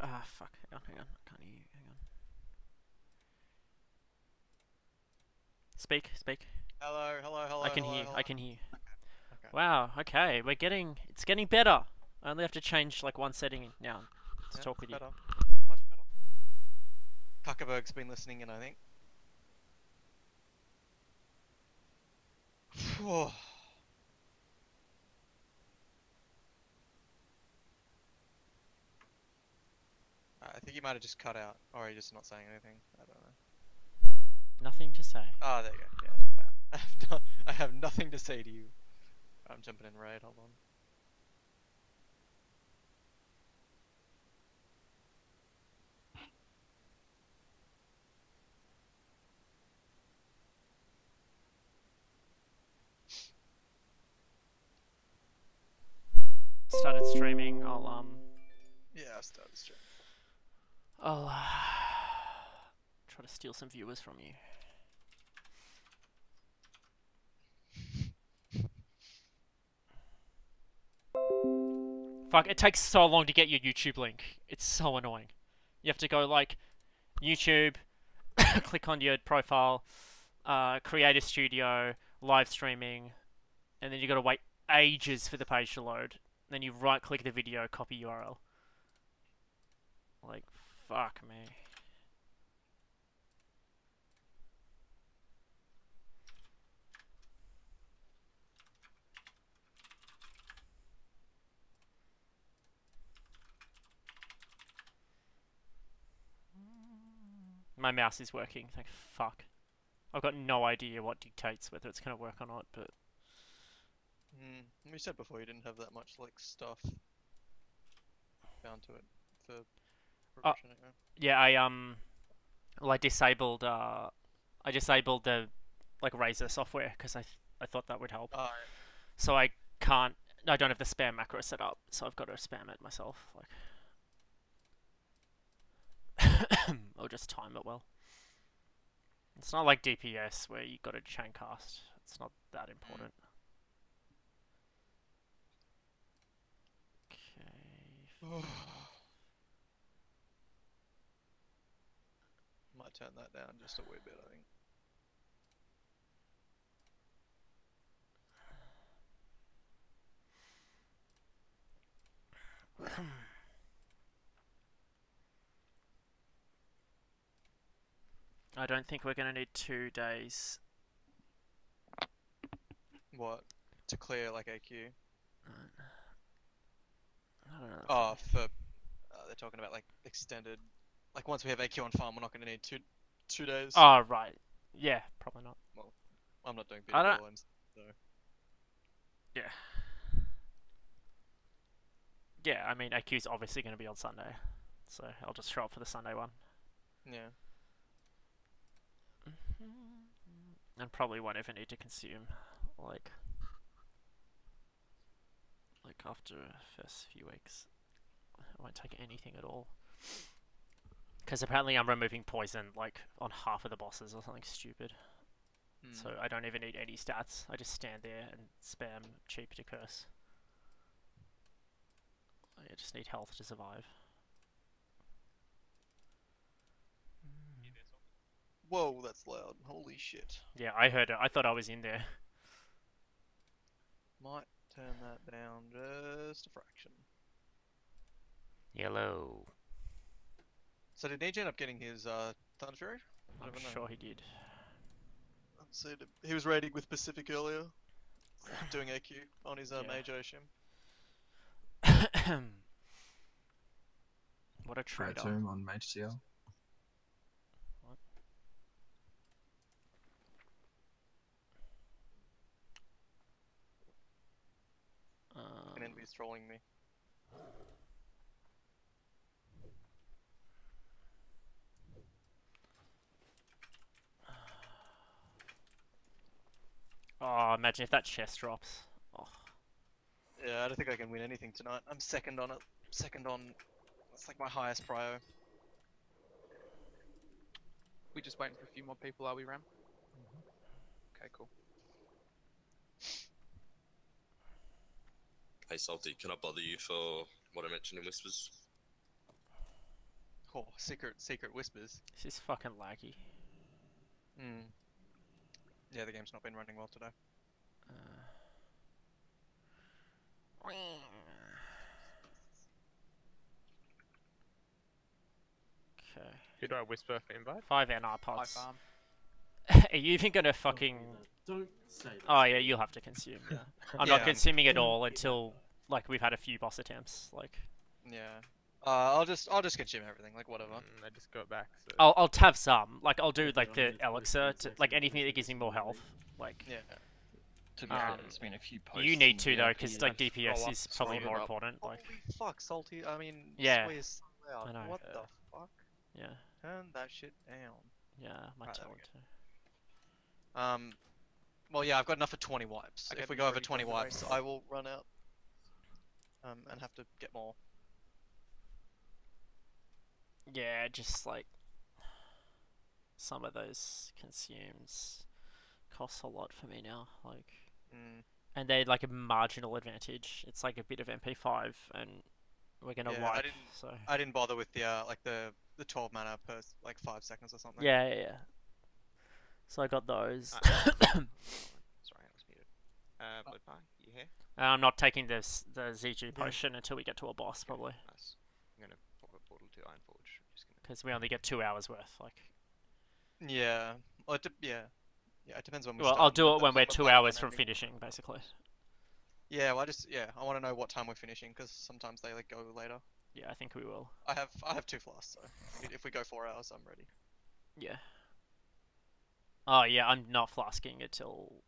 fuck. Hang on. I can't hear you. Hang on. Speak. Hello, I can hear you. hello. I can hear you. Okay. Wow. Okay. It's getting better. I only have to change like one setting now to Yeah, talk with you. better. Much better. Huckerberg's been listening in, I think. Phew. I think he might have just cut out, or he's just not saying anything. I don't know. Nothing to say. Ah, there you go. Yeah. Wow. I have nothing to say to you. I'm jumping in raid. Hold on. Started streaming. Yeah, I started streaming. I'll try to steal some viewers from you. Fuck, it takes so long to get your YouTube link. It's so annoying. You have to go like YouTube, click on your profile, create a studio, live streaming, and then you gotta wait ages for the page to load. Then you right click the video, copy URL. Like, fuck me. My mouse is working, thank fuck. I've got no idea what dictates whether it's gonna work or not, but You said before you didn't have that much like stuff bound to it for uh, progression anyway. yeah, well, I disabled the like Razer software because I thought that would help. Ah, So I don't have the spam macro set up, so I've got to spam it myself. Like, or just time it well. It's not like DPS where you got to chain cast. It's not that important. Okay. Might turn that down just a wee bit, I think. I don't think we're gonna need 2 days. What? To clear like AQ? I don't know. Oh, for they're talking about like extended. Like once we have AQ on farm, we're not going to need two days. Oh right. Yeah, probably not. Well, I'm not doing I don't. PWLMs, so Yeah. Yeah, I mean AQ's obviously gonna be on Sunday, so I'll just show up for the Sunday one. yeah. And probably won't ever need to consume like after first few weeks. I won't take anything at all. Because apparently I'm removing poison like on half of the bosses or something stupid. So I don't even need any stats. I just stand there and spam cheap to curse. I just need health to survive. Whoa, that's loud. Holy shit. Yeah, I heard it. I thought I was in there. Might turn that down just a fraction. Yellow. So did Nietzsche end up getting his Thunder Fury? I'm sure he did. Let's see. He was raiding with Pacific earlier, doing AQ on his mage, I assume. What a traitor. Tomb on Mage CL. What? And Envy's trolling me. Oh, imagine if that chest drops. Oh. Yeah, I don't think I can win anything tonight. I'm second on it. It's like my highest prio. We just waiting for a few more people, are we, Ram? Okay, cool. Hey Salty, can I bother you for what I mentioned in Whispers? Oh, secret whispers. This is fucking laggy. Hmm. Yeah, the game's not been running well today. Okay. Who do I whisper for invite? 5 NR High pods. farm. Are you even gonna fucking? Don't say that. Oh yeah, you'll have to consume. Yeah. I'm Yeah. not consuming at all until like we've had a few boss attempts. Like Yeah. I'll just consume everything, like whatever. I just got back. So. I'll have some. Like I'll do Okay, like the I'm gonna elixir, post like it anything that gives me more next health. Like Yeah. To be fair, Um, there's been a few posts. you need in to though, because VIP like that- DPS I'll is probably scroll it more up. important. Like Holy fuck, salty. I mean, Yeah. Sway is so loud. I know. What the fuck? yeah, Turn that shit down. yeah, my Right, there tone we too. Well, yeah, I've got enough for 20 wipes. I If get we them go over ready 20 for the wipes, race. I will run out. And have to get more. Yeah, just like some of those consumes costs a lot for me now. Like, Mm. and they're like a marginal advantage. It's like a bit of MP5, and we're gonna Yeah, I wipe. didn't- So I didn't bother with the like the 12 mana per like 5 seconds or something. yeah, yeah, yeah. So I got those. Sorry, I was muted. Blood Pie, you here? I'm not taking this the ZG potion until we get to a boss, probably, Nice. I'm gonna pop a portal to Ironforge. Just gonna. because we only get 2 hours worth. Like, Yeah. Well, yeah. Yeah, it depends when we well, start. I'll do it when Depends we're what 2 time hours and from everything. finishing, basically. Yeah, well, I want to know what time we're finishing because sometimes they like go later. Yeah, I think we will. I have 2 flasks, so if we go 4 hours, I'm ready. Yeah. Oh yeah, I'm not flasking until.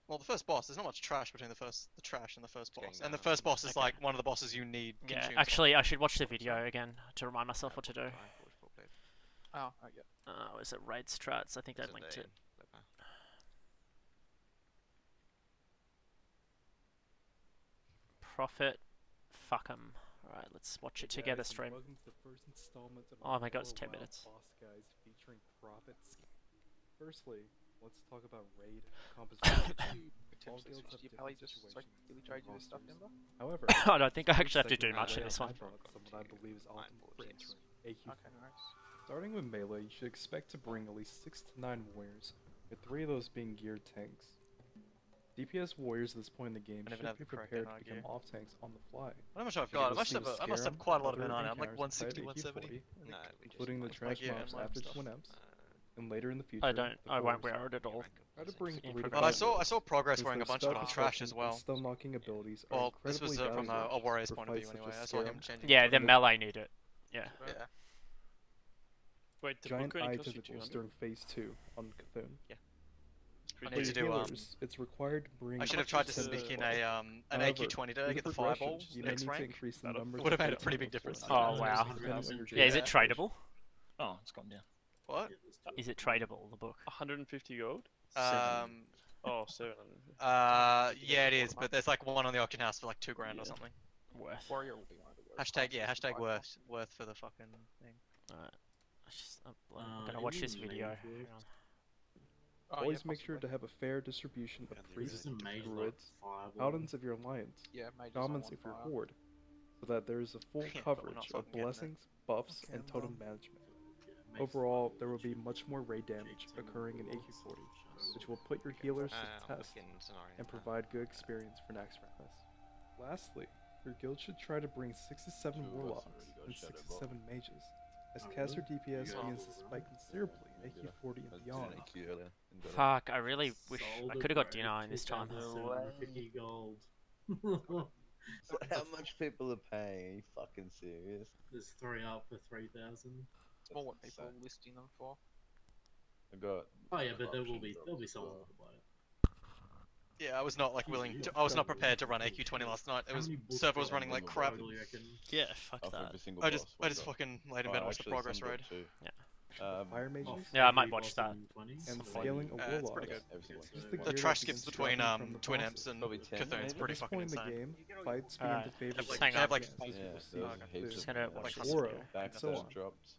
Well, the first boss, there's not much trash between the trash and the first getting boss. And the down. first boss is Okay. like one of the bosses you need. Yeah, consumes actually, I should watch the video again to remind myself what to do. Ironforge full plate. Oh, yeah. Was it raid strats? I think I So linked they- it. Blood Pie. Profit. Fuck 'em. Alright, let's watch it together, stream. Welcome to the first installment of Oh my god, it's our 10 Wild minutes. Boss Guys featuring profits. Firstly, let's talk about raid composition. All Potentially guilds switch have to your pally different just so I can situations really and trade you this stuff, rosters. Ember? However, I don't think I first actually have to do segment much in will this one. touch on what I believe is ultimate for entering AQ. Okay, nice. Starting with melee, you should expect to bring at least 6 to 9 warriors, with 3 of those being geared tanks. DPS warriors at this point in the game I never should have be the correct prepared to NR become gear. off tanks on the fly. How much I've Should got? be I must have listening to I must have Scarum, quite a lot of other NR now. I'm like encounters 160, with AQ 170. 40, No, we just including the like trash gear mobs and live after stuff. twin M's, Uh, and later in the future. I don't. the I won't cores. wear it at all. Try to bring In 3 to progression. I saw progress since wearing a their bunch of spell trash as construction well. and stun locking abilities are Well, this incredibly was from a valuable warrior's for point of view fights such anyway. as I saw him Scarum. changing. Yeah, it. the melee need it. Yeah. Yeah. Wait, the Giant book only eye costs you tentacles 200? during phase 2 on Cthulhu. I For need to your do healers, it's required to bring. I should have much tried to is sneak the- in an However, AQ20 to with get the progression, fireball you may next need to rank. increase the That'll- number. Would have of made a hits pretty on big the difference. floor, Oh, wow. depending on your Yeah, is it gear. tradable? Oh, it's gone down. What? Is it tradable? The book. 150 gold? Oh, 750. yeah, it is, but there's like one on the auction house for like 2 grand or Yeah. something. Worth. Warrior will be one of the worst. Hashtag, yeah, classes to hashtag fight worth for the fucking thing. Alright. I'm gonna watch this video. Hang on. Oh, Always yeah, make sure to possibly. have a fair distribution of Is this priests, a mage druids, like paladins if you're alliance, Yeah, mages on shamans one if you're fire. horde, so that there is a full Yeah, but we're coverage not of fucking getting it. blessings, buffs, Okay, and totem well. management. Overall, there will be much more raid damage occurring in AQ40, which will put your healers to I'll test look in scenario and plan. provide good experience for next round. Lastly, your guild should try to bring 6 to 7 warlocks and 6 to 7 mages, as caster DPS begins to spike considerably in AQ40 and beyond. Fuck, I really wish I could have got dinner in this time. 750 gold. How much people are paying? Are you fucking serious? There's 3 up for 3,000. It's more what people are listing them for. I got. Oh yeah, but there'll be options someone as to buy it. Yeah, I was not like willing to. I was not prepared to run AQ20 last night. It How was many books server was got running on like the crap. total, you reckon? Yeah, fuck Off that. every single I just boss, what fucking laid in Oh, bed and watched the actually, progress some got raid. two. Yeah. Fire mages, Off Yeah, I might every watch boss that. in 20s, and so scaling a it's warlock. pretty good. Every single Just one. the The gear trash that skips begins between dropping from the Twin bosses. Imps and Probably 10, Cthulhu's maybe? pretty At this fucking point in the insane. game, fights begin Alright, to favor Just the hang on. have, like, DPS Yeah, as there's you will see. heaps Just of gonna them. watch this Aura, video. Back and so on. dropped.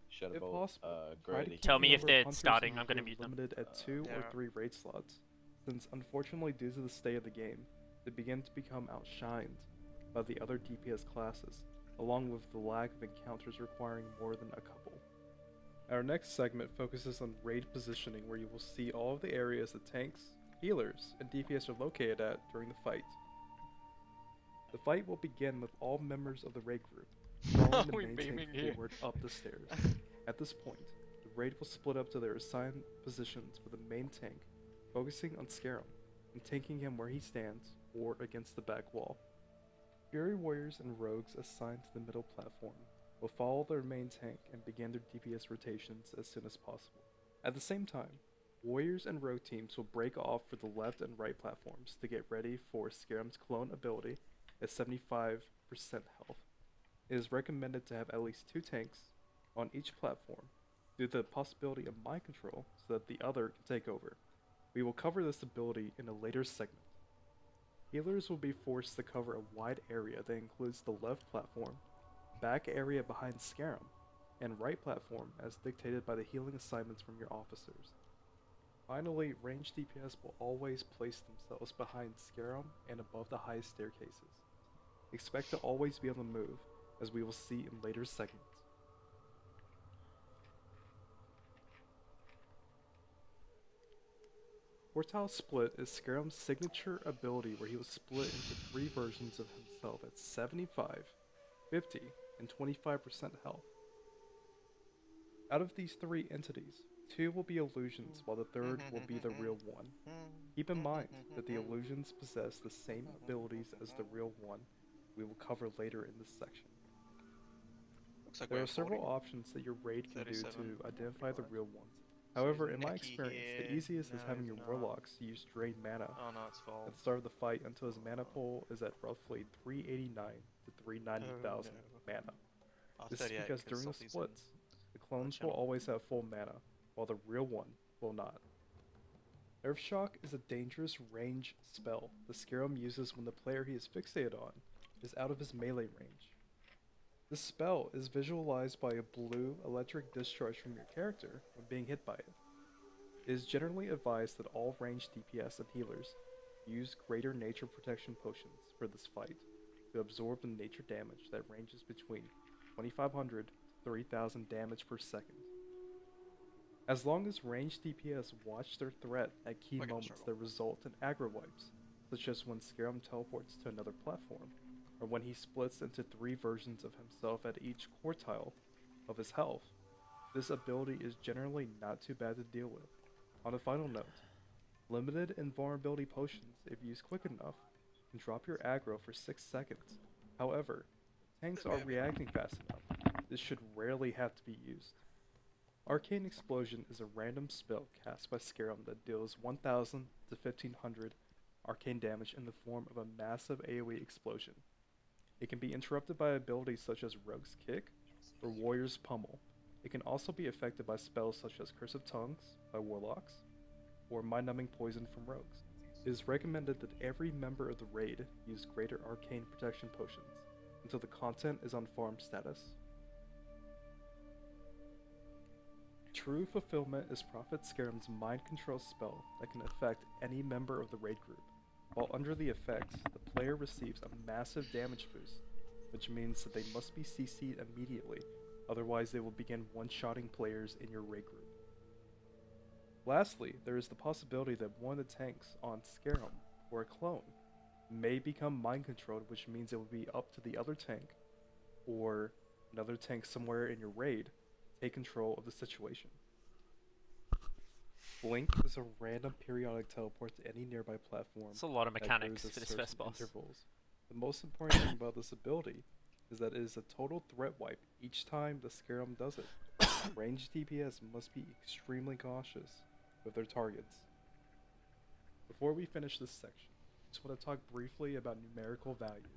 If Shadowbolt, possible, try great to keep Tell the me if number of they're hunters starting, in your I'm gonna guild mute them. limited at 2 or Yeah. 3 raid slots, since unfortunately due to the state of the game, they begin to become outshined by the other DPS classes. along with the lack of encounters requiring more than a couple. Our next segment focuses on raid positioning, where you will see all of the areas that tanks, healers, and DPS are located at during the fight. The fight will begin with all members of the raid group following the We main beaming tank here. forward up the stairs. At this point, the raid will split up to their assigned positions, with the main tank focusing on Scarum and tanking him where he stands or against the back wall. Fury Warriors and Rogues assigned to the middle platform will follow their main tank and begin their DPS rotations as soon as possible. At the same time, Warriors and Rogue teams will break off for the left and right platforms to get ready for Scarum's clone ability at 75% health. It is recommended to have at least 2 tanks on each platform due to the possibility of mind control so that the other can take over. We will cover this ability in a later segment. Healers will be forced to cover a wide area that includes the left platform, back area behind Scarum, and right platform as dictated by the healing assignments from your officers. Finally, ranged DPS will always place themselves behind Scarum and above the highest staircases. Expect to always be on the move, as we will see in later segments. Quartile Split is Scarum's signature ability, where he will split into 3 versions of himself at 75, 50, and 25% health. Out of these 3 entities, 2 will be illusions, while the third will be the real one. Keep in mind that the illusions possess the same abilities as the real one. We will cover later in this section. Looks like There we're are several 40. options that your raid can do 37, to identify the 45. real ones. However, there's in my Neki experience, the here. easiest is No, having your not. warlocks use drain mana Oh no, it's full. at the start of the fight until his mana pool is at roughly 389 to 390,000 mana. This is because during the splits, the clones will channel. always have full mana, while the real one will not. Nerve Shock is a dangerous range spell the Scarum uses when the player he is fixated on is out of his melee range. This spell is visualized by a blue electric discharge from your character when being hit by it. It is generally advised that all ranged DPS and healers use greater nature protection potions for this fight to absorb the nature damage that ranges between 2500 to 3000 damage per second. As long as ranged DPS watch their threat at key We're gonna moments struggle. that result in aggro wipes, such as when Scarum teleports to another platform, or when he splits into 3 versions of himself at each quartile of his health, this ability is generally not too bad to deal with. On a final note, limited invulnerability potions, if used quick enough, can drop your aggro for 6 seconds. However, if tanks are reacting fast enough, this should rarely have to be used. Arcane Explosion is a random spell cast by Scarum that deals 1000 to 1500 arcane damage in the form of a massive AoE explosion. It can be interrupted by abilities such as Rogue's Kick or Warrior's Pummel. It can also be affected by spells such as Curse of Tongues by Warlocks or Mind-Numbing Poison from Rogues. It is recommended that every member of the raid use greater arcane protection potions until the content is on farm status. True Fulfillment is Prophet Scarum's mind control spell that can affect any member of the raid group. While under the effects, the player receives a massive damage boost, which means that they must be CC'd immediately, otherwise they will begin one-shotting players in your raid group. Lastly, there is the possibility that one of the tanks on Scarum, or a clone, may become mind controlled, which means it will be up to the other tank, or another tank somewhere in your raid, to take control of the situation. Blink is a random periodic teleport to any nearby platform. It's a lot of that mechanics grows at for this certain first boss. intervals. The most important thing about this ability is that it is a total threat wipe each time the Scarum does it. Ranged DPS must be extremely cautious with their targets. Before we finish this section, I just want to talk briefly about numerical values.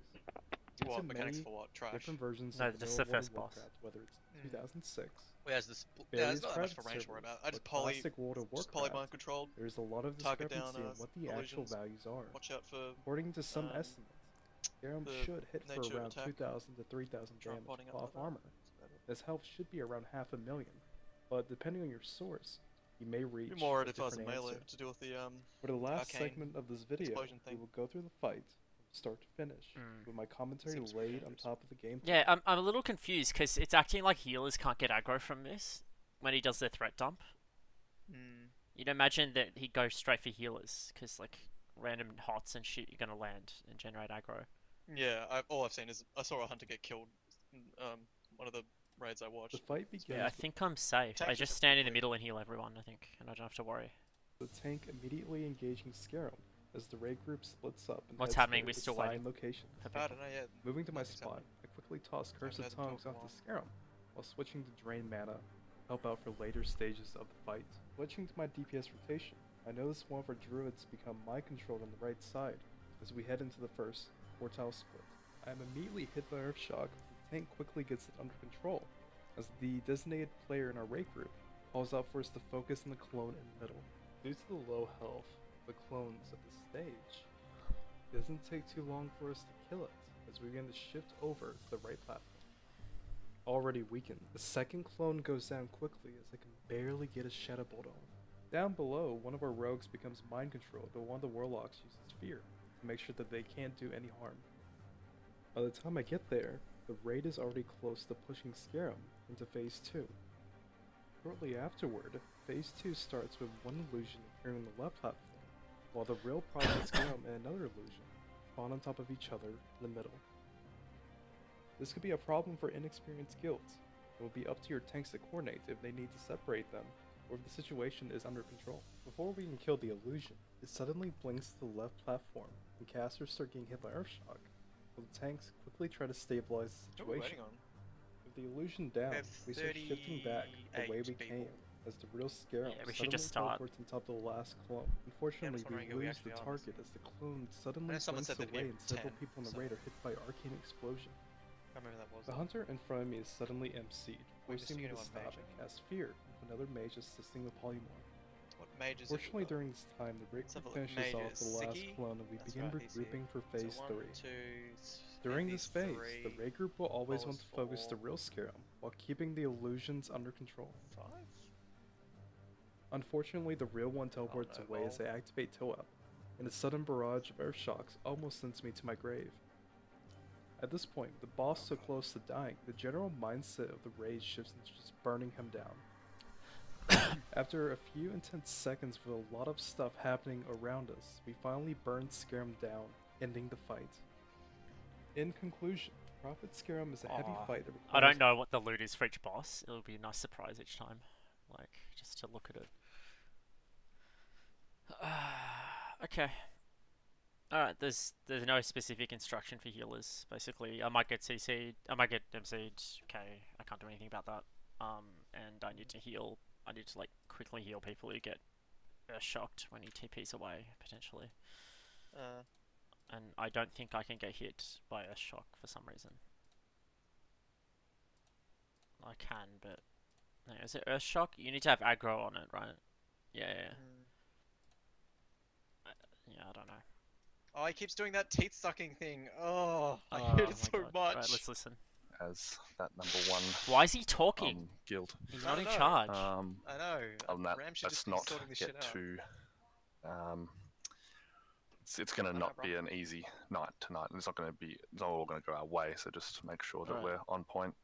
Due What to mechanics many for what? Trash. different versions No, of just vanilla the World first of boss. Warcraft, whether it's 2006, Wait, as this. Yeah, various there's not that much private for range to worry servers, about. I just or poly. classic World of Just poly Warcraft, mind controlled. there is a lot of Target down, discrepancy on what the actual illusions. values are. Watch out for According to some um, estimates, Scarum the should hit for nature around attack. 2,000 to 3,000 Try damage potting up off like that. armor. His health should be around 500,000, but depending on your source, you may reach Be more a if I was a different melee answer. to deal with the For the last arcane segment of this video, explosion we thing. will go through the fight from start to finish, Mm. with my commentary Seems laid pretty on dangerous. top of the gameplay. Yeah, I'm a little confused because it's acting like healers can't get aggro from this when he does their threat dump. Hmm. You'd imagine that he'd go straight for healers because like random hots and shit you're gonna land and generate aggro. Yeah, all I've seen is I saw a hunter get killed. One of the raids I watched. The fight begins Yeah, I with think I'm safe. Tank I is just just stand in the quickly. middle and heal everyone, I think, and I don't have to worry. the tank immediately engaging Scarum as the raid group splits up and What's heads happening? to We're its still assigned waiting. location. For I people. don't know yet. Moving to my Nothing's spot, happening. I quickly toss Curse of heard them talk Tongues for a onto while. Scarum, while switching to Drain Mana, help out for later stages of the fight. Switching to my DPS rotation, I notice one of our druids become mind controlled on the right side as we head into the first quartile split. I am immediately hit by Earthshock, but the tank quickly gets it under control, as the designated player in our raid group calls out for us to focus on the clone in the middle. Due to the low health of the clones at this stage, it doesn't take too long for us to kill it, as we begin to shift over to the right platform. Already weakened, the second clone goes down quickly as I can barely get a Shadow Bolt on. Down below, one of our rogues becomes mind controlled, but one of the warlocks uses fear to make sure that they can't do any harm. By the time I get there, the raid is already close to pushing Scarum into Phase 2. Shortly afterward, Phase 2 starts with one illusion appearing on the left platform, while the real Prophet Scarum and another illusion spawn on top of each other in the middle. This could be a problem for inexperienced guilds. It will be up to your tanks to coordinate if they need to separate them, or if the situation is under control. Before we can kill the illusion, it suddenly blinks to the left platform, and casters start getting hit by Earthshock, while the tanks quickly try to stabilize the What are we situation. waiting on? With the illusion down, have we start shifting back the way we 38 came, people. as the real Scarum Yeah, we should suddenly just start. teleports on top of the last clone. Unfortunately, wondering we who we lose actually the are. target as the clone suddenly know someone blinks said they'd away get and several 10, people on the so- raid are hit by arcane explosion. I can't remember who that was. The hunter in front of me is suddenly MC'd, We're forcing me missing to one stop mage, and cast Fear with another mage assisting the polymorph. What mages? Fortunately, during this time, the raid Let's have group a look. finishes off Mages. the last Siki? clone and we That's begin right, he's here. regrouping for So Phase 1, 3. 2, During these this phase, the three, raid group will always want Pola's to focus the 4, real Scarum, while keeping the illusions under control. 5? Unfortunately, the real one teleports no, away as I activate Toep, and a sudden barrage of Earthshocks almost sends me to my grave. At this point, with the boss so close to dying, the general mindset of the raid shifts into just burning him down. After a few intense seconds with a lot of stuff happening around us, we finally burn Scarum down, ending the fight. In conclusion, Prophet Scarum is a heavy Aw, fight that I requires don't know what the loot is for each boss. It'll be a nice surprise each time, like just to look at it. Okay. Alright, there's no specific instruction for healers. Basically, I might get CC'd, I might get MC'd. Okay, I can't do anything about that. And I need to heal. I need to like quickly heal people who get shocked when he TPs away potentially. And I don't think I can get hit by a shock for some reason. I can, but no, is it Earth Shock? You need to have aggro on it, right? Yeah, yeah. Yeah, I don't know. Oh, he keeps doing that teeth sucking thing. Oh, I Oh hate it so my God. much. Right, let's listen. As that number one Why is he talking? guild. He's I not in don't know. charge. I know. Other than that, Ram should let's just be not sorting this get shit out. too. It's going to I not know, be bro. an easy night tonight. It's not going to be. It's not all going to go our way. So just make sure that Right. we're on point,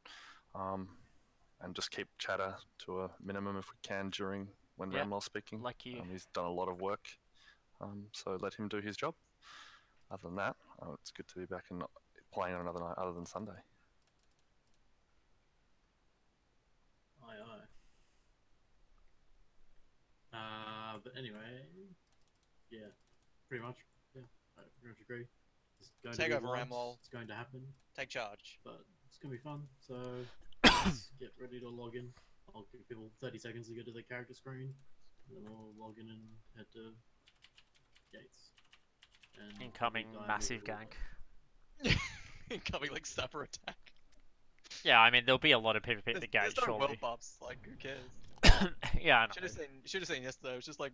and just keep chatter to a minimum if we can during when Yeah, Ramwell's speaking. like you. He's done a lot of work, so let him do his job. Other than that, it's good to be back and not playing on another night other than Sunday. Aye, aye. But anyway, yeah, pretty much. Yeah, I pretty much agree. It's going Take to be over, once, Ramwell. It's going to happen, Take charge. but it's going to be fun. So let's get ready to log in. I'll give people 30 seconds to get to their character screen, and then we'll log in and head to gates. And Incoming we'll dive massive into all gank. Incoming like sapper attack. Yeah, I mean there'll be a lot of PvP at the There's gate, no world surely. bups. Like, who cares? Yeah, I know. Should have seen yesterday. It was just like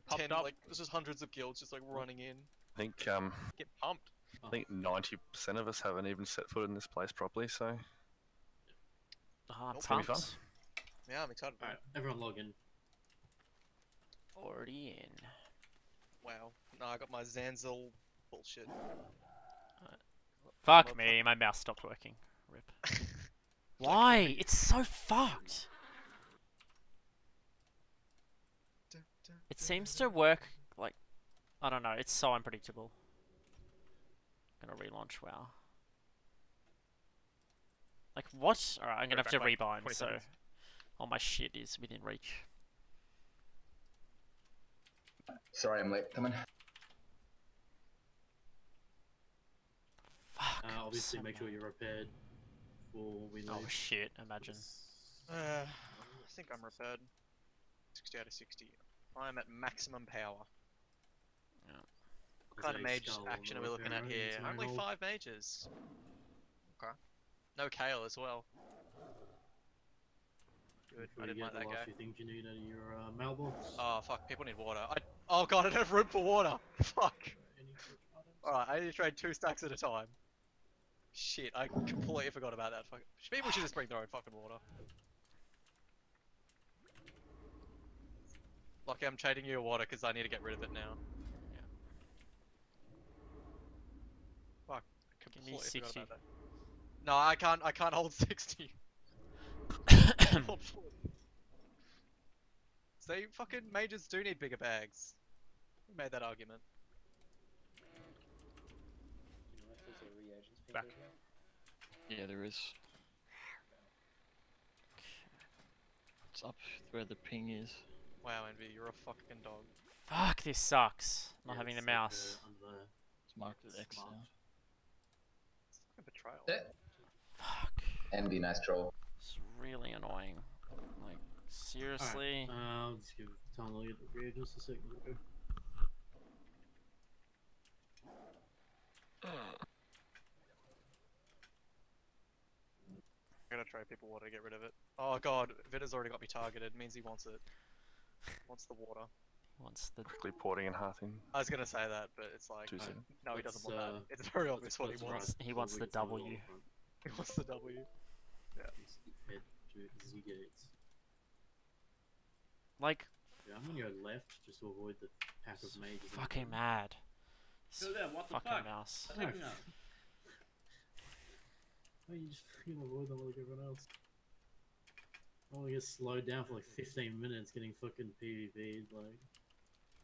popped 10, up. like it was just hundreds of guilds just like running in. I think Get pumped. I think 90% of us haven't even set foot in this place properly. So Oh, I'm it's gonna be fun. pumped. Yeah, I'm excited. Alright, everyone log in. Already in. Wow. No, I got my Zanzil bullshit. Fuck me, my mouse stopped working. Rip. Why? It's so fucked. It seems to work like I don't know. It's so unpredictable. I'm gonna relaunch WoW. Like what? All right, I'm gonna have to Like rebind. 20 So seconds. all my shit is within reach. Sorry, I'm late coming. Fuck. Obviously, so make sure mad. you're repaired before we leave. Oh shit! Imagine. I think I'm repaired. 60 out of 60. I'm at maximum power. What kind of mage action are we looking at here? Only 5 mages. Okay. No Kale as well. Good. I didn't like that guy. Few things you need out of your mailbox. Oh fuck! People need water. Oh god! I don't have room for water. Fuck. Alright, I need to trade 2 stacks at a time. Shit! I completely forgot about that. Fuck. People should just bring their own fucking water. Lucky I'm trading you water because I need to get rid of it now. Fuck. Give me Completely forgot 60. about that. No, I can't hold 60. Hold 40. See, fucking mages do need bigger bags. We made that argument. Back. Yeah, there is. It's up where the ping is. Wow, Envy, you're a fucking dog. Fuck, this sucks. Not having the mouse. It's marked as X now. It's like a betrayal. Fuck. Envy, nice troll. It's really annoying. Like, seriously. I'll just give time to look at the reagents a second ago. I'm gonna trade people water to get rid of it. Oh god, Vida's already got me targeted. Means he wants it. Wants the water. Wants the. Quickly porting and hearting. I was gonna say that, but it's like, Too soon. no, he doesn't want that. It's very obvious what he wants. He wants the W. He wants the W. Yeah. Head to Z gates. Like, Yeah, I'm gonna go left just to avoid the pack of mages. fucking mad. Go there, what the Fucking fuck? mouse. No. Why you just fucking avoid them like everyone else? I want to get slowed down for like 15 minutes getting fucking PvP'd, like...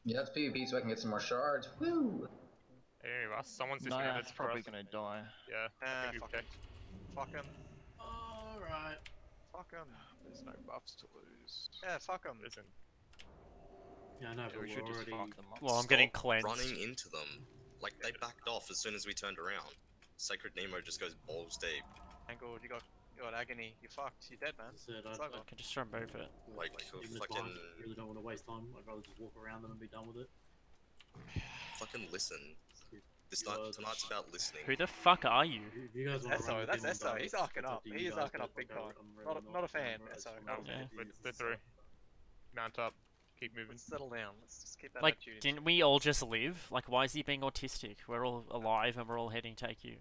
Yeah, that's PvP so I can get some more shards. Woo! Hey, Russ, someone's No, dismounted it's for probably us. gonna die. Yeah, I think we've fuck him. checked. Fuck him. Alright. Fuck him. There's no buffs to lose. Yeah, fuck him. Isn't. Yeah, I know, Yeah, but we we're should just already... fuck them up. Well, I'm getting cleansed. Running into them. Like, they backed off as soon as we turned around. Sacred Nemo just goes balls deep. Angled, you got agony. You're fucked. You're dead, man. Said, It's I over. Can just remove it. Like, even if fucking, I really don't want to waste time, I'd rather just walk around them and be done with it. fucking listen. You're- Tonight's about listening. Who the fuck are you? If you guys want to run That's with Esso. them, He's it's arcing up up. to you He is guys, arcing but, up big like, time. I'm really Not a fan, I just Esso. wanna Not a know fan. if We're it's through. like- Mount up. Keep moving. Let's settle down. Let's just keep that Like, attitude. didn't we all just live? Like, why is he being autistic? We're all alive and we're all heading to AQ.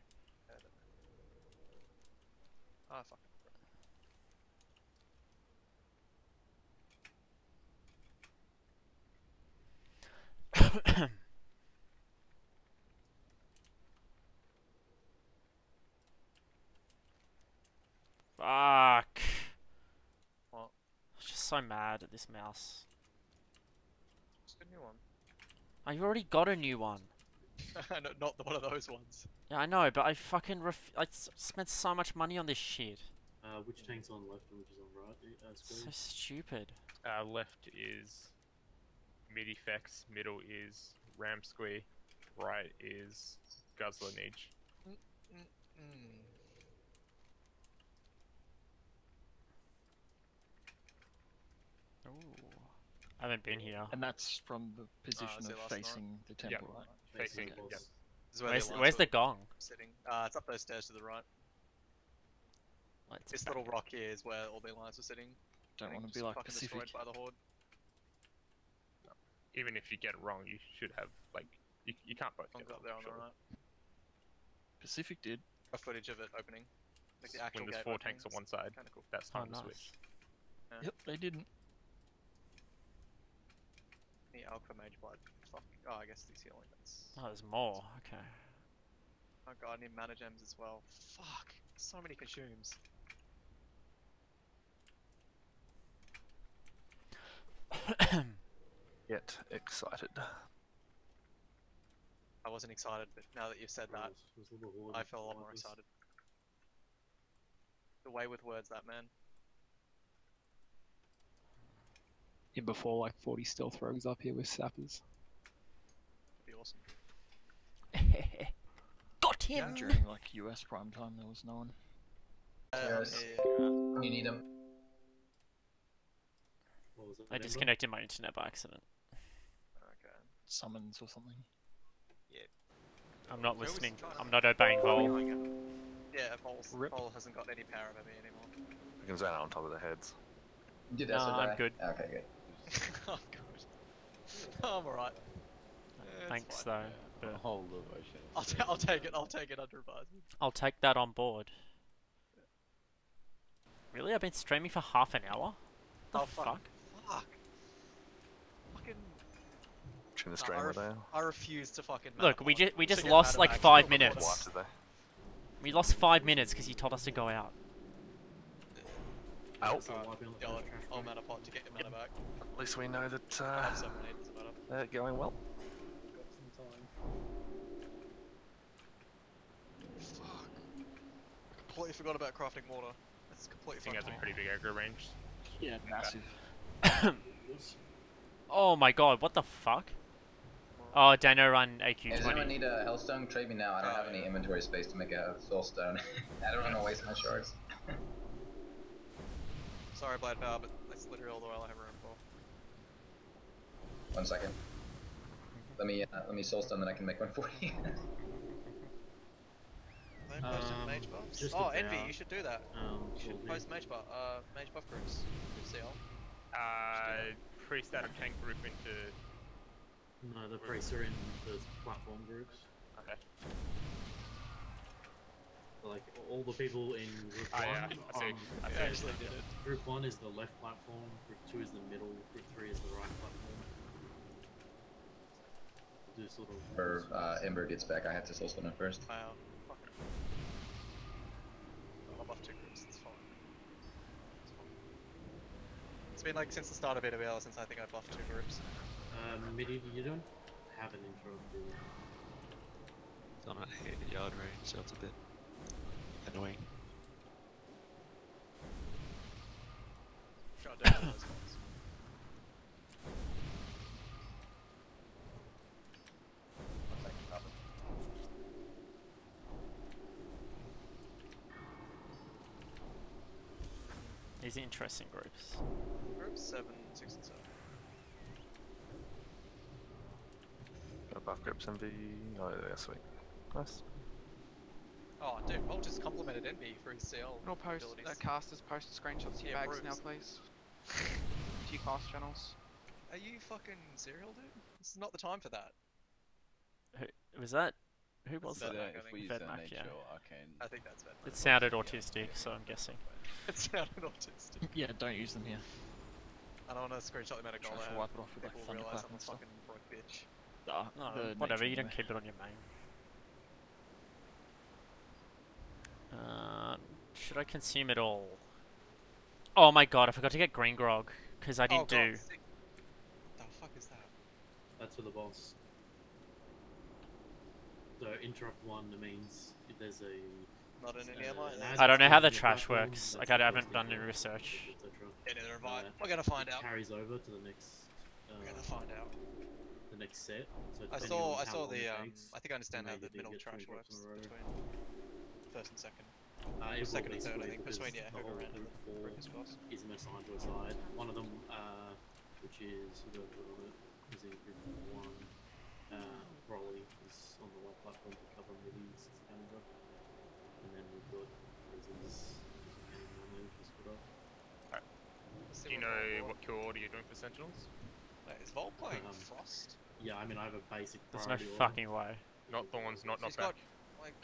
Ah, fuck. Fuck. What? I'm just so mad at this mouse. Just a new one. I already got a new one. No, not one of those ones. Yeah, I know, but I fucking spent so much money on this shit. Which tank's on left and which is on right? So Squeeze? stupid. Left is mid effects, middle is ram squee, right is guzzler niche. Ooh. I haven't been here. And that's from the position is it of last night? facing the temple, right? Facing, the boss. yep. This is where Where's the gong? sitting? It's up those stairs to the right. It's This little rock here is where all the alliance are sitting. Don't Getting want to be just like fucking Pacific. destroyed by the horde. Even if you get it wrong, you should have, like, you can't both One's get it up there on wrong, the surely. right. Pacific did. A footage of it opening. Like the actual When there's gate 4 opening. tanks on one side, Kinda cool. that's Oh, time to nice. switch. Yeah. Yep, they didn't. The Alpha Mage Blood. Fuck. Oh, I guess these healing. That's. Oh, there's more. Okay. Oh god, I need mana gems as well. Fuck, so many consumes. Get excited. I wasn't excited, but now that you've said that, I feel a lot more excited. The way with words, that man. In before like 40 stealth rogues up here with sappers. That'd be awesome. Got him! During like US prime time, there was no one. Yes. Yeah. You need them. What was it, I Ember? disconnected my internet by accident. Okay. Summons or something. Yeah. I'm not Who was listening. trying to- I'm not obeying Vol. Yeah, Vol's, Rip. Vol hasn't got any power over me anymore. We can zone out on top of their heads. You did that, No, so I'm did I. good. Okay, good. I'm good. I'm alright. Yeah, Thanks fine. though. but Hold the motion. I'll take it. I'll take it under advisement. I'll take that on board. Really? I've been streaming for half an hour? The Oh, fuck? Fuck. Fucking. Trim the No, streamer there. I refuse to fucking. Look, we manipulate. just Should get lost mad like about 5 it. minutes. Wiped it there. We lost 5 minutes because you told us to go out. Oh. So wiping on the Yeah, first trash I'll can. mana pot to get your mana back. At least we know that I have 7 8, doesn't matter. they're going well. Got some time. Fuck. I completely forgot about crafting mortar. That's I completely think fucked that's a me. pretty big aggro range. Yeah, massive. Oh my god, what the fuck? Oh, Dano run Hey, does anyone AQ20. need a Hellstone? Trade me now. I don't have any inventory space to make a Soulstone. I don't want to waste my shards. Sorry, Blade Power, but that's literally all the oil I have room for. 1 second. Let me Soulstone, then I can make one for you. They posted mage buffs. just Oh, about. Envy, you should do that. You should Sort of, post mage buff groups. Good CL. Priest out of tank group into. No, the priests are in the platform groups. Okay. Like all the people in group Oh, one. yeah, I see. I see. Actually did it. Group 1 is the left platform, group 2 is the middle, group 3 is the right platform. We'll do sort of. Or Ember gets back, I had to Soulstone it first. Wow. Fuck it. I'll buff 2 groups, it's fine. It's fine. It's been like since the start of BWL since I think I buffed 2 groups. Midi, you don't have an intro, do you? It's on a 8-yard range, so it's a bit annoying. Try to do those ones. These are interesting groups. Groups 7, 6, and 7. Got buff grips MV. Oh, yeah, sweet. Nice. Oh, dude, Vol just complimented Envy for his CL No post, abilities. casters post screenshots of your Yeah, bags now, Bruce. please. Few cast channels. Are you fucking serial, dude? This is not the time for that. Was that? Who was That's that? Vedmak, I If we use Vedmak, that yeah. nature, arcane. I think that's Vedmak. It sounded autistic, so I'm guessing. It sounded autistic. Yeah, don't use them here. I don't want to screenshot the amount of gold Try I to have. wipe it off with like People thunderclap realise I'm a and stuff. fucking broke bitch. No, The whatever, nature you don't anyway. keep it on your main. Should I consume it all? Oh my god, I forgot to get green grog, because I didn't do. Sick. What the fuck is that? That's for the boss. So interrupt 1 means if there's a. Not in any ammo? an ad I don't know how the that's on trash platform, works. that's Like, the I first haven't thing done for any it, research. etc. Yeah, neither have I. We're gonna find out. Carries over to the next. We're gonna find out. The next set. So I depending saw on how long the it takes, I think I understand how maybe the you middle get trash 2 drops works in a row. between first and second. It Second will and third, I basically, think. because Between, yeah, the Hoover whole and group the 4 previous boss. isn't assigned to a side. One of them, which is who got on it, is in group 1. Broly is on the right platform to cover middies as a manager. And then we've got Riz's just put up. Do you know what kill order you're doing for Sentinels? Wait, is Vol playing Um, Frost? Yeah, I mean I have a basic There's no priority order. fucking way. Not thorns, not She's knockback. got like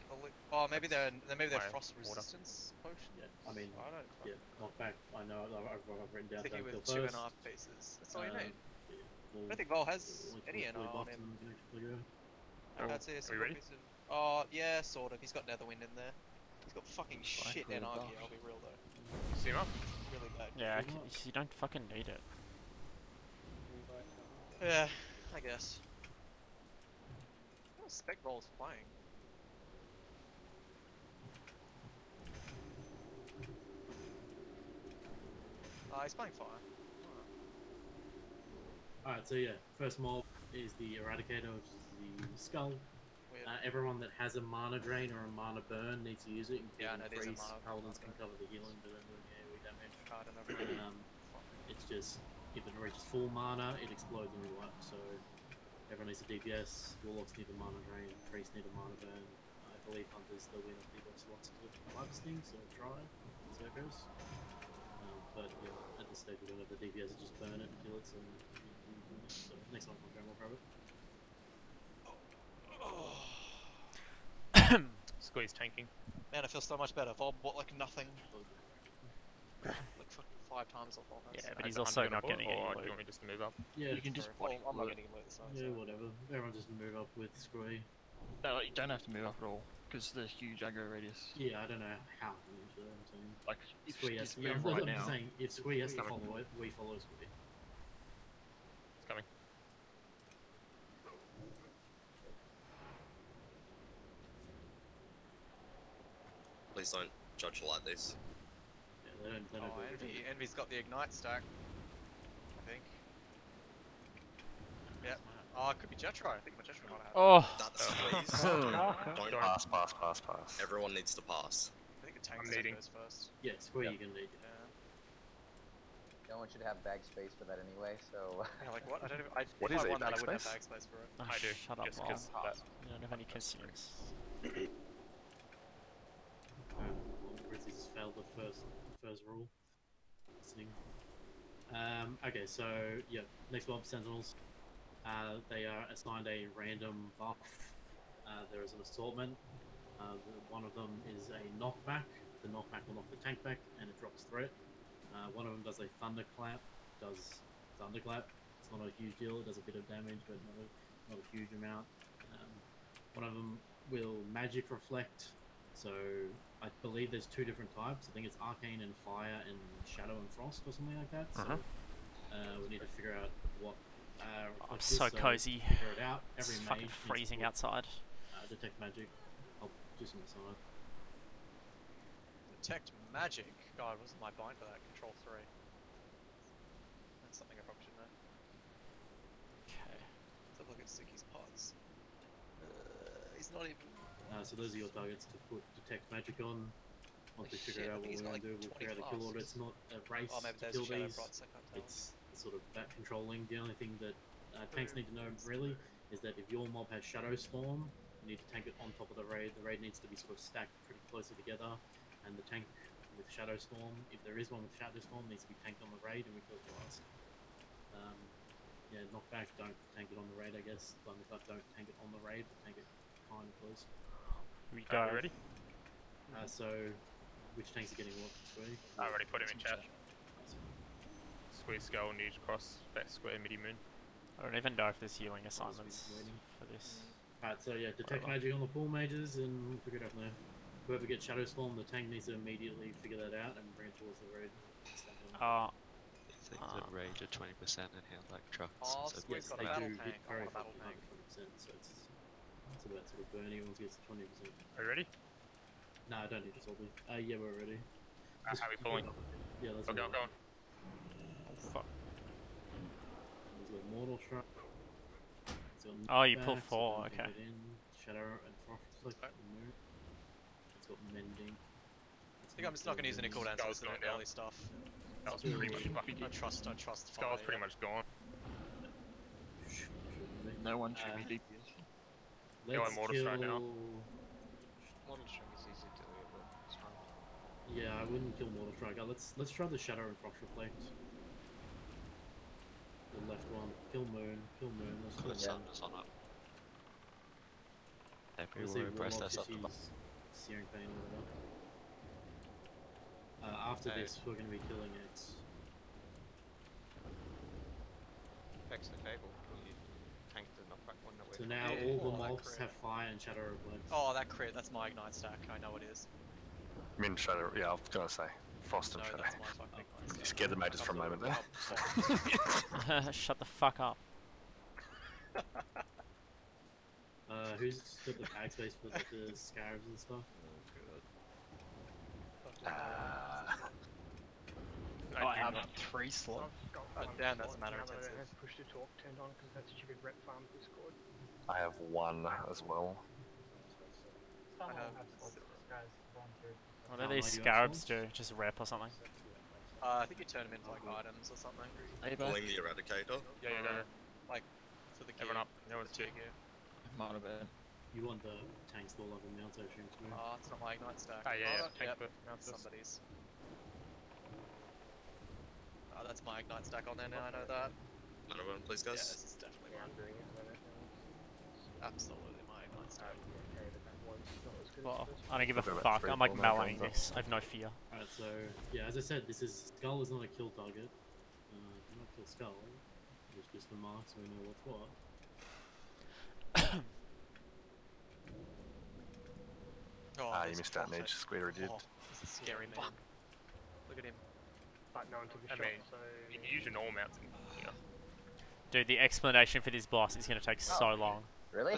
oh maybe they're Fire, frost water. resistance potions. Yeah, I mean, I don't. yeah, not back. I know I've written down Sticking don't with kill 2.5 first. pieces. That's all you need. Yeah, I don't think Vol has any NR on him. Bottom, you can actually go. I can't see a Are we single ready? piece of. Oh yeah, sort of. He's got Netherwind in there. He's got fucking shit Cycle NR buff. gear. I'll be real though. See him up? Really bad. Yeah, Pretty much. you don't fucking need it. Yeah, I guess. What spec roll's playing? He's playing fire. Alright, so yeah, first mob is the Eradicator, which is the skull. Weird. Everyone that has a mana drain or a mana burn needs to use it. Yeah, I know these are Freeze. mana- Paladins can cover the healing, but then doing AoE damage. I don't know. It's just, if it reaches full mana, it explodes and you so everyone needs a DPS, Warlocks need a mana drain, Priests need a mana burn. I believe Hunters still win a few more slots to harvesting, so try, so it goes. But yeah, at this stage we don't have the DPS to just burn it and kill it, so next time we'll grab it. Squeeze tanking. Man, I feel so much better. Vob bought like nothing. Like fucking 5 times off all Yeah, that. but he's Is the also hunter not gonna getting put, any or do you loot. want me just to move up? Yeah, You can just Well, I'm not getting loot this time. yeah, So. whatever. Everyone just move up with Screwy. No, you don't have to move up at all because the huge aggro radius. Yeah, I don't know how much I'm saying. Like if Squee you has just to, move I'm right just now. saying, if Squee has to Coming. follow it, we follow Squee. It's coming. Please don't judge like this. Yeah, they don't Oh, do Envy. it. Envy's got the ignite stack. I think. Yeah. Oh, it could be Jetro. I think my Jetro might have. Oh, That's please. Don't Don't. pass, pass, pass, pass. Everyone needs to pass. I think a tank I'm stack needing. goes first. Yeah, Squee you're gonna need. Yeah. No one should have bag space for that anyway, so. Yeah, like what? I don't even. I, What if is I it, won that, I bag wouldn't have space? bag space for it. oh, I do. shut up, Just Lol. 'cause that. You don't have any consumes. Grizzlies has failed the first rule. Listening. Okay, so yeah, next mob Sentinels. They are assigned a random buff. There is an assortment. One of them is a knockback. The knockback will knock the tank back, and it drops threat. One of them does a thunderclap. Does thunderclap. It's not a huge deal. It does a bit of damage, but not a huge amount. One of them will magic reflect. So I believe there's 2 different types. I think it's arcane and fire and shadow and frost or something like that. So we need to figure out what. I'm reflect so is, cozy. Figure it out. Every It's mage fucking needs to freezing put, outside. Detect magic. I'll do some aside. Detect magic. God, wasn't my blind for that? Control 3. That's something I probably should know. Okay. Let's have a look at Sticky's pods. He's not even. So those are your targets to put detect magic on. Once we Holy figure shit, out I what think he's we're got going to like do, we'll 20 figure out a kill order. flasks. It's not a race Oh, maybe to there's kill Shadow these. Prots, I can't tell. It's sort of that controlling. The only thing that tanks need to know really is that if your mob has Shadow Storm, you need to tank it on top of the raid. The raid needs to be sort of stacked pretty closely together, and the tank with Shadow Storm, if there is one with Shadow Storm, needs to be tanked on the raid, and we kill it last. Yeah, knockback, don't tank it on the raid, I guess. Thunderclap, don't tank it on the raid, but tank it kind of close. We go. Ready? So, which tanks are getting what? Squee? I already put him in chat. Squeeze skull, Nuge cross, back square, midi moon. I don't even know if there's healing assignments for this. Alright, so yeah, detect Whatever. magic on the pool mages, and we'll figure it out from there. Whoever gets Shadow Storm, the tank needs to immediately figure that out and bring it towards the raid. Things that rage at 20% and hand like trucks. Oh, so Squee's got a they battle do tank. hit I very want a battle fucking tank. 20%, so it's about sort of burning. Everyone gets 20%. Are you ready? No, I don't need to solve it. Yeah, we're ready. How are we pulling? Yeah, let's Go, go, go. Fuck. He's got Mortal Strike. He's got Oh, you pull knockback, so 4, don't okay. take it in. Shadow and Frost Reflect. Move. It's got Mending. I think I'm just not going to use any cooldowns for Skull's this going down. early stuff. Skull's pretty much fucking. Don't trust Skull's fire. pretty much gone. No one should be DPS. Go on Let's Mortal kill... Strike now. Mortal Strike is easy to do, but it's fine. Yeah, I wouldn't kill Mortal Strike. Let's try the Shadow and Frost Reflect. The left one. Kill Moon. Kill Moon. Let's Put kill Moon. Sanders on it. Let's see Everywhere, if press Warlock that just up. use Searing Pain or whatever. After Okay. this, we're going to be killing X. Fix the cable. You tank the knockback one that So now all the mobs have fire and shadow reflex. Oh, that crit, that's my ignite stack. I know it is. I mean, Shadow. Yeah, I was gonna say Frost and No, Shadow. that's my fucking ignite stack. You scared the mages for a moment there. Shut the fuck up. Who's got the tag space for like, the scarabs and stuff? I have 3 slots. Damn, that's matter intensive. Push to talk turned on because that stupid rep farm Discord. I have 1 as well. I have What do these scarabs do? Just rep or something? I think you turn them into like items or something. Pulling the Eradicator. Yeah. Like for the gear. Everyone up. No one's tier gear. Might have been. You want the tank store level mounts, I assume, too. Oh, it's not my ignite stack. Tank Yep, somebody's. Oh, that's my ignite stack on there now. I know that. Another one, please, Yeah, guys. this is definitely mine. Absolutely my ignite stack. Well, I don't give a fuck. I'm like meleeing this. I have no fear. Alright, so yeah, as I said, this is Skull is not a kill target. Do not kill Skull. It's just a mark, so we know what's what. You missed out, Mage. Square did. Oh, this is scary, man. Look at him. But no one took a I shot, mean, so... you can use your normal mounts in here. Dude, the explanation for this boss is gonna take so long. Really?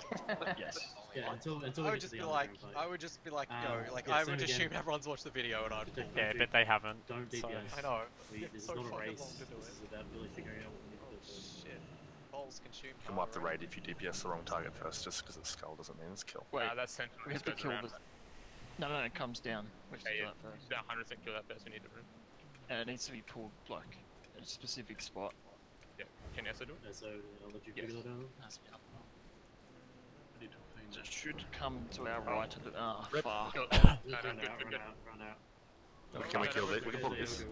Yes. Yeah, until I we would get just to be the like, underground I would just be like, go. Like, yeah, I same would again. assume everyone's watched the video and I'd. Yeah, but they haven't. Don't so- DPS. I know. This is So not a fucking race. long to do This it. is about really figuring out what we need to do. Shit. Balls consume. You can wipe the raid if you DPS the wrong target first, just because it's skull doesn't mean it's kill. Wait, that's sentinel. we have to kill the... No, it comes down. We have to Okay, kill yeah, that first. about 100% kill that first. We need to. And it needs to be pulled, like, at a specific spot. Yeah. Can Essa do it? So I'll let you figure that out. That's, yeah. It should come to our right to the... Ah, fuck. Run out. Can we kill it? We can pull this.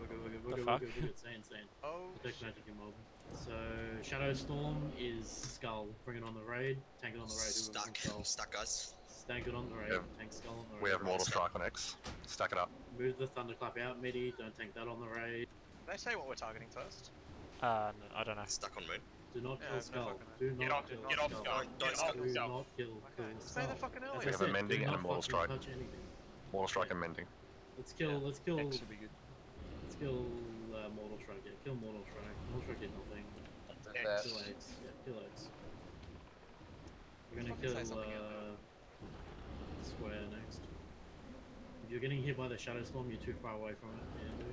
We're good. Stay in. Oh, protect magic and mob. So Shadow Storm is Skull. Bring it on the raid. Tank it on the raid. Stack, guys. Stack it on the raid. Yeah. Tank Skull on the raid. We have Mortal Strike on X. Stack it up. Move the Thunderclap out, midi. Don't tank that on the raid. Did they say what we're targeting first? No, I don't know. Stuck on moon. Do not Yeah, kill no Skull. fucking Do Get not off- kill get off Skull. Skull. Don't Get Skull. off Do Skull. not kill Say Skull. that fucking As earlier. I We have said, Amending do and not a Mortal fucking Strike. touch anything. Mortal Strike and Mending. Let's kill X would be good. Mortal Strike. Yeah, kill Mortal Strike. Mortal Strike did nothing. That's Kill that. X. Yeah, kill X. We're gonna Fucking say kill something else. Square next. If you're getting hit by the Shadow Storm, you're too far away from it. Yeah, do.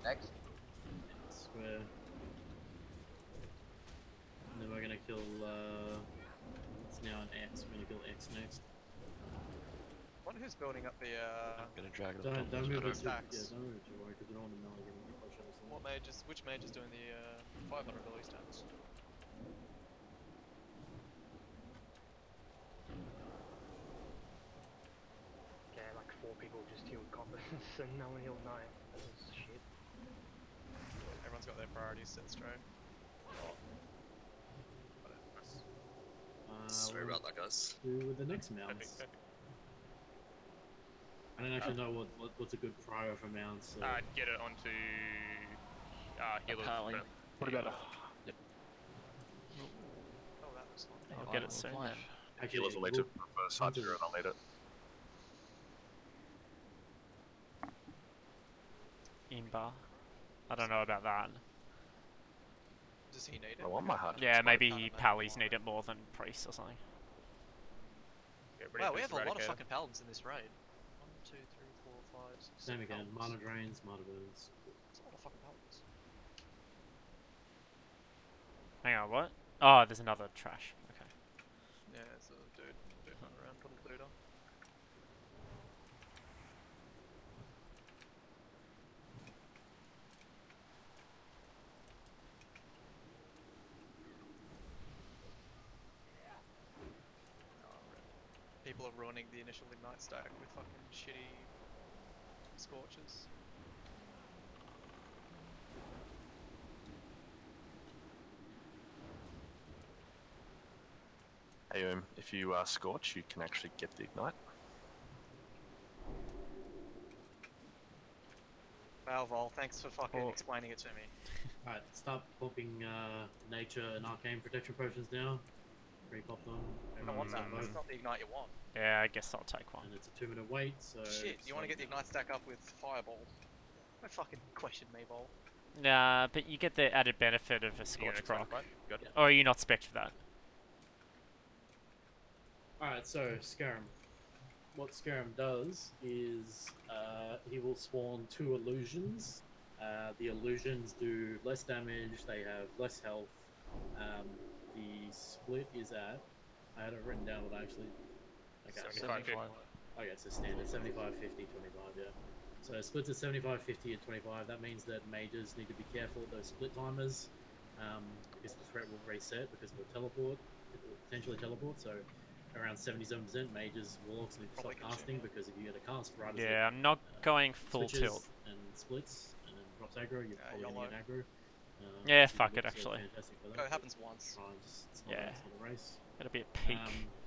Next. Square. And then we're gonna kill, it's now an X. We're gonna kill X next. Wonder who's building up the. I'm gonna drag it Don't up. move it too, stacks. don't move it too wide, because we don't want to melee get hit by Shadow Storm. What mage is? Which mage is doing the 500 ability stats? Yeah, like 4 people just healed Coppers and no one healed 9. That was shit. Everyone's got their priorities set straight. Sorry about that, guys. With the next mounts. I don't actually know what's a good prio for mounts. So. Get it onto healers. Apparently. What about a... Yep. Oh, that was fun. I'll get it soon. Actually, Healers will need to reverse side zero and I'll need it. Imba. I don't know about that. Does he need it? I want my heart. Yeah, maybe Pallies need it more than priests or something. Wow, we have a lot of fucking paladins in this raid. 1, 2, 3, 4, 5, 6. Same again. paladins. Mana drains, mana burns. That's a lot of fucking paladins. Hang on, what? Oh, there's another trash. Okay. Yeah, it's a dude running around, put a dude on. People are ruining the initial ignite stack with fucking shitty scorches. Hey, if you scorch, you can actually get the ignite. Wow, Vol, thanks for fucking explaining it to me. Alright, start popping nature and arcane protection potions now. Repop them. I want that. Both. That's not the ignite you want. Yeah, I guess I'll take one. And it's a 2-minute wait, so... Shit, you want to get the ignite stack up with fireball. Don't fucking question me, Bol. Nah, but you get the added benefit of a Scorch proc. Got it. Or are you not spec for that? Alright, so Scarum. What Scarum does is he will spawn 2 illusions. The illusions do less damage, they have less health. The split is at... I had it written down, but actually... Okay, 75. Okay, so standard 75, 50, 25, yeah. So splits at 75, 50, and 25. That means that mages need to be careful of those split timers, because the threat will reset because of the teleport. It will potentially teleport, so around 77% mages, warlocks need to stop casting, because if you get a cast right as Yeah, it, I'm not going full switches tilt. and splits, and then drops aggro, you're probably going to get aggro. Yeah, obviously fuck it, warlocks are actually. fantastic for that, Oh, it but happens once. try and just- it's Yeah. not a race. Gotta be at peak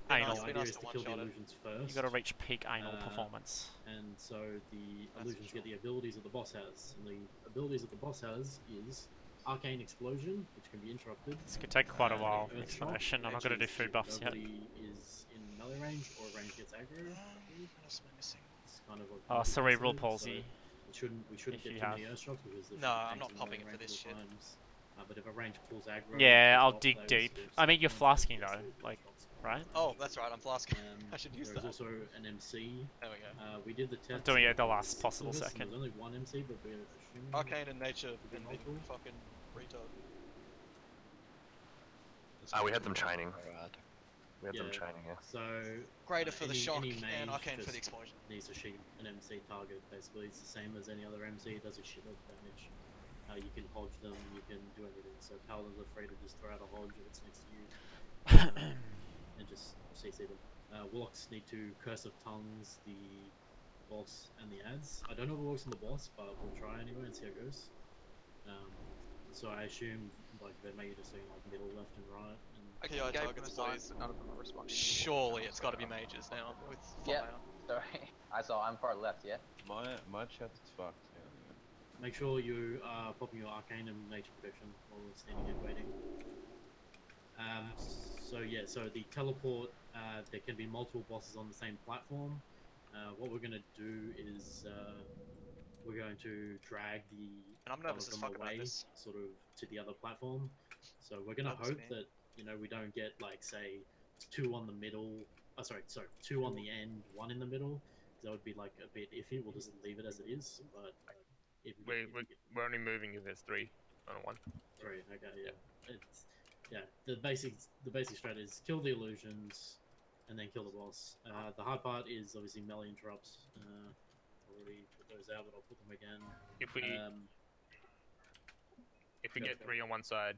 The anal. idea is to kill the illusions first. You gotta reach peak anal performance. And so the illusions get the abilities that the boss has. And the abilities that the boss has is Arcane Explosion, which can be interrupted. This could take quite a while, Earth Shock, explanation. I'm not which gonna do is food if buffs yet. nobody is in melee range or range gets aggro. It's kind of Oh, cerebral so palsy. we shouldn't If get you too many have. Earth Shocks because No, I'm not popping it for this shit. But if a range pulls aggro, Yeah, I'll off dig those, deep. if I mean, you're someone flasking gets though, the like, Earth Shocks. right? Oh, that's right, I'm flasking. I should use There's that. also an MC. There we go. We did the test. doing it at the last six possible of us, and second. There's only one MC, but we're assuming... Arcane and nature Could be and multiple. fucking retard. We had them training. Alright. We had them Yeah. training, yeah. So Greater for the shock any and mage arcane for just the explosion. needs to shoot an MC target. Basically, it's the same as any other MC. It does a shitload of damage. You can hodge them. You can do everything. So Paladins are free to just throw out a hodge if it's next to you, and just CC them. Warlocks need to Curse of Tongues the boss and the ads. I don't know if it works on the boss, but we'll try anyway and see how it goes. So I assume like they may just doing like middle, left, and right. And Okay, I I gave target them a the sign, blaze. but none of them are responding. Surely it's got to be mages now with fire. Yeah, sorry. I saw I'm far left, yeah? My chat is fucked. make sure you are popping your arcane and nature protection while we're standing and waiting. So yeah, so the teleport, there can be multiple bosses on the same platform. What we're going to do is we're going to drag the And I'm nervous as them fuck about away, this. sort of to the other platform. So we're going to Nervous, hope man. that we don't get like say 2 on the middle. Sorry, 2 on the end, 1 in the middle. That would be like a bit iffy. We'll just leave it as it is. But if We're only moving if there's 3 on a 1. 3, okay, yeah. The basic strat is kill the illusions and then kill the boss. The hard part is obviously melee interrupts. Already put those out, but I'll put them again. If we get 3 on one side,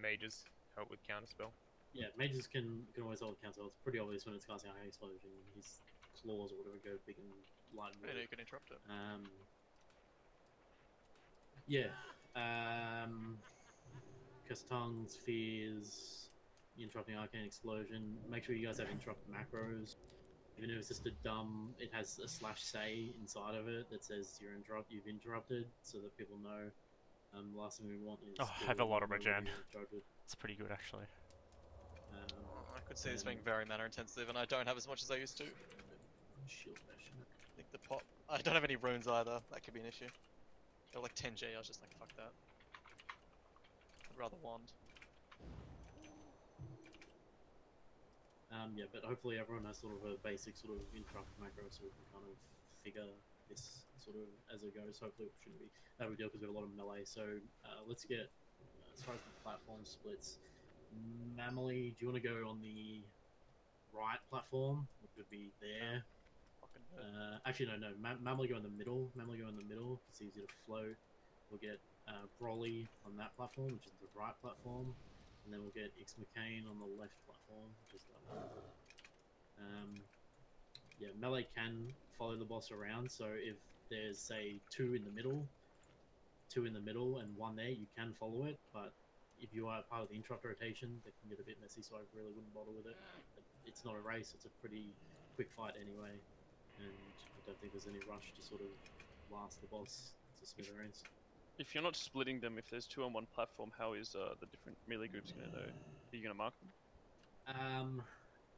mages help with counterspell. Yeah, mages can always hold counter. It's pretty obvious when it's casting Arcane Explosion. His claws or whatever go big and light and And you can interrupt it. Curse Tongues, Fears, interrupting Arcane Explosion. Make sure you guys have interrupt macros. Even if it's just a dumb, it has a /say inside of it that says you've interrupted, so that people know. The last thing we want is. Oh, I have a lot of regen. Interrupted. It's pretty good actually. I could see this being very mana intensive, and I don't have as much as I used to. Shield Bastion. I think the pop. I don't have any runes either. That could be an issue. They're like 10G. I was just like, fuck that. I'd rather wand. Yeah, but hopefully everyone has sort of a basic sort of interrupt macro, so we can kind of figure this sort of as it goes. Hopefully it shouldn't be that big deal because we have a lot of melee. So let's get as far as the platform splits. Mammally, do you want to go on the right platform? Which would be there. Actually, no. Mammally go in the middle. Mammally go in the middle. It's easy to float. We'll get Broly on that platform, which is the right platform. And then we'll get X McCain on the left platform, which is that one. Yeah, melee can follow the boss around, so if there's, say, 2 in the middle, and 1 there, you can follow it, but if you are part of the interrupt rotation, that can get a bit messy, so I really wouldn't bother with it. It's not a race, it's a pretty quick fight anyway, and I don't think there's any rush to sort of blast the boss to smithereens. If you're not splitting them, if there's two on one platform, how is the different melee groups gonna know? Are you gonna mark them?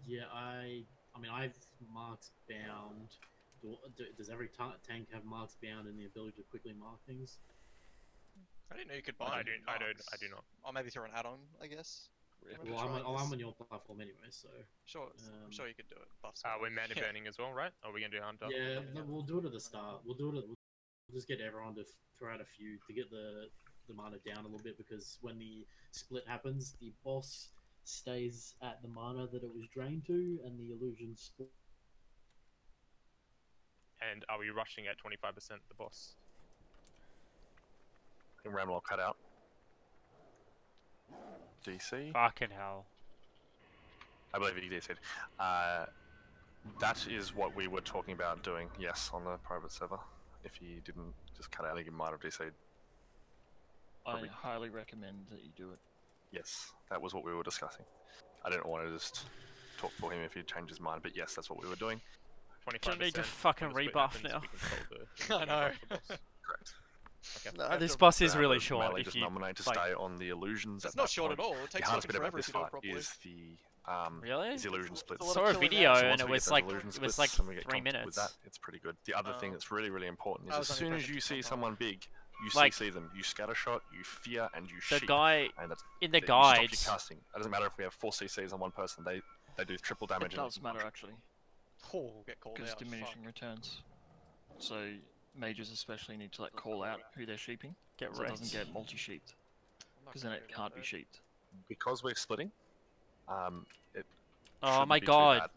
Yeah, I mean, I've marks bound. Does every tank have marks bound and the ability to quickly mark things? I didn't know you could buy. I do not. Or maybe through an add-on, I guess. Well, I'm on your platform anyway, so. Sure, I'm sure you could do it. Buffs. We're mana burning as well, right? Or are we gonna do hunter? Yeah, we'll do it at the start. We'll just get everyone to throw out a few to get the mana down a little bit, because when the split happens, the boss stays at the mana that it was drained to, and the illusion split. And are we rushing at 25% the boss? I think Ramlock cut out. DC? Fucking hell. I believe he DC'd. That is what we were talking about doing, yes, on the private server. If he didn't just cut out, I think he might have DC'd. I highly recommend that you do it. Yes, that was what we were discussing. I didn't want to just talk for him if he'd changed his mind, but yes, that's what we were doing. 25%. Don't need to fucking rebuff now. I know. Correct. Okay. No, this boss is really short. Mainly If just you nominate to like, stay on the illusions. It's at not that short point. at all. It The takes hardest fucking bit about forever this if you do it fight properly. is the Really? is the illusion splits. I saw a video So and once it we was get like those illusion it was splits like and we get 3 comfortable minutes. with that, it's pretty good. The other thing that's really, really important I is was as under soon the as you impression see it's someone big, you Like- CC them, you scattershot, you fear, and you The sheep. guy and that's in the it. You stop your guides. casting. It doesn't matter if we have 4 CCs on one person; they do triple damage. It does matter actually, Oh, we'll get called because out. diminishing returns. So mages especially need to like call out who they're sheeping, Get so it doesn't wrecked. get multi-sheeped, because then it can't be sheeped. Because we're splitting. It Oh shouldn't my be too god. bad.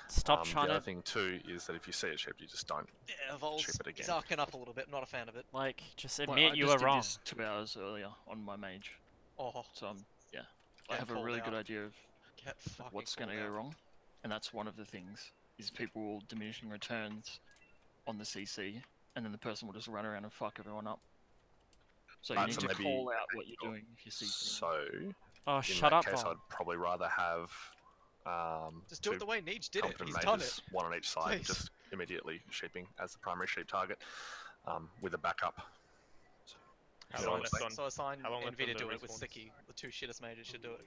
Stop trying The to other thing too is that if you see it shipped, you just don't Yeah, Vols. ship it He's again. arcing up a little bit. Not a fan of it. like just Like, admit I you just were did wrong. this 2 hours earlier on my mage, Oh, so I Get have a called really good out. idea of get fucking what's going to called go out. wrong, and that's one of the things is people diminishing returns on the CC, and then the person will just run around and fuck everyone up. So you Right, need so to maybe- call out what you're doing if you see something. So, Oh, in shut that up, case, Bob. I'd probably rather have Just do it the way Neej did it. competent He's done mages, it. one on each side, Please. just immediately sheeping as the primary sheep target, with a backup. How You know long what I'm left saying? on? So assign How long left Envy to on do the it with respawns? Sticky. The 2 shittest mages should do it.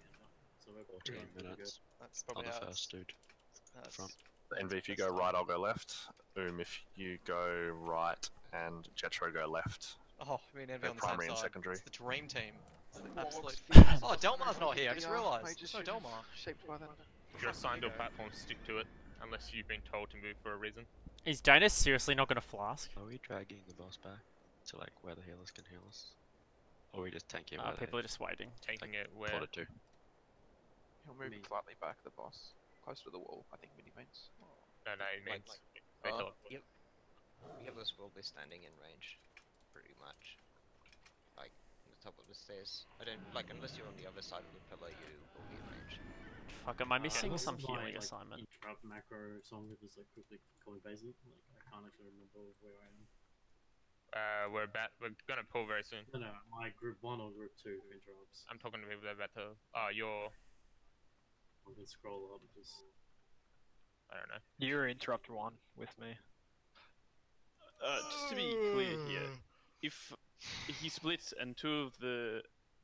So we're both 2 pretty good. minutes. That's On probably the how it's. first dude. that's- Front. Envy, if you go right, I'll go left. if you go right, and Jetro go left. Oh, me and Envy They're on the same primary and side. secondary. It's the dream team. It's an absolute. Warlocks. Oh, Delmar's not here. I just Yeah, realised. I There's just no should've Delmar. Shaped by that. If you're assigned to a platform, stick to it, unless you've been told to move for a reason. Is Dana seriously not gonna flask? Are we dragging the boss back to like where the healers can heal us? Or are we just tanking where People are just waiting. Taking it where. plotted to? He'll move slightly back, the boss. Closer to the wall, I think mini mains. No, it means. they Oh, teleport. yep. Healers will be standing in range, pretty much. Like, on the top of the stairs. I don't, like, unless you're on the other side of the pillar, you will be in range. Fuck, am I missing What's some my, healing like, assignment? Interrupt macro song that just like quickly calling basic. Like I can't actually remember where I am. We're gonna pull very soon. No, my group 1 or group 2 for interrupts. I'm talking to people that are about to. Oh, you're. I can scroll up just. I don't know. You're interrupt 1 with me. Just to be clear here, if he splits and 2 of the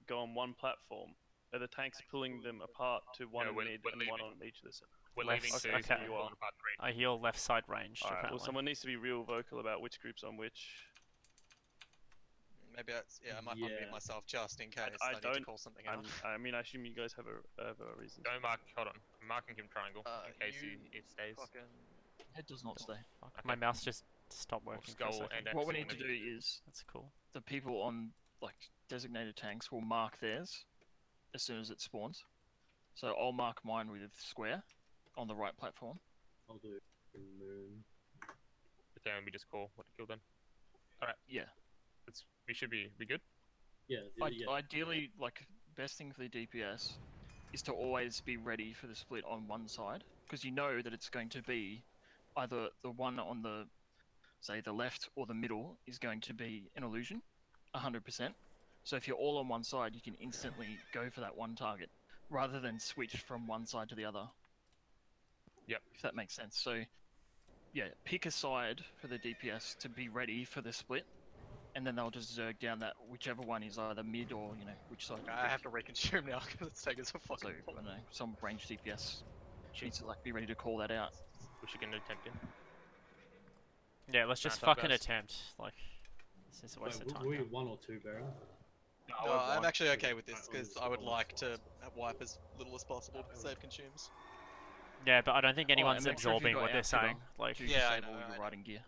go on one platform, are the tanks pulling them apart to one No, we're mid and one on each of the? We're Left- leaving okay. to you on part 3. I heal left side ranged. Alright, well apparently. someone needs to be real vocal about which group's on which. Maybe that's. Yeah, I might unmute myself just in case I I need to don't. call something out. I mean, I assume you guys have a reason. Don't mark. Hold on. I'm marking him triangle in case you it stays. It does not stay. Fuck, my mouse just stopped working. For a skull second. and What we need to do is That's cool. the people on like designated tanks will mark theirs as soon as it spawns. So I'll mark mine with square on the right platform. I'll do moon. But then we just call what to kill them. Alright. Yeah. We should be good? Yeah, Ideally, like best thing for the DPS is to always be ready for the split on one side, because you know that it's going to be either the one on the, say, the left or the middle is going to be an illusion, 100%. So if you're all on one side, you can instantly go for that one target, rather than switch from one side to the other. Yep. If that makes sense. So, yeah, pick a side for the DPS to be ready for the split, and then they'll just zerg down that whichever one is either mid or which side. I have to reconsume now because it's taking so So fucking I don't know, some range DPS needs to be ready to call that out. We should get an attempt in. Yeah, let's just Round up, fucking guys. attempt. Like, this is a waste of time. Were we now. 1 or 2, Baron? No, I'm actually okay with this because I would like to wipe as little as possible to save consumes. Yeah, but I don't think anyone's and make sure if absorbing you've got what they're outfitter saying. Like, to Yeah, I disable know, your riding gear.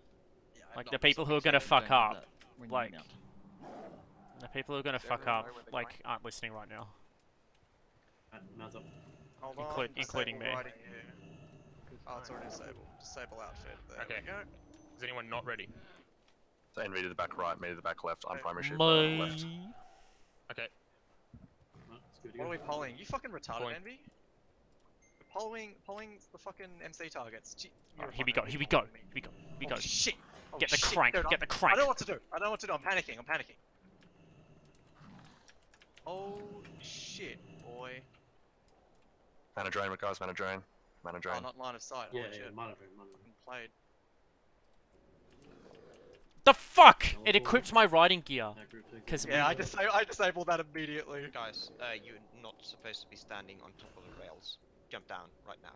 like not the people who are gonna So fuck don't do up, that when you like, mount. the people who are gonna Does fuck everyone up, know where they're like, aren't listening right now. Mount up. Hold including me. Riding gear. Oh, it's already disabled. Disable outfit. There Okay. we go. Is anyone not ready? So Envy to the back right, me to the back left. I'm primary ship My... left. Okay. What are we polling? You fucking retarded, Polling. Envy? Polling the fucking MC targets. Gee, you're Here we fucking go, here we go, retarded, here we go, here we Oh go. shit! Oh, Get the shit, crank, dude, get the I crank. don't know what to do. I don't know what to do. I'm panicking. I'm panicking. Oh shit, boy. Mana drain, guys. Mana drain. Mana drain. Oh, not line of sight. Yeah, Holy yeah, shit. mana. Played. The fuck! It equipped my riding gear. Cause Yeah, I disabled that immediately. Guys, you're not supposed to be standing on top of the rails. Jump down right now.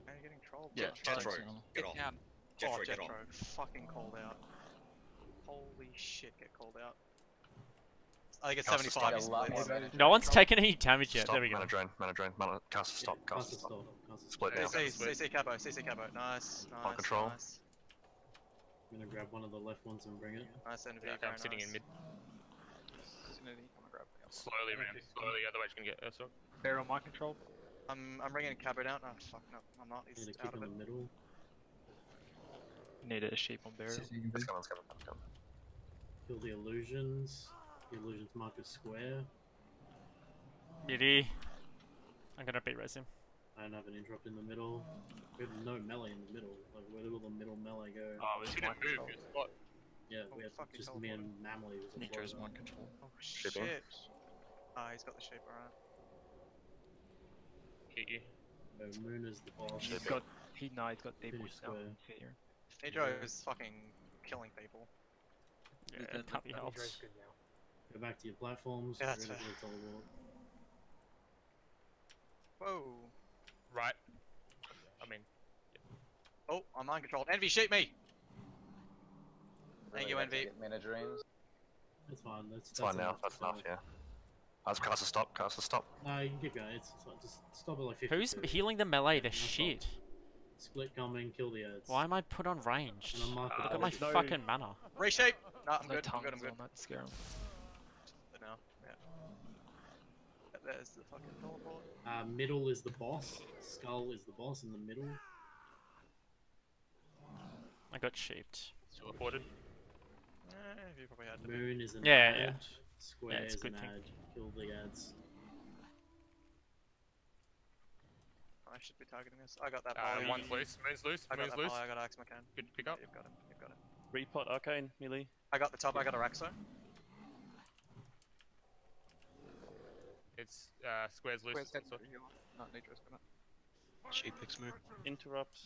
Man, you're getting trolled. Yeah, Jetro, get off. Oh, Jetro, get off. Jetro, fucking called out. Holy shit, get called out. I think it's Cast a 75 stop. splits. no one's taken any damage yet. Stop. There we go. Mana drain. Mana drain. Mana. Cast a stop. Cast a stop. Split now. CC Cabo, CC Cabo. Nice, nice. On control. Nice, I'm gonna grab one of the left ones and bring it. nice NV, Yeah, okay, I'm sitting in mid. Slowly, man. Slowly, otherwise you're gonna get Ursa. Bear on my control. I'm bringing Cabo down. Oh, fuck, no, I'm not. He's Need to out keep of in it. the middle. Need a sheep on burial. It's coming. It's coming. It's coming. Kill the illusions. The illusions mark a square. Midi. I'm gonna beat res him. I don't have an interrupt in the middle. We have no melee in the middle. Like, where will the middle melee go? Oh, it's gonna move your spot. Yeah, we have just me and Mamley was a Nitro's floater. mind control. Oh Shape shit. on. Ah, he's got the shape, alright. Hit you. So Moon is the boss. He's got he's got deep Finish push now. square. Here. Nitro is fucking killing people. Yeah, it can't be helped. Nitro's good now. Go back to your platforms. Yeah, that's get rid of fair. the teleport. Whoa. Right. I mean, Oh, I'm mind controlled. Envy, shoot me! Thank you, Envy. Mana drains. That's fine. It's fine now. That's enough. Yeah. Let's cast a stop. Cast a stop. No, you can keep going. It's fine. Just stop at like 50. Who's healing the melee? The shit. Split coming, kill the ads. Why am I put on ranged? And I'm marking Look the at my left. fucking mana. Reshape! No, I'm No good. I'm good. I'm tongues good. on that, scare him. But now, yeah. There's the fucking teleport. Middle is the boss. Skull is the boss in the middle. I got sheeped. teleported. You probably had to be. Moon is an Yeah, ad. yeah. Square Yeah, it's a is good an thing. ad. Kill the ads. I should be targeting this. I got that. One's loose. Moon's loose. I got Moon's that loose. volley, I got Axe McCann. Good pick up. You've got him. You've got him. Repot Arcane, melee. I got the top. I got a Raxo. It's squares loose. Square's dead. so- No, Nitro's got it. She picks move. Interrupt.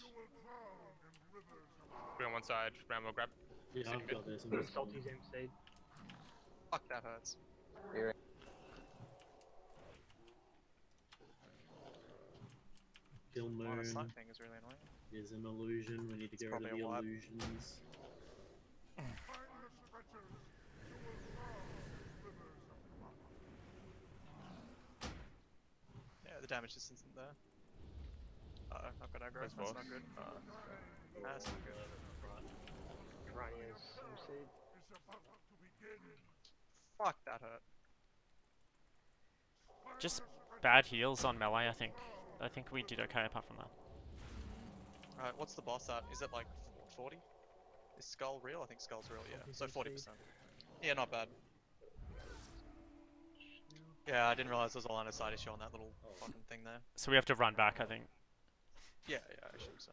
Three on one side. Ram will grab. Yeah, Sitting I've mid. got this. I'm just Salty's MC. Fuck, that hurts. Kill Line Moon. of sight thing is really annoying. Is an illusion. We need to It's get rid of probably the a wipe. illusions. Yeah, the damage distance isn't there. Uh oh, I've got aggro. Nice That's boss. not good. That's not good. Rania's MC. Fuck, that hurt. Just bad heals on melee, I think. I think we did okay apart from that. Alright, what's the boss at? Is it like 40? Is Skull real? I think Skull's real, yeah. So 40%. Yeah, not bad. Yeah, I didn't realize there was a line of sight issue on that little fucking thing there. So we have to run back, I think. Yeah, I assume so.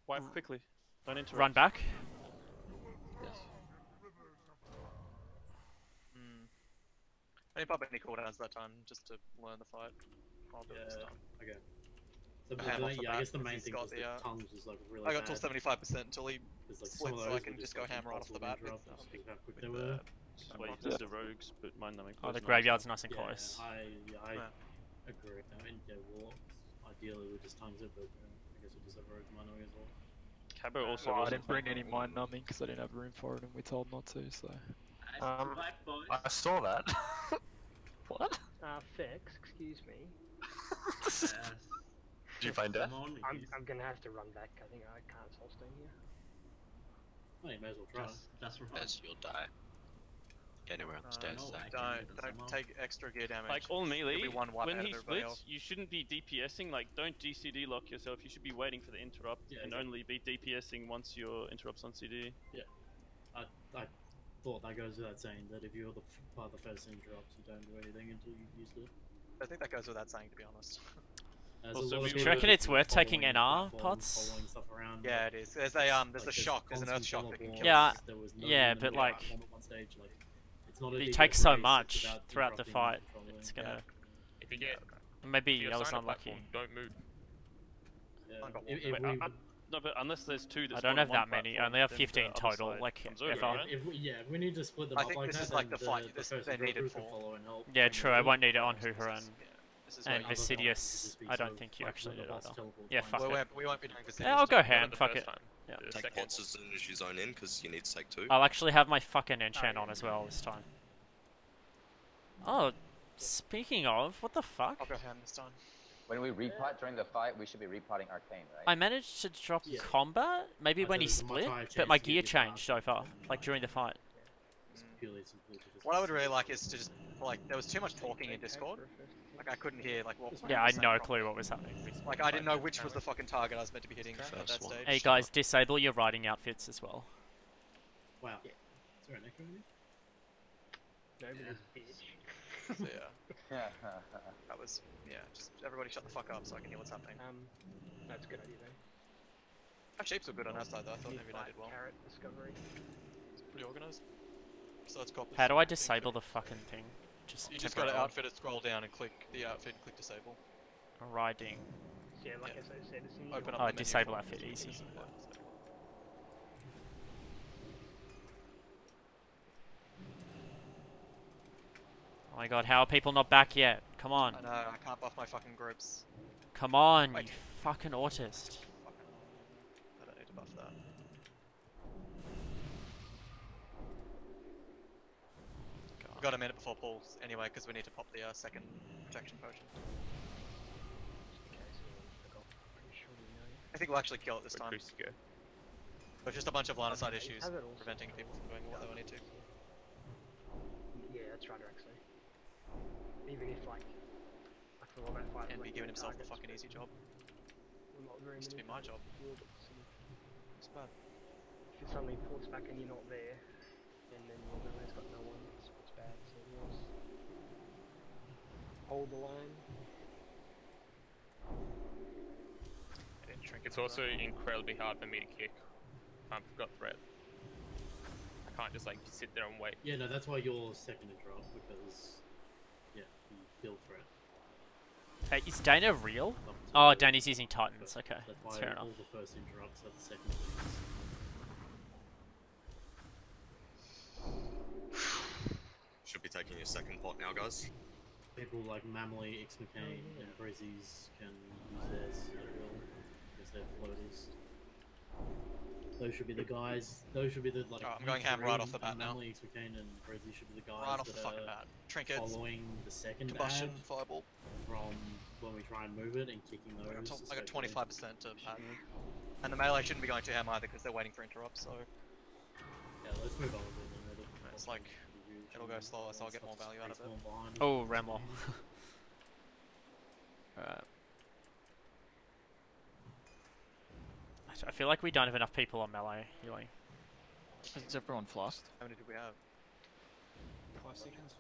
Wipe quickly. Don't interrupt. Run back. Yes. I didn't pop any cooldowns that time, just to learn the fight. I'll do it this Yeah. time. Okay. So, I have off the yeah, I bat, guess the main he's thing got was the, the tongues was like really I got bad. till 75% until he Because like Split some of so those I can were just go hammer right off the bat with, interrupts, just how quick with they were. Just wait for the rogues, but mind numbing. Oh, the graveyard's nice and close. I agree. I mean, yeah, Warlocks ideally would just tongues it, but I guess we just have rogues mind numbing as well. Cabo also I wasn't didn't bring playing any mind numbing because I didn't have room for it and we told not to, so. I saw that. What? Fix, excuse me. Did you find out? I'm gonna have to run back. I think I can't solve staying here. Oh, you may as well try. That's right. You'll die. Anywhere on the stairs, Zach. Don't take extra gear damage. Like all melee, You'll be one wipe when out he of everybody splits, else. you shouldn't be DPSing. Like, don't DCD lock yourself. You should be waiting for the interrupt and only be DPSing once your interrupt's on CD. Yeah, I thought that goes without saying that if you're the part of the first interrupts, you don't do anything until you've used it. I think that goes without saying, to be honest. Do you reckon it's worth taking NR pots? Yeah, it is. There's a there's a shock. There's an earth shock that can kill. Yeah, but like, it it takes so much throughout the fight. It's gonna. If you get, Maybe if I was you're unlucky. don't move. No, but unless there's two that I don't spawn have on one that many. I platform, only have then 15 the other total. side Like comes over, ever. right? If we need to split them I up think like this that, is like then the fight the first they need it crew for. can follow and help. Yeah, and true. then I the won't need it other on ones Hoover just- and Other Vasidius. I don't think you actually need it either. Yeah, fuck it. We won't be doing Vasidius. Yeah, I'll go We've done ham. the Fuck first it. time. Yeah. Take pots as soon as you zone in, because you need to take 2. I'll actually have my fucking enchant on as well this time. Oh, speaking of, what the fuck? I'll go ham this time. When we repot during the fight, we should be repotting Arcane, right? I managed to drop combat, maybe when he split, but my gear changed over, like during the fight. What I would really like is to just, like, there was too much talking in Discord. Like, I couldn't hear, like, what was Yeah, I had saying no properly. clue what was happening. Like, I didn't know which was the fucking target I was meant to be hitting at that stage. Hey guys, disable your riding outfits as well. Wow. Is there an echo in here? Nobody's bitch. So, yeah. That was, yeah, just everybody shut the fuck up so I can hear what's happening. That's a good idea though. Our sheeps were good on our side though, I thought maybe I did well. Carrot discovery. It's pretty organised. So let's copy. How do I disable the fucking thing? You just gotta outfit it, scroll down and click the outfit and click disable. Riding. Yeah, like I said, it's in Open up Oh, the menu disable for- outfit, easy. Oh my god, how are people not back yet? Come on. I know, I can't buff my fucking groups. Come on, Wait. you fucking autist. I don't need to buff that. We've got a minute before pulls anyway, because we need to pop the second protection potion. I think we'll actually kill it this time. But just a bunch of line of sight issues preventing people from doing what they need to. Yeah, that's right, actually. Even if, like, I feel that fight. And be giving himself the fucking easy job. Used to be my job. It's bad. If it suddenly ports back and you're not there, and then your melee's got no one, it's bad. So just hold the line. It's also incredibly hard for me to kick. I've got threat. I can't just like sit there and wait. Yeah, no, that's why you're second interrupt, because, yeah, you build threat. Hey, is Dana real? Oh, Danny's using Titans. Okay, That's that's why fair enough. all the first interrupts are the second things. Should be taking your second pot now, guys. People like Mamley, X McCain, and Breezies can use theirs at will, because they're floaters. Those should be the guys. Those should be the like. I'm going ham right off the bat now. Mamley, X McCain, and Breezy should be the guys Right off the that fucking are bat. Trinkets, following the second combustion, ad fireball. from when we try and move it and kicking those. I got 25% to pad. And the melee shouldn't be going to ham either because they're waiting for interrupts, so... Yeah, let's move on with it. It's like, it'll go slower, so I'll get more value out of it. Oh, Ramwell. Alright. I feel like we don't have enough people on melee healing. Is everyone flasked? How many do we have? 5 seconds.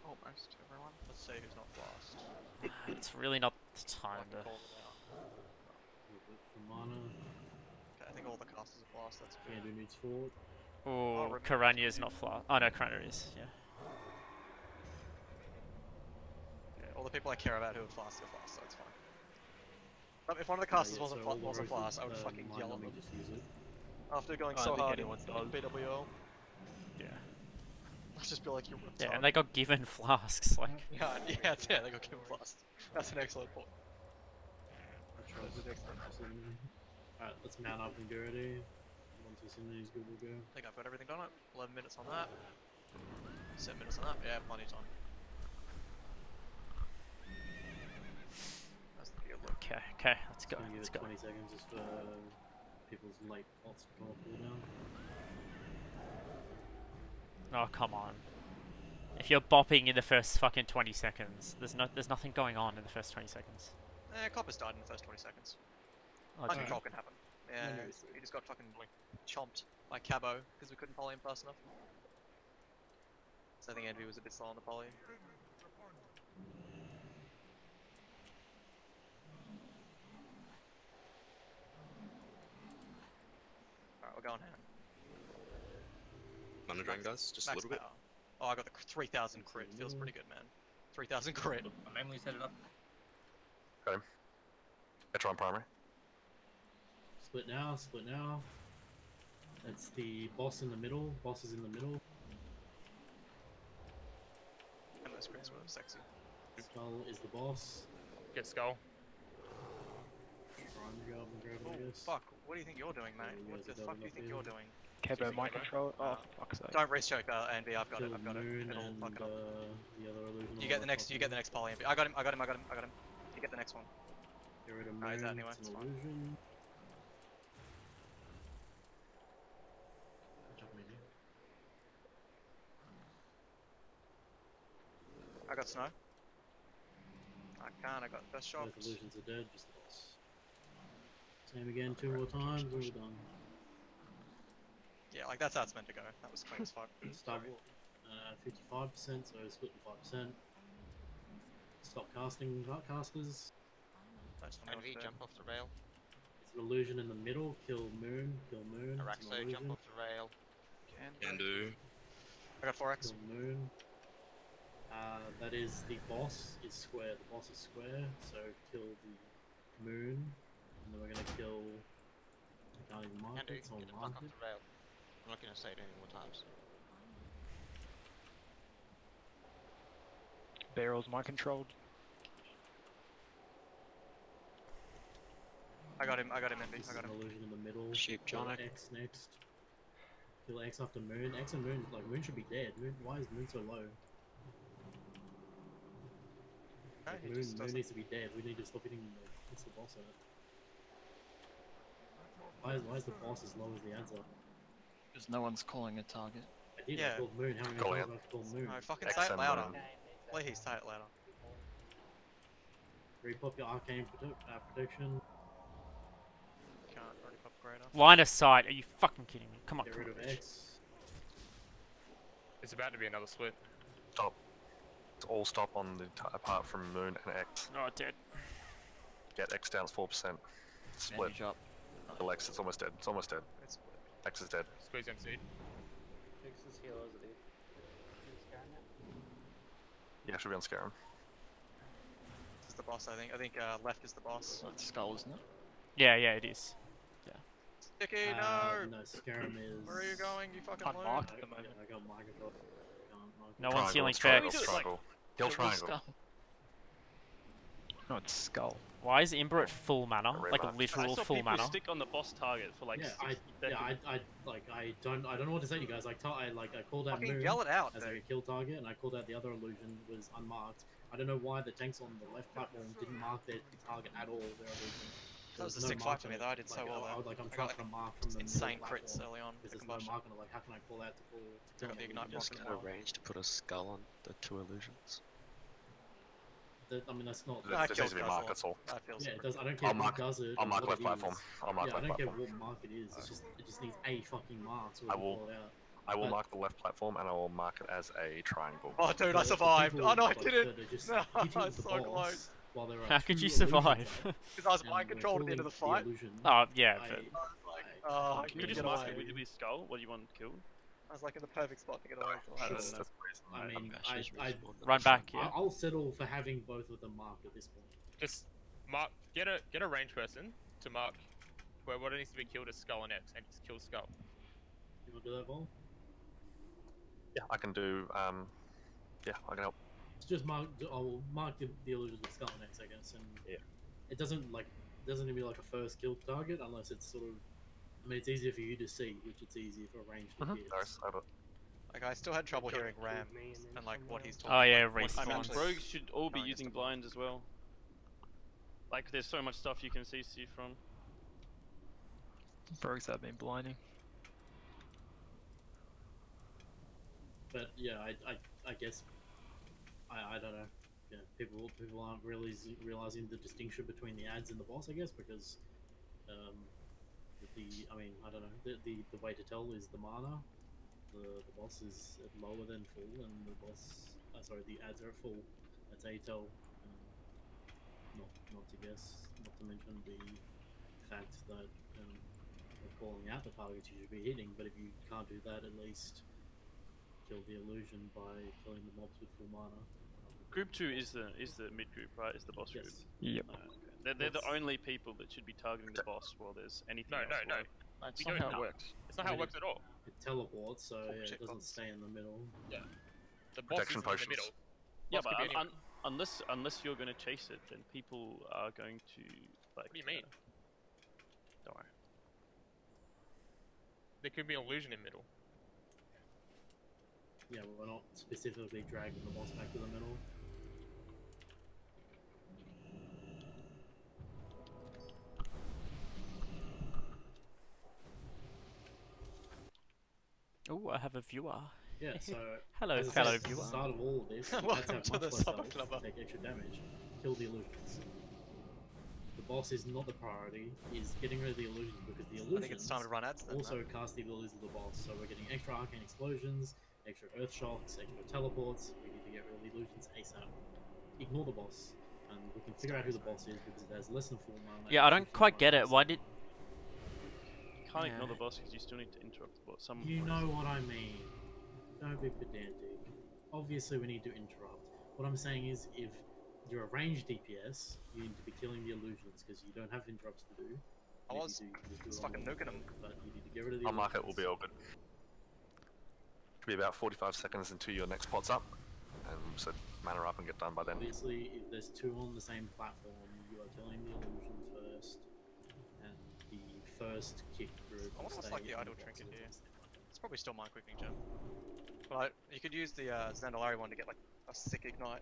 Almost everyone. Let's see who's not fast. It's really not the time to... Mana. Okay, I think all the casters are fast, that's good. Candu needs forward. Oh, Karanya's not flat. Oh no, Karanya is, yeah. Yeah, all the people I care about who are fast, so it's fine. But if one of the casters wasn't fast, I would fucking yell at them. After going I so don't think hard in anyone does. BWL. Yeah. I'll just be like, you're retarded. Yeah, and they got given flasks, like. Yeah, they got given blast. That's an excellent point. That's an excellent point. Alright, let's mount up and get ready. Once Vicinity's good, we'll go. I think I've got everything done. 11 minutes on that. 7 minutes on that. Yeah, plenty of time. That's the good look. Okay, let's go. Gonna give Let's it go. 20 seconds just for people's late pots to come off cooldown. Oh, come on. If you're bopping in the first fucking 20 seconds, there's nothing going on in the first 20 seconds. Copper's died in the first 20 seconds. Oh, Mind dear. control can happen. Yeah, he just got fucking chomped by Cabo because we couldn't poly him fast enough. So I think Envy was a bit slow on the poly. Alright, we're going hand. Mana drain, guys, just a Max little bit. power. Oh, I got the 3,000 crit. Feels pretty good, man. 3,000 crit. I manually set it up. Got him. Etron primary. Split now, split now. That's the boss in the middle. Boss is in the middle. And those crits were sexy. Skull is the boss. Get Skull. Try and go up and grab it, Oh, I guess. fuck. What do you think you're doing, mate? you What guys the are fuck do you doubling think up you're here. doing? Kebo, mind control. Oh, fuck's sake. Don't race choke Envy. I've got it. Kill I've got it. Moon It'll and fuck it up. the other illusion. You get the next. You get the next poly Envy. I got him. I got him. I got him. I got him. You get the next one. Get rid of Moon. No, he's out anyway. It's It's an fine. illusion. Jump in here. I got snow. I can't. I got best shots. Both illusions are dead. Just the boss. Same again. 2 more times. We're done. Yeah, like that's how it's meant to go. That was clean as fuck. Stop. 55%, so split in 5%. Stop casting casters. Envy, jump off the rail. It's an illusion in the middle. Kill Moon. Kill Moon. It's an Araxo, jump illusion. off the rail. Can do. I got 4x. Kill Moon. That is the boss is square. The boss is square, so kill the Moon. And then we're gonna kill. I can't even mark Can do. it, so Get the I'll fuck mark off it. the rail. I'm not gonna say it any more times. Barrels mind controlled. I got him. I got him. Envy. This I is got an him. illusion in the middle. Sheep Kill Jonic. X next. Kill X after Moon. X and Moon, like Moon should be dead. Moon, why is Moon so low? No, Like, he Moon, just Moon doesn't. needs to be dead. We need to stop hitting him. What's the boss at? Why is the boss as low as the answer? Because no one's calling a target. I did. Yeah. I called Moon. How many Call times it. have I called Moon? No, fucking X say it and louder. Moon. Please say it louder. Repop your arcane protection. Can't already pop greater. Line of sight. Are you fucking kidding me? Come on. Get Come rid on. of X. It's about to be another split. Stop. It's all stop on the apart from Moon and X. Oh, dead. Get X down to 4%. Split. Bandage up. Kill X. It's almost dead. It's almost dead. It's split. X is dead. Squeeze MC. Yeah, should be on Scarum. This is the boss. I think. I think left is the boss. That's Skull, isn't it? Yeah, it is. Sticky, no. No, Scarum is. Where are you going? You fucking Can't loon. mark at the moment. Yeah, I got my control. Can't mark No it. one's healing Triangle, Vex. triangle. Kill triangle. No, it's Skull. Why is Ember at full mana? Red Like a left. literal I saw full people mana? stick on the boss target for like Yeah, 60 seconds. I don't know what to say to you guys. I called out Fucking Moon yell it out, as dude. like a kill target, and I called out the other illusion was unmarked. I don't know why the tanks on the left platform didn't mark their target at all. Their illusion. That was There a no 6-5 mark for on me it. though. I did so well there. I'm I trying got to mark from the insane middle crits platform, early on. because The there's no combustion. mark on it. Like, how can I call out to call? I got the ignite Just block gonna as well. arrange to put a skull on the two illusions. I mean, that's not. That There kills needs to be a mark, Guzzle. that's all. That feels Yeah, it pretty does. I don't good. care I'll who mark- does it. I'll or mark what left it platform. is. I'll mark yeah, left I don't care platform. what mark it is. It just needs a fucking mark so we I can will- call it out. I will But- mark the left platform and I will mark it as a triangle. Oh, dude, I The survived. people, Oh no, I like, didn't. that are just No, hitting I the was so boss close. while there are How could two you illusions survive? up, Because I was and mind we're controlled at the end of the killing fight. illusion. Oh, yeah, I- but Oh, I Can you couldn't just get mark away. it with your skull? What do you want killed? I was like in the perfect spot to get away. I don't That's, know. that's the reason. I mean, Ashes I respawn the Run next back, one. yeah. I'll settle for having both of them marked at this point. Just mark. Get a ranged person to mark Where what needs to be killed is Skull and X, and just kill Skull. You want to do that, Vol? Yeah, I can do. Yeah, I can help. It's just mark. I'll mark the illusions with Skull and X, I guess, and it doesn't need to be like a first kill target unless it's sort of. I mean, it's easier for you to see, which it's easier for ranged to hit. Like I still had trouble hearing Ram and like what he's talking. Oh yeah, like, what I'm respawn. actually Rogues should all be trying using to- blind as well. Like, there's so much stuff you can see from. Rogues have been blinding. But yeah, I guess I don't know. Yeah, people aren't really realizing the distinction between the ads and the boss, I guess, because I mean, I don't know. The way to tell is the mana. The boss is lower than full, and the boss, sorry, the ads are at full. That's how you tell. Not to guess. Not to mention the fact that we're calling out the targets you should be hitting. But if you can't do that, at least kill the illusion by killing the mobs with full mana. Group 2 is the mid group, right? Is the boss group? Yep. Okay. They're the only people that should be targeting the boss while there's anything else. No. That's We not don't how it know. works. It's not how it works at all. It teleports, so it doesn't stay in the middle. Yeah. The boss is in the middle. Yeah, Boss but could be anywhere. unless you're going to chase it, then people are going to like. What do you mean? Don't worry. There could be an illusion in middle. Yeah, but we're not specifically dragging the boss back to the middle. Oh, I have a viewer. Yeah, so hello, as I fellow said, at viewer. the start of all of this, Welcome let's have to much the less Summer health, Clubber. take extra damage, kill the illusions. The boss is not the priority, is getting rid of the illusions because the illusions I think it's time to run ads then. also cast the abilities of the boss. So we're getting extra arcane explosions, extra earth shocks, extra teleports. We need to get rid of the illusions ASAP. Ignore the boss, and we can figure out who the boss is because it has less than full mana. Yeah, I don't quite get it. Why did? You can't ignore the boss because you still need to interrupt the boss. You know what I mean. Don't be pedantic. Obviously, we need to interrupt. What I'm saying is, if you're a ranged DPS, you need to be killing the illusions because you don't have interrupts to do. I was fucking nuking them. But you need to get rid of the I'll mark it. illusions. Will be all good. Should be about 45 seconds until your next pot's up, and so mana up and get done by then. Obviously, if there's two on the same platform, you are killing the illusions first, and the first kick group. I wonder what's will like stay the on idle boxes. trinket here. It's probably still mind quickening gem. But you could use the Zandalari one to get like a sick ignite.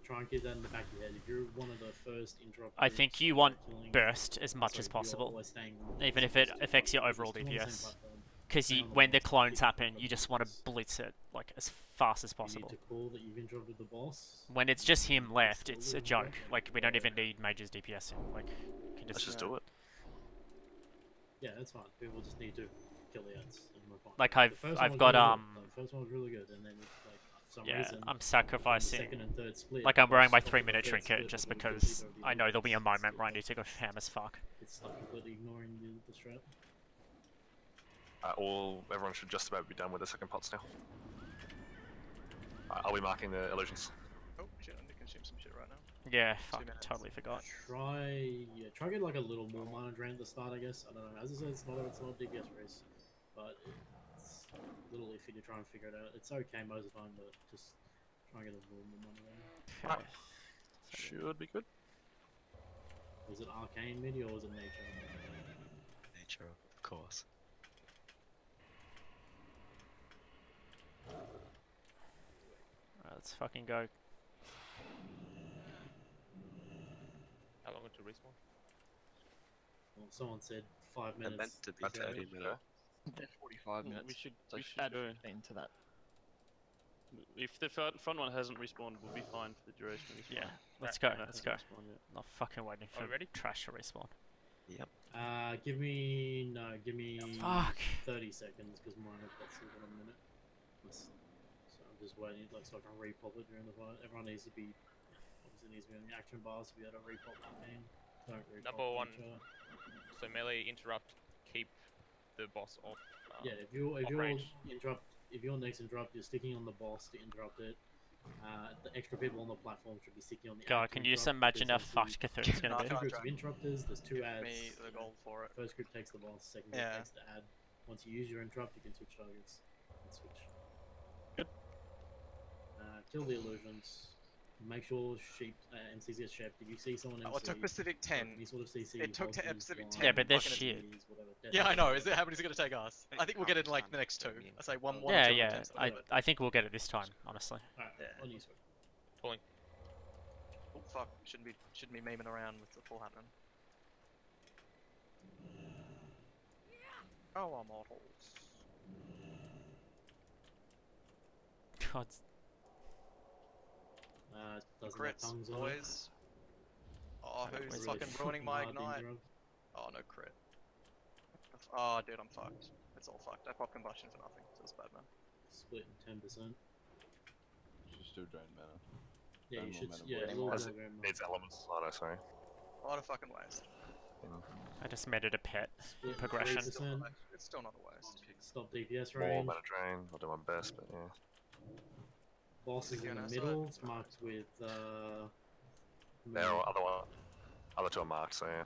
Try and keep that in the back of your head. If you're one of the first interrupt I think groups you that want are killing- burst as much so as you're possible, always staying on the even if boxes, it just affects your like overall two on the same DPS. platform, Because stay on the when the boxes, clones keep happen, the you just want to boxes. blitz it like as fast as You need possible. to call that you've interrupted the boss. When it's just him left, Still it's a doing joke. that. Like we don't even need Mage's DPS in. Like, you can Let's just do it. Yeah, that's fine. People just need to kill the ads, and we're fine. Like The I've first one was got really good. The first one was really good, and then like for some yeah, reason, I'm the sacrificing. second and third split, Like I'm wearing my boss- 3-minute the third trinket split just was because completely over the I know there'll be a illusions. moment where I need to go ham as fuck. It's like completely ignoring the strat. Everyone should just about be done with the second pots now. I'll be marking the illusions. Oh shit, I need to consume some shit right now. Yeah, 2 fuck, minutes. totally forgot. Try get like a little more mana drain at the start, I guess. I don't know. As I said, it's not a DPS race, but it's a little iffy to try and figure it out. It's okay most of the time, but just try and get a little more mana drain. Okay. Should be good. Was it arcane midi or was it nature? Nature, of course. Alright, let's fucking go. How long until respawn? Well, someone said 5 They're minutes. meant to be That's 30 it. minutes. They're 45 minutes. We should So we should add go. 15 to that. If the front one hasn't respawned, we'll be fine for the duration of this Yeah, one. let's go. No, it Let's hasn't go. respawned yet. Not fucking waiting for we ready? trash to respawn. Yep. Give me 30 Fuck. seconds because mine has got silver in a minute. So I'm just waiting, like, so I can repop it during the fight. Everyone needs to be, obviously needs to be on the action bars to be able to repop that game. Don't repop Number one. nature. So melee interrupt, keep the boss off. Yeah, if you're range. interrupt, if your next interrupt, you're sticking on the boss to interrupt it. The extra people on the platform should be sticking on the. God, can you just imagine how fucked Cthulhu's gonna Two be? groups of interrupters. There's two ads. Me the gold for it. First group takes the boss. Second group Yeah. takes the ad. Once you use your interrupt, you can switch targets. And switch. Good. Kill the illusions. Make sure sheep MCs get shaped. If you see someone MC, Oh, it took Pacific 10. any sort of CC, It took to dodges, Pacific blind, 10. Yeah, but they're fucking- shit. whatever, Yeah, I know. Is it how many's it gonna take us? I think we'll get it in like the next two. I say one. Yeah, two, yeah. 10, something like that. I think we'll get it this time, honestly. Alright, on you, switch. Pulling. Oh fuck! Shouldn't be memeing around with the full happening. Oh, our mortals. God. Doesn't have Crits, tongues on it. boys. Oh, I don't who's really fucking ruining my hard to ignite? interrupt. Oh, no crit. Oh, dude, I'm fucked. It's all fucked. I popped combustion for nothing. So it's bad, man. Split in 10%. Should still drain mana. Yeah, Drain you more should. mana Yeah, before- a little As more it grand needs elements. Oh no, sorry. What a fucking waste. I just made it a pet Split in progression. 3%. It's still not a waste. Stop DPS More range. mana drain. I'll do my best, but yeah. Boss is in the Again, middle. It's marked with There are other two are marked, so yeah.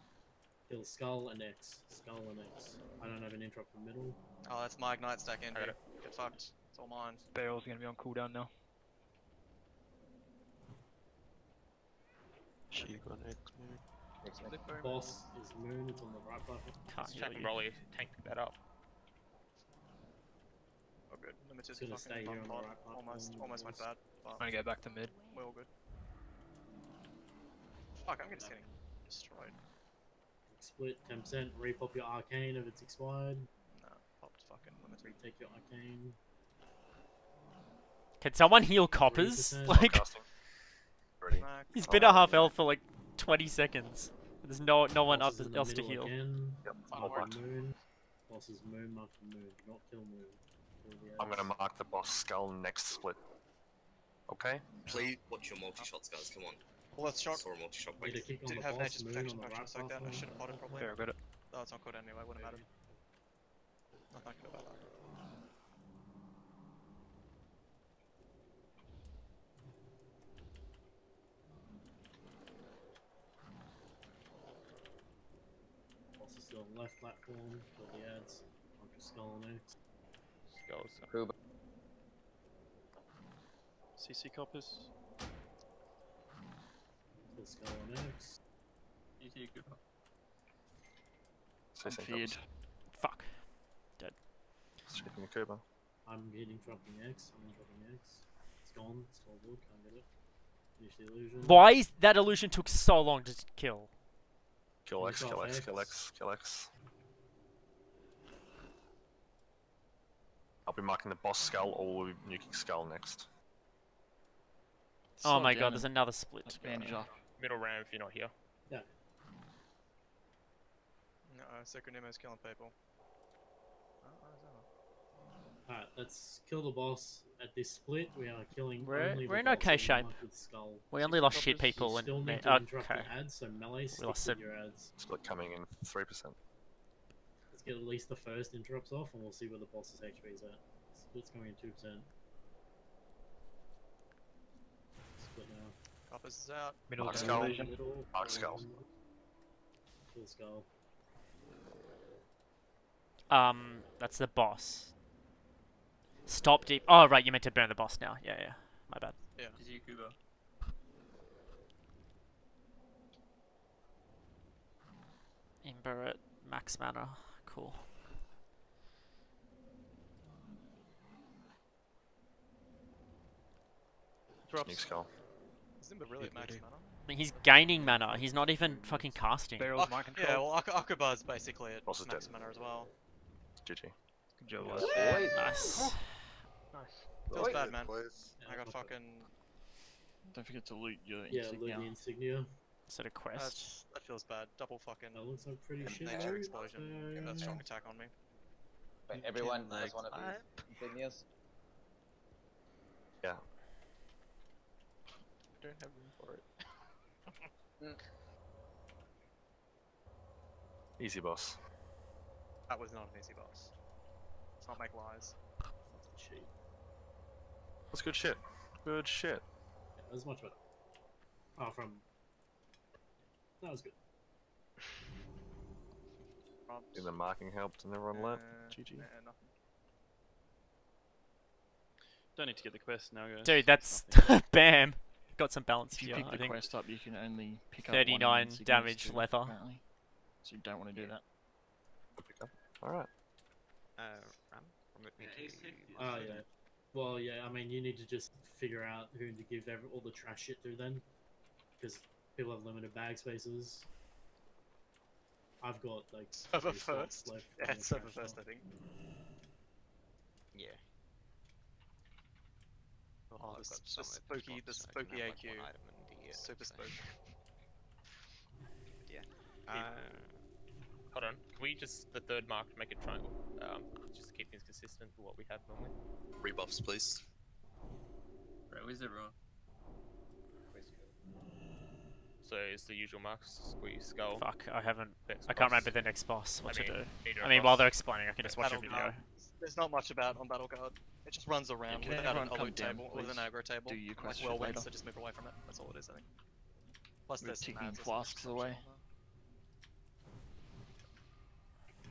kill skull and X. Skull and X. I don't have an interrupt in the middle. Oh, that's my ignite stack in, I got dude. Get fucked. It's all mine. Barrel's gonna be on cooldown now. Sheep on X moon. Boss is Moon. It's on the right platform. Can't Jack heal and you. Rolly tank that up. Oh, good. Limited It's gonna fucking stay here fun on the pod. right platform. Almost went bad. But I'm gonna go back to mid. we're all good. Fuck, I'm just getting destroyed. Split 10%. Repop your arcane if it's expired. No, popped fucking limited. Retake your arcane. Can someone heal coppers? 3%. Like, Casting. Ready. he's been at half health for like 20 seconds. There's no one Boss is in the else to middle heal. Again. Yep, I'm Mark marked. the Moon. Boss is Moon. Mark the Moon. Do not kill Moon. Kill the I'm gonna ads. mark the boss skull next split. Okay? Please watch your multi-shots, guys. Come on. Well, let's shock. Saw a multi-shot. Need to Wait. kick on Did the have boss. nature's Moon protection on the right potions like that. I platform. should have potted probably. Fair, got it. Oh, it's not good anyway. Wouldn't have mattered. Nothing good about that. Boss is still on the left platform. Kill the ads. Mark your skull on X. Skulls. CC coppers. Kill skull on X. Easy, good. Say something feared. else. Fuck. Dead. Shaping the Kuba. I'm interrupting X. I'm interrupting X. It's gone. It's all good. Can't get it. Finish the illusion. Why is that illusion took so long to kill? Kill X, Finish kill off X, X. kill X, kill X. I'll be marking the boss skull or nuking skull next. Oh Slow my down god, and there's another split. to go. bandage up. Middle ram if you're not here. Yeah. No, Sacred Nemo's killing people. Alright, let's kill the boss. At this split, we are killing We're- only we're the in boss okay and shape. marked with skull. We only lost shit You people and still need me- to interrupt okay. the ads, so melee stick lost with it. your ads. Split coming in 3%. Let's get at least the first interrupts off, and we'll see where the boss's HP is at. Split's going in 2%. Split now. Coppers is out. Middle Mark of the skull. illusion. Middle. Mark skull. Kill skull. That's the boss. Stop deep. Oh, right, you meant to burn the boss now. Yeah, yeah. My bad. Yeah. Easy, Kuba. Ember at max mana. Cool. Nuke skull. Zimba really at max mana. I mean, he's gaining mana. He's not even fucking casting. Barrel's my control. Yeah, well, Akuba's basically at Boss is max dead. mana as well. GG. Good job, Yeah. boys. Nice. Nice. Feels bad, man. Boys. I got fucking. Don't forget to loot your Yeah, loot insignia. the insignia. Is it a quest? That feels bad. Double fucking. That looks like pretty shit. Nature explosion. Yeah, that's strong attack on me. Wait, everyone has one of these insignias? Yeah. I don't have room for it. Easy boss. That was not an easy boss. Let's not make lies. Cheat. That's good shit. Good shit. Yeah, that was much better. Oh, from. That was good. And the marking helped and everyone left. GG. Nothing. Don't need to get the quest now, guys. Dude, that's bam. Got some balance If you here. pick I the think quest up, you can only pick up 39 one damage leather. apparently. So you don't want to do that. Alright. Ram, permit me to. Oh yeah. Well, yeah. I mean, you need to just figure out who to give all the trash shit to then, because people have limited bag spaces. I've got like Server 3 slots first. left. Yeah, on the it's server trash first, stuff. I think. Yeah. Oh, I've the, got the some spooky, the slots, so I can spooky have, AQ. like, one item in the, Super so- spook. Yeah. Hold on. Can we just the third mark make a triangle? Just to keep things consistent with what we have normally. Rebuffs, please. Bro, is it wrong? So it's the usual marks: squeeze, skull. Fuck, I haven't. Vex I can't boss. remember the next boss. What to do? Meter I mean, across. while they're explaining, I can just watch a Battle video. guard. There's not much about on battle guard. It just runs around can without everyone a come loot down, table with an please? aggro table. Do your Like quest whirlwind, later. so just move away from it. That's all it is, I think. Plus We're there's some taking ads, flasks there's some away. shit on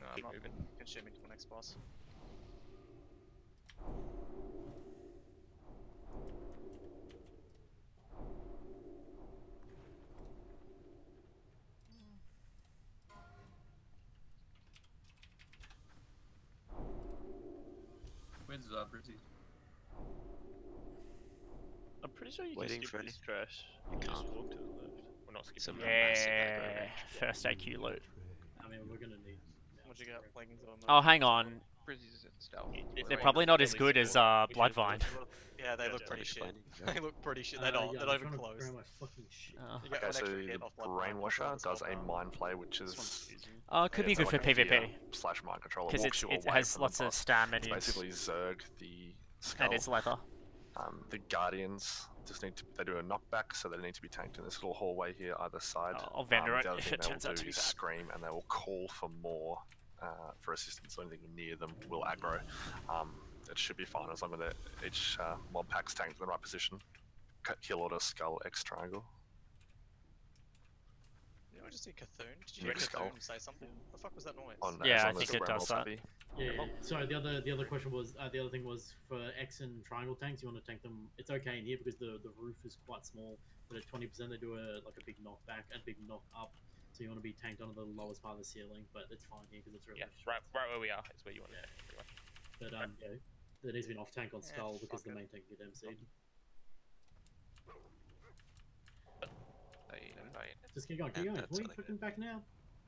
there. No, I'm Keep not moving. consuming to the next boss. Where's Brizzy? I'm pretty sure you Waiting can for skip this trash. You Just can't. walk to the left. We're not skipping. Some that. massive aggro Yeah, range. first AQ loot. I mean, we're gonna need. What'd you get? Leggings or Oh, hang on. Brizzy's stealth. They're probably not as good as Bloodvine. Yeah, they look Yeah, pretty they're shit. explaining. They look pretty shit. They're not. Yeah, They're I'm not even trying to close. grab my fucking shit. You get Okay, one so extra hit the off Bloodvine, Brainwasher as well, does a but- mind play, which This is one's easy. Oh, it could be it's good for like a fear PvP. slash mind control. It Because walks you it away has from lots the of boss. stam It's menus. basically Zerg, the skull. And it's leather. The Guardians just need to. They do a knockback, so they need to be tanked in this little hallway here, either side. I'll vendor it the other if thing it they turns will out to do be is bad. scream, and they will call for more for assistance. So anything near them will aggro. It should be fine as long as each mob pack's tanked in the right position. Kill order, skull, X triangle. Did I just see Cthulhu? Did you Yeah, hear skull. Cthulhu say something? The fuck was that noise? On, Yeah, as I long as think the it does Brambles that. happy. Yeah. Sorry, the other question was the other thing was for X and triangle tanks. You want to tank them. It's okay in here because the roof is quite small. But at 20% they do a big knockback, a big knock up. So you want to be tanked onto the lowest part of the ceiling. But it's fine here because it's really Yeah, right where we are is where you want Yeah. to be. But yeah, there needs to be an off tank on Yeah, skull because fuck the it. main tank can get MC'd. They invade. Just keep going, keep going. Why are you fucking back now?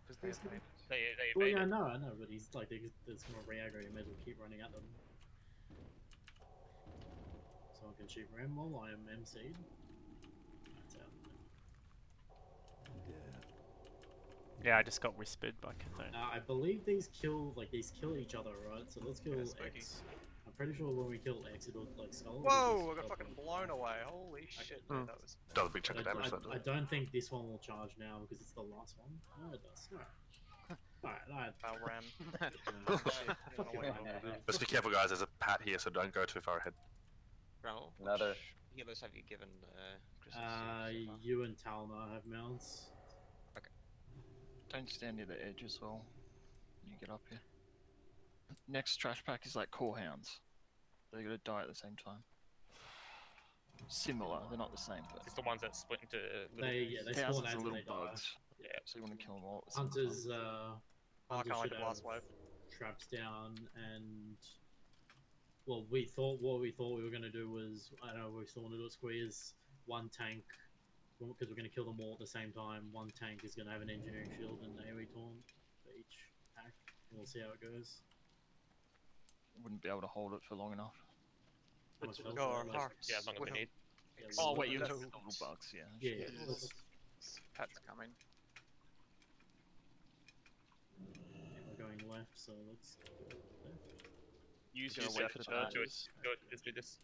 Because they invade. They Well, yeah, I invaded. know, but he's like, there's more re-aggro, you may as well keep running at them. Someone can shoot Ram while I am MC'd. That's out. Yeah, I just got whispered by Cthulhu. I believe these kill each other, right? So let's kill Yeah, spooky. X. I'm pretty sure when we kill X, it'll like skull. Whoa! I got fucking blown away. Holy shit, dude, that was. Does a big chunk But of damage. that I does. don't think this one will charge now because it's the last one. No, it does. Alright, Ram. Fuck it, Just be careful, guys. There's a pat here, so don't go too far ahead. Raoul, Another. which healers have you given Chris's so far? you and Talma have mounts. Don't stand near the edge as well. You get up here. Next trash pack is like core hounds. They're gonna die at the same time. Similar, they're not the same, but It's the ones that split into little. They spawn thousands as of they little die. bugs. Yeah. So you want to kill them all at the same Hunters, time. Oh, I Hunters can't like should the last have wave. traps down, and well, what we thought we were gonna do was, I don't know, we still want to do a squeeze. One tank, because we're gonna kill them all at the same time. One tank is gonna have an engineering shield and AoE taunt for each pack, and we'll see how it goes. Wouldn't be able to hold it for long enough. How much Go health our do I have? hearts. Yeah, as long as with we him. need. Yeah, Oh let's- wait, you're let's- the little bugs, yeah. Yeah, let's, Pat's coming. we're going left, so let's go left. Use You're your gonna wait stuff for to the do it. patches. Do it. Let's do this.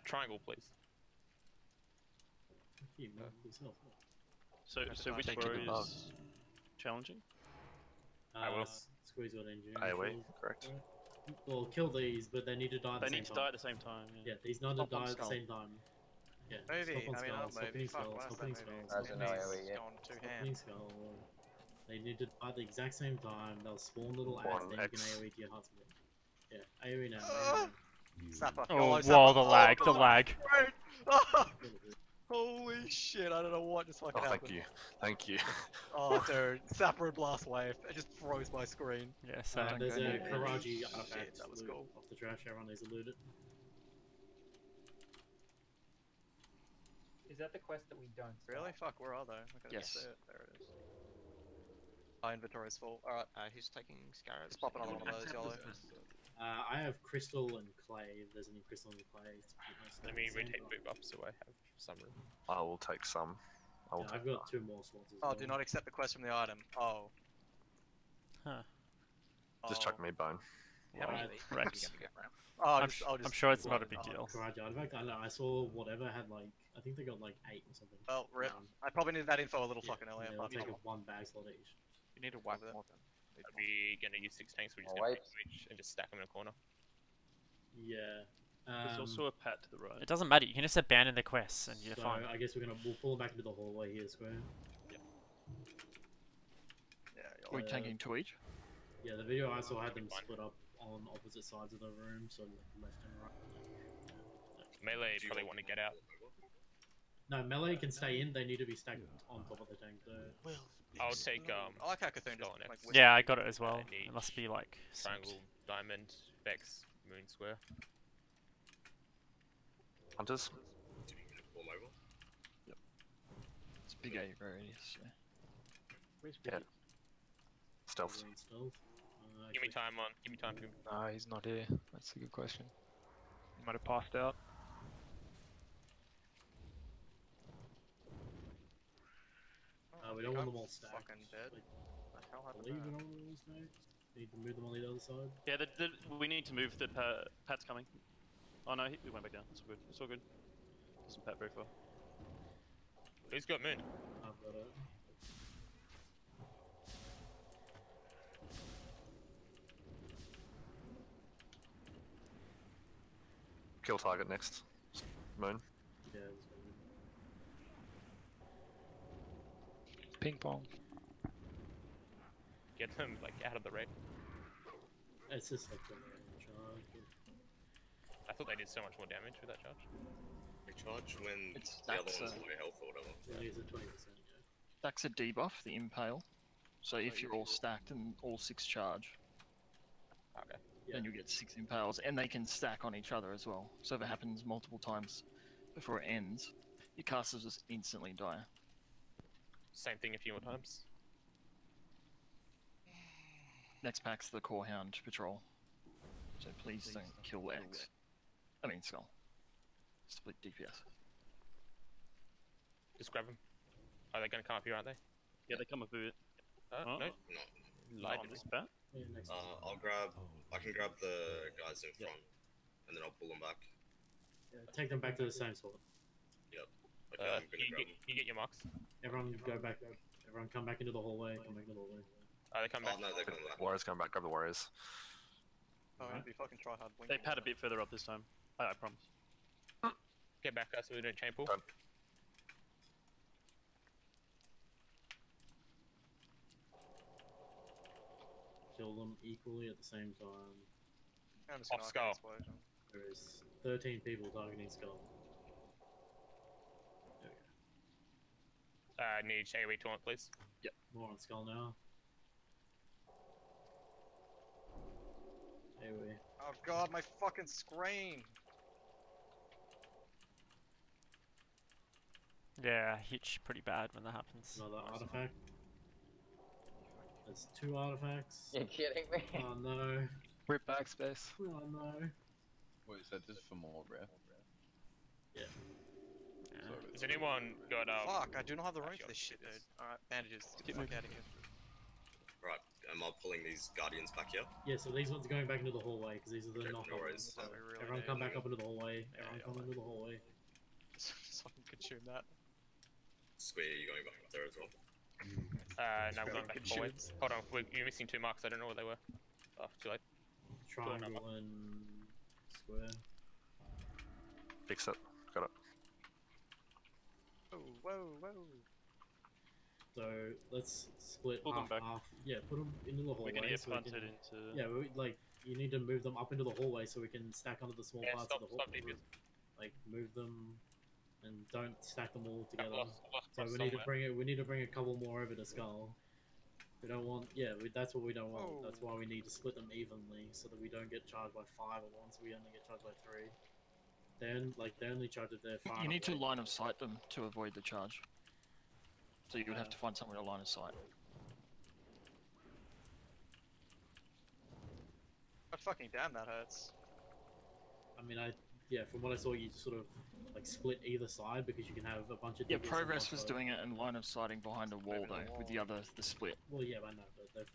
Triangle, please. Fuck you, man, yourself. So which Taking the warrior is bugs. challenging? I will. Squeeze got engineering AoE, shield, correct. right? Well, kill these, but they need to die at the They same need to time. die at the same time. Yeah, these need to Stop on die at the skull. same time. Yeah, Movie. stop on I mean, skull, not stop movie. hitting Fuck, skull, why is stop that hitting movie? skull. That's a no AoE, yeah. Going two Stop hand. hitting skull. They need to die at the exact same time. They'll spawn little ads, One then you can X. AoE to your heart's content. Yeah, AoE now. AoE now. Snapper. Oh, YOLO, whoa, snapper. the lag, the lag. Great. Oh, holy shit! I don't know what just fucking Oh, happened. thank you. Thank you. Oh, dude, Sapper and Blast Wave. It just froze my screen. Yeah, same. There's a Holy Karaji shit, artifact that was loot cool. off the trash. Everyone needs to loot it. Is that the quest that we don't start? Really? Fuck, where are they? I can't Yes. see it. There it is. My inventory's full. Alright, Who's taking scarabs? just pop another one of those, YOLO. I have crystal and clay. If there's any crystal and clay, it's pretty much Let the me same. rotate boot up so I have some room. I will take some. I will Yeah, take I've got 2 more slots as Oh, well. do not accept the quest from the item. Oh. Huh. Just chuck me bone. Yeah, Rex. Oh, I'm sure it's not a big deal. Karaji artifact. I know. I saw whatever had like. I think they got like 8 or something. Well, rip. Round. I probably needed that info a little fucking earlier. Yeah, but they'll take up 1 bag slot each. You need to whack more than. Are we gonna use 6 tanks? We're just More gonna wipes. take each and just stack them in a corner. Yeah. There's also a pat to the right. It doesn't matter. You can just abandon the quests and you're So fine. I guess we'll pull them back into the hallway here, square. Yeah, We're taking 2 each. Yeah, the video I saw had them split up on opposite sides of the room, so like left and right. Melee probably want to get out. No, melee can stay in. They need to be stacked on top of the tank though. I'll take I like how Cthulhu Skull just, like, next. Yeah, I got it as well. Niche, It must be like triangle, diamond, vex, moon square. Hunters. It's big A radius. Yeah. Where's Yeah. Stealth. Stealth. Give me time on. Give me time to. No, he's not here. That's a good question. He might have passed out. We don't want them all stacked. Fucking dead. Like, What the hell I happened believe we there? don't want them all stacked. Need to move them on the other side. Yeah, we need to move the pat's coming. Oh no, he went back down. It's all good. It's all good. Doesn't pat very far. Who's got moon? I've got it. Kill target next. Moon. Yeah, it's gonna be... Ping pong. Get them like out of the raid. It's just like the charge. I thought they did so much more damage with that charge. Recharge when It's the other that's one's a- low health or whatever. It is a 20%, yeah. That's a debuff, the impale. So if you're all stacked and all 6 charge, Okay. then you get 6 impales, and they can stack on each other as well. So if it happens multiple times before it ends, your casters just instantly die. Same thing a few more times. Next pack's the Core Hound Patrol. So please don't kill X. I mean Skull. Split DPS. Just grab them. Are they gonna come up here? Aren't they? Yeah, they come up with it. No. No. Lied Not to on me. this pat. Yeah, next I can grab the guys in front, and then I'll pull them back. Yeah, take them back to the same spot. Yep. Okay, I'm gonna grab them. You get your marks. Everyone go back. Everyone come back into the hallway. Come back into the hallway. Oh, they come back. Oh no, they're coming back. Warriors coming back. Grab the warriors. Oh, it'd be fucking try hard. They pat a bit further up this time. I promise. Get back us so we don't chain pull. Done. Kill them equally at the same time. I'm just Off gonna skull. explosion. There is 13 people targeting Skull. Need AoE taunt, please. Yep. More on Skull now. AoE. Oh god, my fucking screen! Yeah, hitch pretty bad when that happens. Another artifact. There's 2 artifacts. You're kidding me? Oh no. Rip backspace. Oh no. Wait, is that just for more rare? Yeah. Has anyone got Fuck, I do not have the room for this shit, dude. Alright, bandages. Get the fuck out of here. Right, am I pulling these guardians back here? Yeah, so these ones are going back into the hallway because these are the Okay, knock no worries. ones. Everyone come back up into the hallway. Everyone come into the hallway. Just fucking consume that. Square, you going back up there as well? no, we're going back forward. Hold on, you're missing 2 marks. I don't know what they were. Oh, too late. triangle and square. Fix it. Got it. Whoa, whoa, whoa. So let's split Pull them half back. half. Yeah, put them into the hallway. We're gonna get so we punted can, into. Yeah, like you need to move them up into the hallway so we can stack onto the small Yeah, parts stop, of the stop hallway. DPS. Like move them, and don't stack them all I've together. lost So cross we need to somewhere. bring it. We need to bring a couple more over to Skull. We don't want. Yeah, that's what we don't want. That's why we need to split them evenly so that we don't get charged by 5 at once. We only get charged by 3. Then they only charge if they're far You need to enough line of sight them to avoid the charge. So you would have to find somewhere to line of sight. God fucking damn, that hurts. I mean, from what I saw, you just sort of like split either side because you can have a bunch of. Yeah, DPS on Progress one was side. doing it in line of sighting behind a wall though, with the split. Well, yeah, I know, but they've.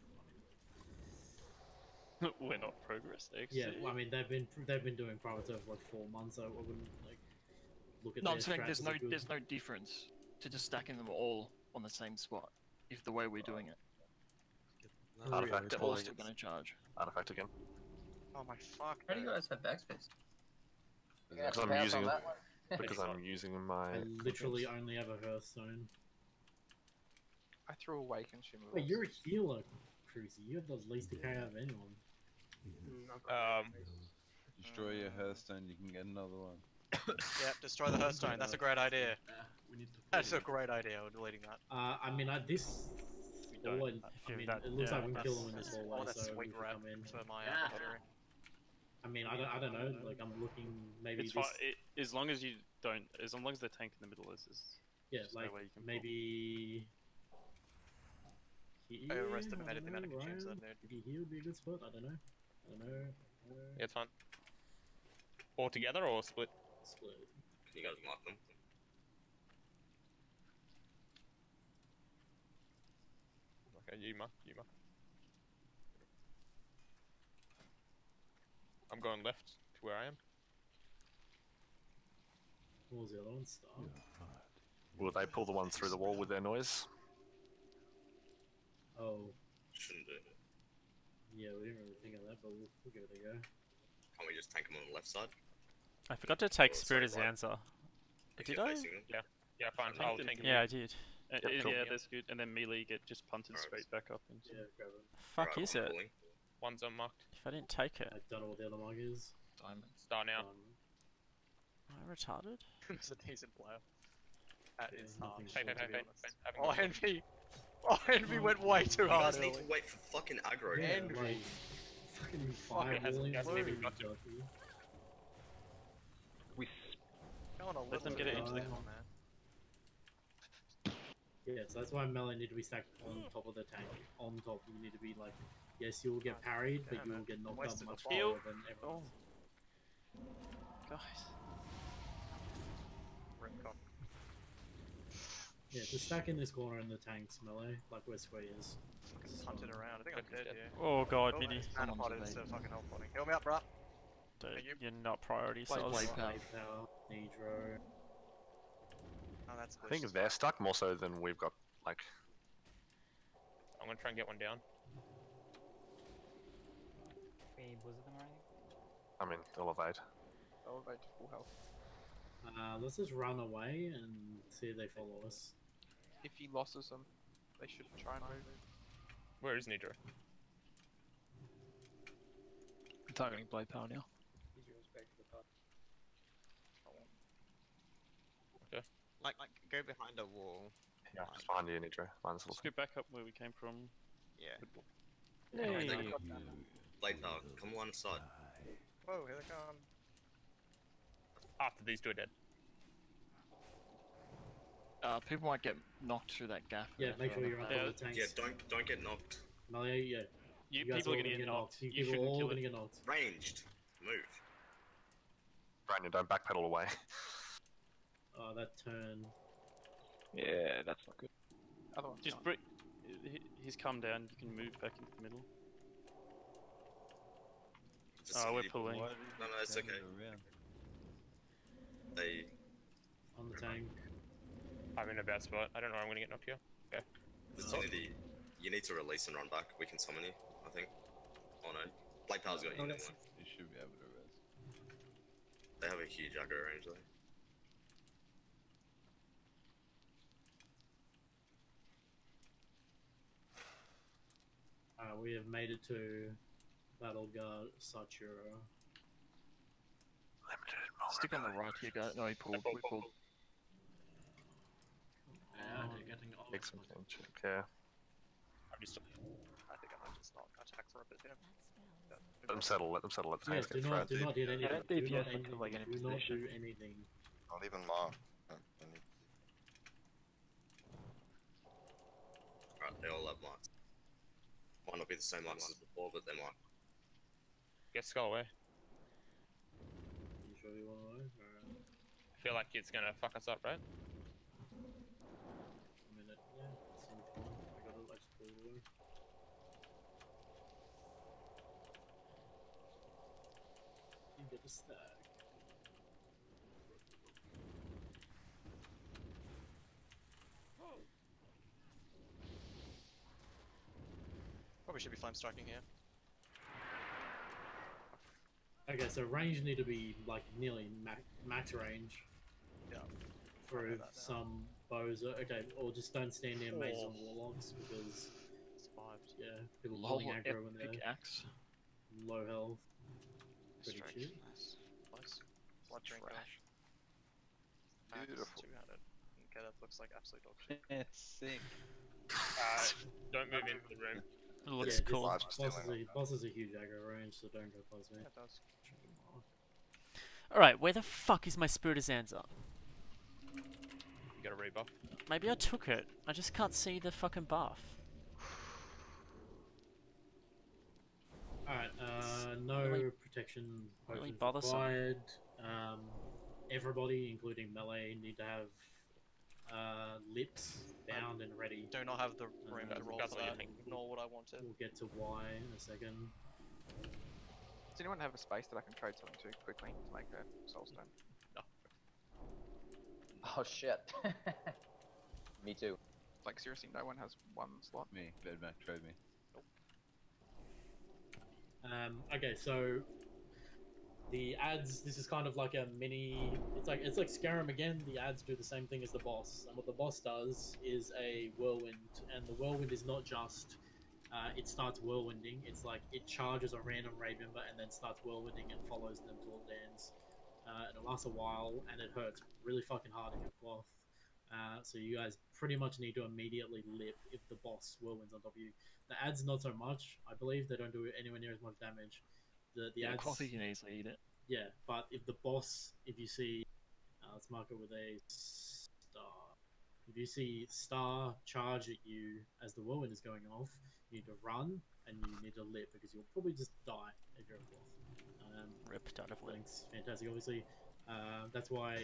We're not progress, actually. Yeah, well, I mean they've been doing private for like 4 months. So I wouldn't like look at. No, their I'm saying strats there's as no a good... there's no difference to just stacking them all on the same spot. If the way we're doing it, Artifact. they're all still going to charge. Artifact again. Oh my fuck. How do you guys have backspace? Because I'm using them. Because I'm using my. I literally only have a Hearthstone. I threw away consumables. Wait, you're a healer, Cruzy. You have the least decay out of anyone. Destroy your Hearthstone, you can get another one. Yep, destroy the Hearthstone. That's a great idea. That's a great idea. We're deleting that. I mean, this. Hallway, I mean, it looks like we can kill them in this hallway, Oh, that's so we sweet can rep come in. for my theory. I mean, I don't know. Like, I'm looking maybe It's this. fine. As long as you don't, as long as the tank in the middle is Yeah, there's no like way you can maybe. I overestimated the amount of consumes that dude. Maybe here would be a good spot. I don't know. Yeah, it's fine. All together or split? Split. Can you guys mark them? Okay, you mark. I'm going left to where I am. What was the other one? Star. Will they pull the one through the wall with their noise? Oh. Shouldn't do. Yeah, we didn't really think of that, but we'll give it a go. Can't we just tank them on the left side? I forgot to take Oh, Spirit sorry, as Zanza. If Did you're I? facing them. Yeah, fine. I'll tank Yeah, I did. Yeah, that's good. And then melee get just punted straight back up into. Yeah, grab it. Fuck is it? One's unmarked. If I didn't take it. I don't know what the other mark is. Diamond. Start now. Am I retarded? It's a decent player. That is harsh, Hey, to be honest. having Oh, Envy! Oh, Envy went way too You hard guys need to early. wait for fucking aggro. Yeah, Envy. like, fucking Fucking fireballing. hasn't even got to. We Going a Let them little get it bit into the hard, corner. man. Yeah, so that's why melee need to be stacked on top of the tank. On top, you need to be like, yes, you will get parried, but you will get knocked out Wasted much the ball. farther than everyone. Guys. Ripcock. Yeah, just stack in this corner in the tanks melee, like where Square is. Fucking punted around. I think I'm dead here. Oh god, Mini. Mana potted instead of fucking health potting. Help me out, bruh. Dude, Thank you. you're not priority Blade cells. power, Nitro. Oh, that's I think they're stuck more so than we've got, like. I'm gonna try and get one down. Any blizzard them or anything? I mean, elevate. Elevate to full health. Let's just run away and see if they follow us. If he losses them, they should try and move. Where is Nidra? I'm targeting blade power now. Okay. Like go behind a wall. Yeah, just behind you, Nitro. Mine's Let's go back up where we came from. Yeah. Hey. Blade power, come line of sight. Whoa, here they come. After these two are dead. People might get knocked through that gap. Yeah, make sure you're on top of the tanks. Yeah, don't get knocked. Melee, yeah. You guys people all are gonna get knocked. You You people shouldn't all kill gonna it. get knocked. Ranged. Move. Brandon, don't backpedal away. Oh, that turn. Yeah, that's not good. Other one's Just gone. break. He's come down. You can move back into the middle. Just Oh, we're leave- pulling. No, it's okay. They. On the tank. I'm in a bad spot. I don't know. I'm gonna get knocked here. Okay. There's only the. You need to release and run back. We can summon you, I think. Oh no. Black Power's got you, never mind. You should be able to rest. They have a huge aggro range though. We have made it to Battle Guard Satura. Stick on the right here, guys. No, we pulled. We pulled. They're getting all Make some check, yeah. I think I might just not attack for a bit here. Let them settle, let them settle, let the Yeah, tanks do get not frantic. hit anything. don't Do not DPS anything. until they get in Do not position. do anything. Not even mark. Alright, they all have marks. Might not be the same marks as before, but they might. Get Skull away. You sure you want to know? Alright. I feel like it's gonna fuck us up, right? A minute. Yeah, seems fine. I got it. Let's pull it away. You get a stack. Probably should be flame striking here. Okay, so range need to be like nearly max range. Yeah. For some bows. Okay, or just don't stand near mages and warlocks because Survived. yeah, people Lol, pulling aggro when they're pickaxe. low health. Pretty Strike. shit. Nice. Nice. Blood drinker. Beautiful. 200. Okay, that looks like absolute dog shit. It's sick. Don't move into the room. It looks Yeah, cool. boss is a huge aggro range, so don't go past me. Yeah, it does. Alright, where the fuck is my Spirit of Zanza? You got a rebuff. Maybe I took it. I just can't see the fucking buff. Alright, no Really- protection really potions bothersome. required. Everybody, including melee, need to have lips bound and ready. Do not have the room to roll that's for what you that, think. nor what I wanted. We'll get to Y in a second. Does anyone have a space that I can trade something to quickly to make a soulstone? No. Oh shit. Me too. Like seriously, no one has one slot. Me, Bedmac, trade me. Okay, so the ads. This is kind of like a mini. It's like Skyrim again. The ads do the same thing as the boss, and what the boss does is a whirlwind, and the whirlwind is not just. It starts whirlwinding. It's like it charges a random raid member and then starts whirlwinding and follows them till it lands. And it lasts a while, and it hurts really fucking hard in your cloth. So you guys pretty much need to immediately lip if the boss whirlwinds on top of you. The ads not so much. I believe they don't do anywhere near as much damage. The Yeah, ads, coffee can easily eat it. yeah, but if the boss, if you see, let's mark it with a star. If you see star charge at you as the whirlwind is going off, you need to run and you need to lip because you'll probably just die if you're a cloth. Rip, don't have lip. Link's fantastic, obviously. That's why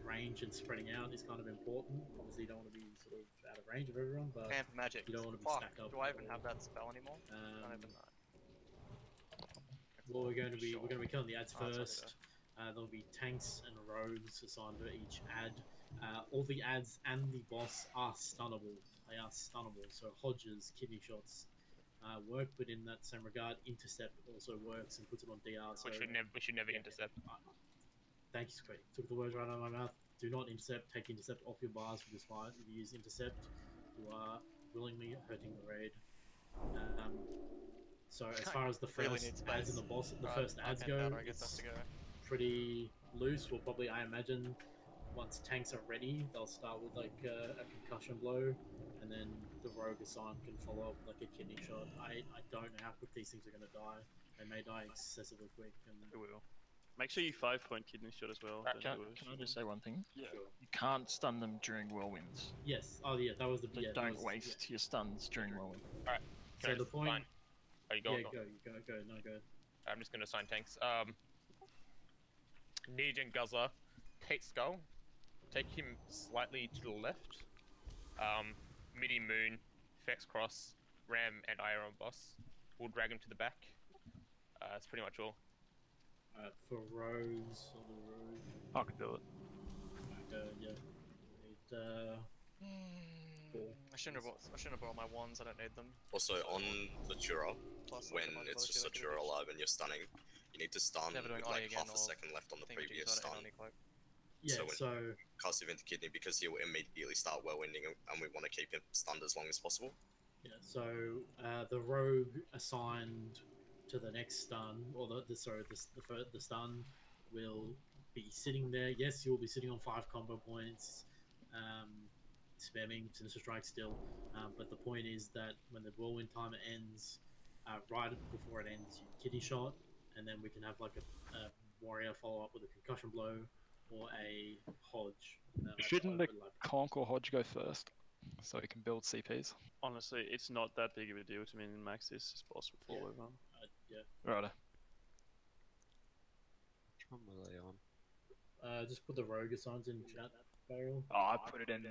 range and spreading out is kind of important. Obviously, you don't want to be sort of out of range of everyone, but Camp magic. you don't want to be Fuck. stacked up. Do I even have that spell anymore? I don't even know. Well, we're going to be killing the ads Oh, it's already first. There'll be tanks and rogues assigned to each ad. All the ads and the boss are stunnable. They are stunnable. So Hodges, kidney shots work, but in that same regard, intercept also works and puts it on DR. So We should never intercept. thank you, Squeak. Took the words right out of my mouth. Do not intercept. Take intercept off your bars for this fight. If you use intercept, you are willingly hurting the raid. So as far as the Really first need ads space. and the boss, the Right, first I ads can't go, counter, I guess it's that's to go. pretty loose. Well, probably I imagine once tanks are ready, they'll start with like a concussion blow, and then the rogue assign can follow up with like a kidney shot. I don't know how quick these things are going to die. They may die excessively quick. And It will. Make sure you 5-point kidney shot as well. Can don't do it. I just say one thing? Yeah. You can't stun them during whirlwinds. Yes. Oh yeah, that was the. So Yeah, that don't was, waste your stuns during whirlwind. Alright. So the point. Fine. Oh, you go. Yeah, go. go. No, go. I'm just gonna assign tanks. Neej and Guzzler, take Skull. Take him slightly to the left. Midi Moon, Fex Cross, Ram, and Iron Boss. We'll drag him to the back. That's pretty much all. For Rose, or the Rogue. I can do it. Yeah. Need, 4. I shouldn't have brought my wands. I don't need them. Also, on the Jura, Plus, when like, it's just a ability Jura to alive and you're stunning, you need to stun Never doing with Oni like again half a or second left on the thingamajiggies previous on stun. Oni cloak. Yeah, So when so you cast Event Kidney, because he'll immediately start whirlwinding, and we want to keep him stunned as long as possible. yeah, so the rogue assigned to the next stun, or the stun will be sitting there. Yes, you'll be sitting on 5 combo points, spamming Sinister Strike still. But the point is that when the whirlwind timer ends, right before it ends, you kitty shot, and then we can have like a warrior follow up with a concussion blow or a hodge. Shouldn't the Conk or Hodge go first, so we can build CPs? Honestly, it's not that big of a deal to me in max this boss before Yeah. we've Yeah. Righto. Which one were they on? Just put the rogue assigns in chat, Barrel. Oh, I put it in the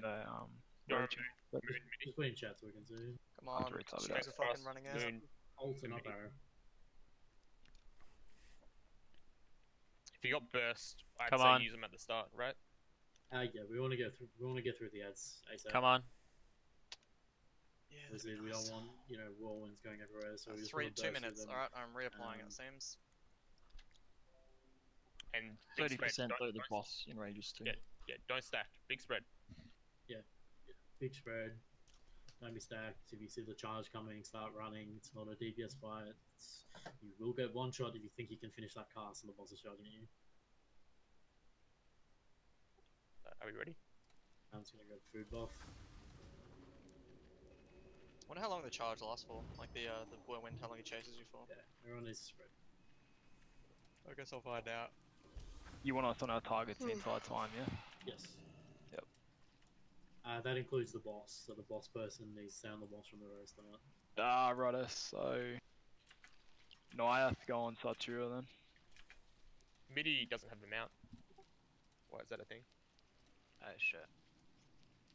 road chat. Just put it in chat so we can see. Come on, strings are fucking running out. Alton up arrow. If you got burst, I'd Come say on. use them at the start, right? Yeah, we want to go through. We want to get through the ads ASAP. Come on. Yeah, Obviously, we don't want whirlwinds going everywhere. So we just 2 wanna burst through minutes. them. Alright, I'm reapplying. It seems. And big spread, 30% don't- though the boss in ranges too. Yeah, don't stack. Big spread. Yeah, big spread. Don't be stacked. If you see the charge coming, start running. It's not a DPS fight. You will get one shot if you think you can finish that cast and the boss is charging at you. Are we ready? I'm just gonna go food buff. Wonder how long the charge lasts for. Like the whirlwind, how long he chases you for. Yeah, everyone needs to spread. I guess I'll find out. You want us on our targets the entire time, yeah? Yes. Yep. That includes the boss. So the boss person needs to sound the boss from the very start. Ah, righto, so... No, I have to go on Satura then. MIDI doesn't have the mount. Why is that a thing? Sure.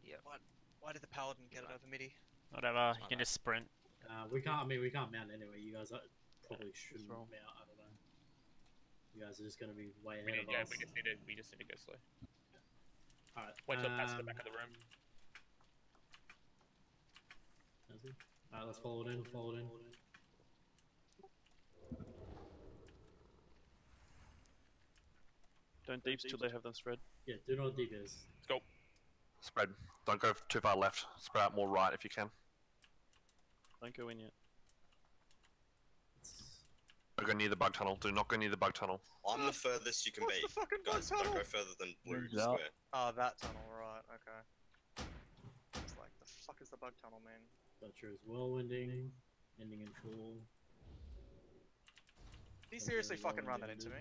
Yep. Why did the paladin get it over MIDI? Whatever, you can just sprint. We can't. I mean, we can't mount anyway. You guys probably shouldn't mount. I don't know. You guys are just gonna be way ahead of us. We just need to go slow. Alright. Wait till past the back of the room. Alright, let's follow it in. Follow it in. Don't deeps till they have them spread. Yeah, do not DPS. Let's go. Spread. Don't go too far left. Spread out more right if you can. Don't go in yet. Don't go near the bug tunnel. Do not go near the bug tunnel. I'm the furthest you can be. Guys, don't go further than blue Moves up. square. Oh, that tunnel, right, okay. It's like, the fuck is the bug tunnel, man? Butcher is whirlwinding, ending in full. Did he seriously fucking run that into me?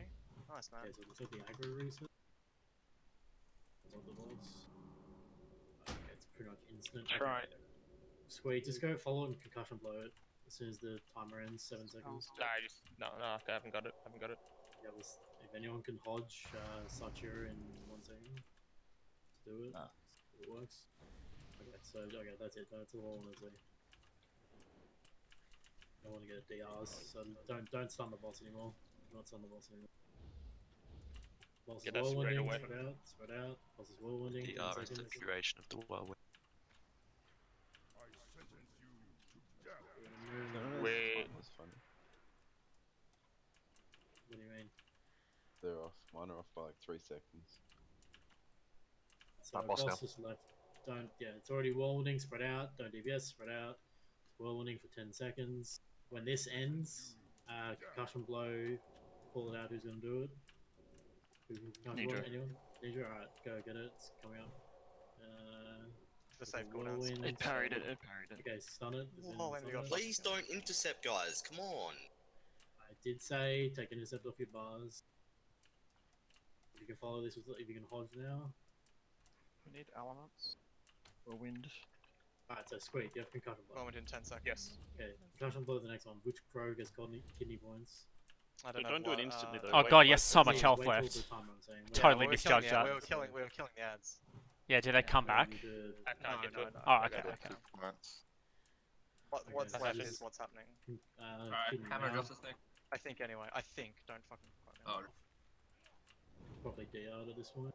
Nice, man. Okay, so we took the aggro reset. That's what the boss. Okay, it's pretty much instant. Try. Sweet, just go follow it and concussion blow it as soon as the timer ends. 7 seconds. No, I haven't got it. Yeah, if anyone can hodge Satura in 1 second, let's do it. It works. Okay, that's it. That's all I want to do. I want to get DRs, so don't stun the boss anymore. Do not stun the boss anymore. Boss is Get that spread whirlwinding, away. spread out. Boss is whirlwinding. 10 DR is the seconds. duration of the whirlwind. Wait. That's funny. What do you mean? They're off. Mine are off by like 3 seconds. So boss boss now. is left. It's already whirlwinding, spread out. Don't DPS, spread out. It's whirlwinding for 10 seconds. When this ends, concussion blow, call it out who's going to do it. Who can concussion blow? Nidra. Anyone? Nidra? Alright, go get it. It's coming up. The safe cooldowns. Whirlwind. It parried it. Okay, stun it. as in Whoa, and stun you got it. Please don't intercept, guys. Come on. I did say take intercept off your bars. If you can follow this, if you can hodge now. We need elements. Whirlwind. Alright, so Squeak, you have concussion blow. Moment in 10 seconds. Yes. Okay, concussion blow the next one. Which crow gets kidney points? I don't know. Don't do it what, instantly though. Oh wait god, like yes, so much Wait health till the left. timer, I'm saying. Totally we were misjudged killing, that. we were killing the ads. Yeah, did they come back? I can't get to it. Oh, okay, okay. What's Okay, left so is just- what's happening. Kidney Hammer now. justice thing. I think anyway. I think. Don't fucking quote me. Probably DR'd at this point.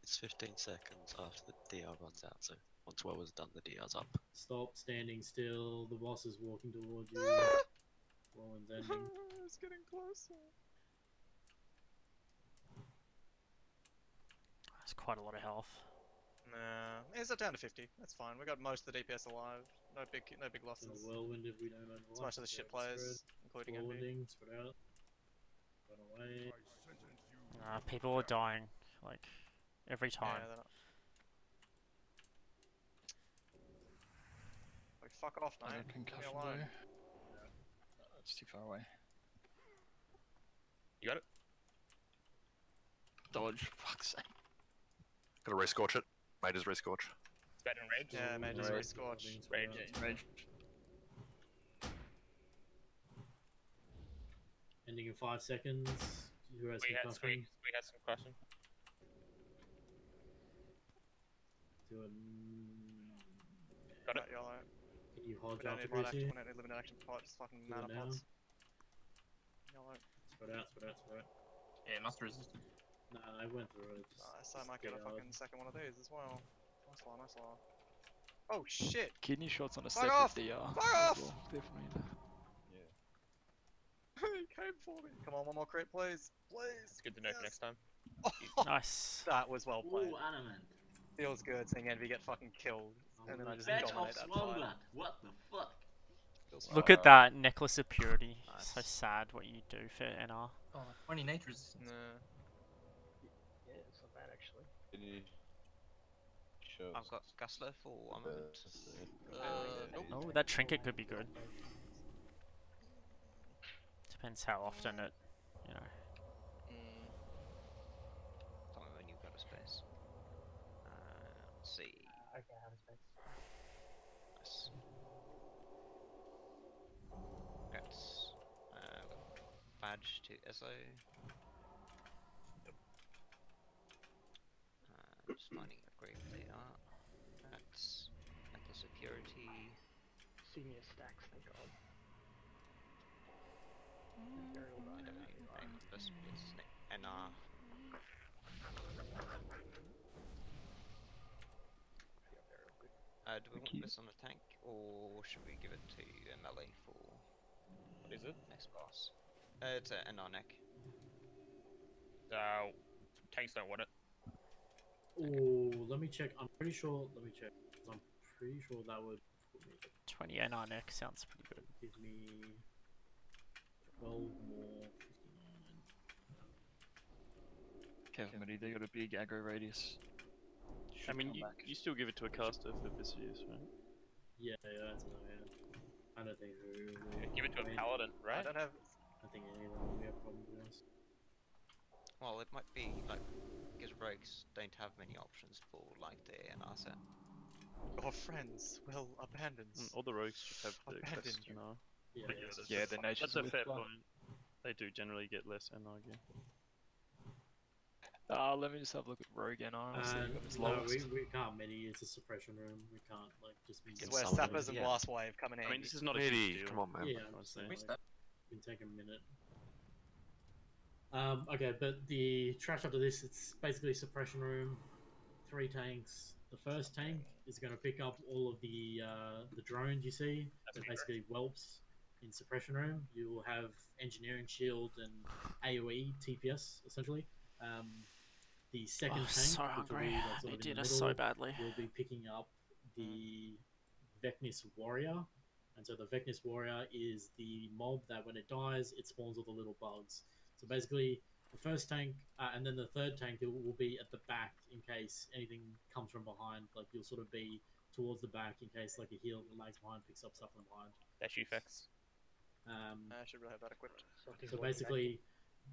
It's 15 seconds after the DR runs out, so Once well was done, the DR's up. Stop standing still. The boss is walking towards you. Roland's ending. It's getting closer. That's quite a lot of health. Nah, it's down to 50. That's fine. We got most of the DPS alive. No big losses. The whirlwind if we don't overlap. It's most of the shit players, including Envy. Whirlwinding, spread out. Run away. People are dying, like, every time. Yeah, they're not. Like, fuck off, mate. Leave me Concussion alone. That's too far away. You got it? Dodge, fuck's sake. Gotta rescorch it. Mages rescorch. It's better in rage. Yeah, Mages Rage. rescorch. Rage. Rage. Ending in 5 seconds. Who has We had concussion? some question. Do it. Got it. Right, YOLO. Can you hodge We don't after need right action, Gracie? we don't need limited action pot, just fucking Do mana it now. pots. YOLO. Spread out, spread out, spread out. Yeah, must have resisted. Nah, I went through it. Nice, I might get a stay hard. fucking second one of these as well. Nice one, nice one. Oh shit! Kidney shots on a Fuck separate off! DR. Fuck as off! well, definitely. He came for me. Come on, one more crit, please. Please. It's good to know for next time. Nice. That was well played. Ooh, adamant. Feels good seeing Envy get fucking killed, and then I just Badge dominate of that Swan fight. Blood. What the fuck? Feels Look fine. at that necklace of purity. So sad what you do for NR. Oh, 20 nature resistance. Nah. Yeah, it's not bad actually. Can you show I've got Gusler for one moment. Nope. Oh, that trinket could be good. Depends how often it, you know. Tell me when you've got a space. Let's see. Okay, I have a space. Nice. That's badge to Esso. Just finding a grave they are. That's necklace of purity. Senior stacks, thank god. I don't know the name of this, but it's NR. Do we want this on the tank, or should we give it to melee for What is it? next boss? It's an NR neck. Tanks don't want it. Oh, let me check. I'm pretty sure. Let me check. I'm pretty sure that would put me, 20 NR neck sounds pretty good. give me 12 more 59. Kevin, they got a big aggro radius. I mean, you still give it to a caster for this use, right? Yeah, that's what I am. I don't think who. Give it to a paladin, I right? don't have. I think any of them will be a problem with us. Well, it might be like because rogues don't have many options for like the NR set. Our friends will abandon us. All the rogues should have the Abandon quest you. NR. Yeah, But that's Yeah, the nature's That's a with fair blood. point. They do generally get less NR gear. Let me just have a look at Rogue NR. I'll see what his no, lowest. we can't midi. It's a suppression room. We can't like just. It's where sappers and blast wave come in I handy. mean, this is not a Midi, huge deal. come on, man. Yeah, I'm just saying. Like, it can take a minute. Okay, but the trash after this, it's basically a suppression room, 3 tanks. The first tank is going to pick up all of the drones you see. They're basically whelps in suppression room. You will have engineering shield and AOE TPS essentially. The second tank, So which will be hungry. like sort They of did in the us so middle, badly. will be picking up the Vecnis Warrior. And so the Vecnis Warrior is the mob that when it dies, it spawns all the little bugs. So basically, the first tank, and then the third tank will be at the back in case anything comes from behind. Like you'll sort of be towards the back in case like a heal that lags behind picks up stuff from behind. Dash effects. I should really have that equipped. So basically,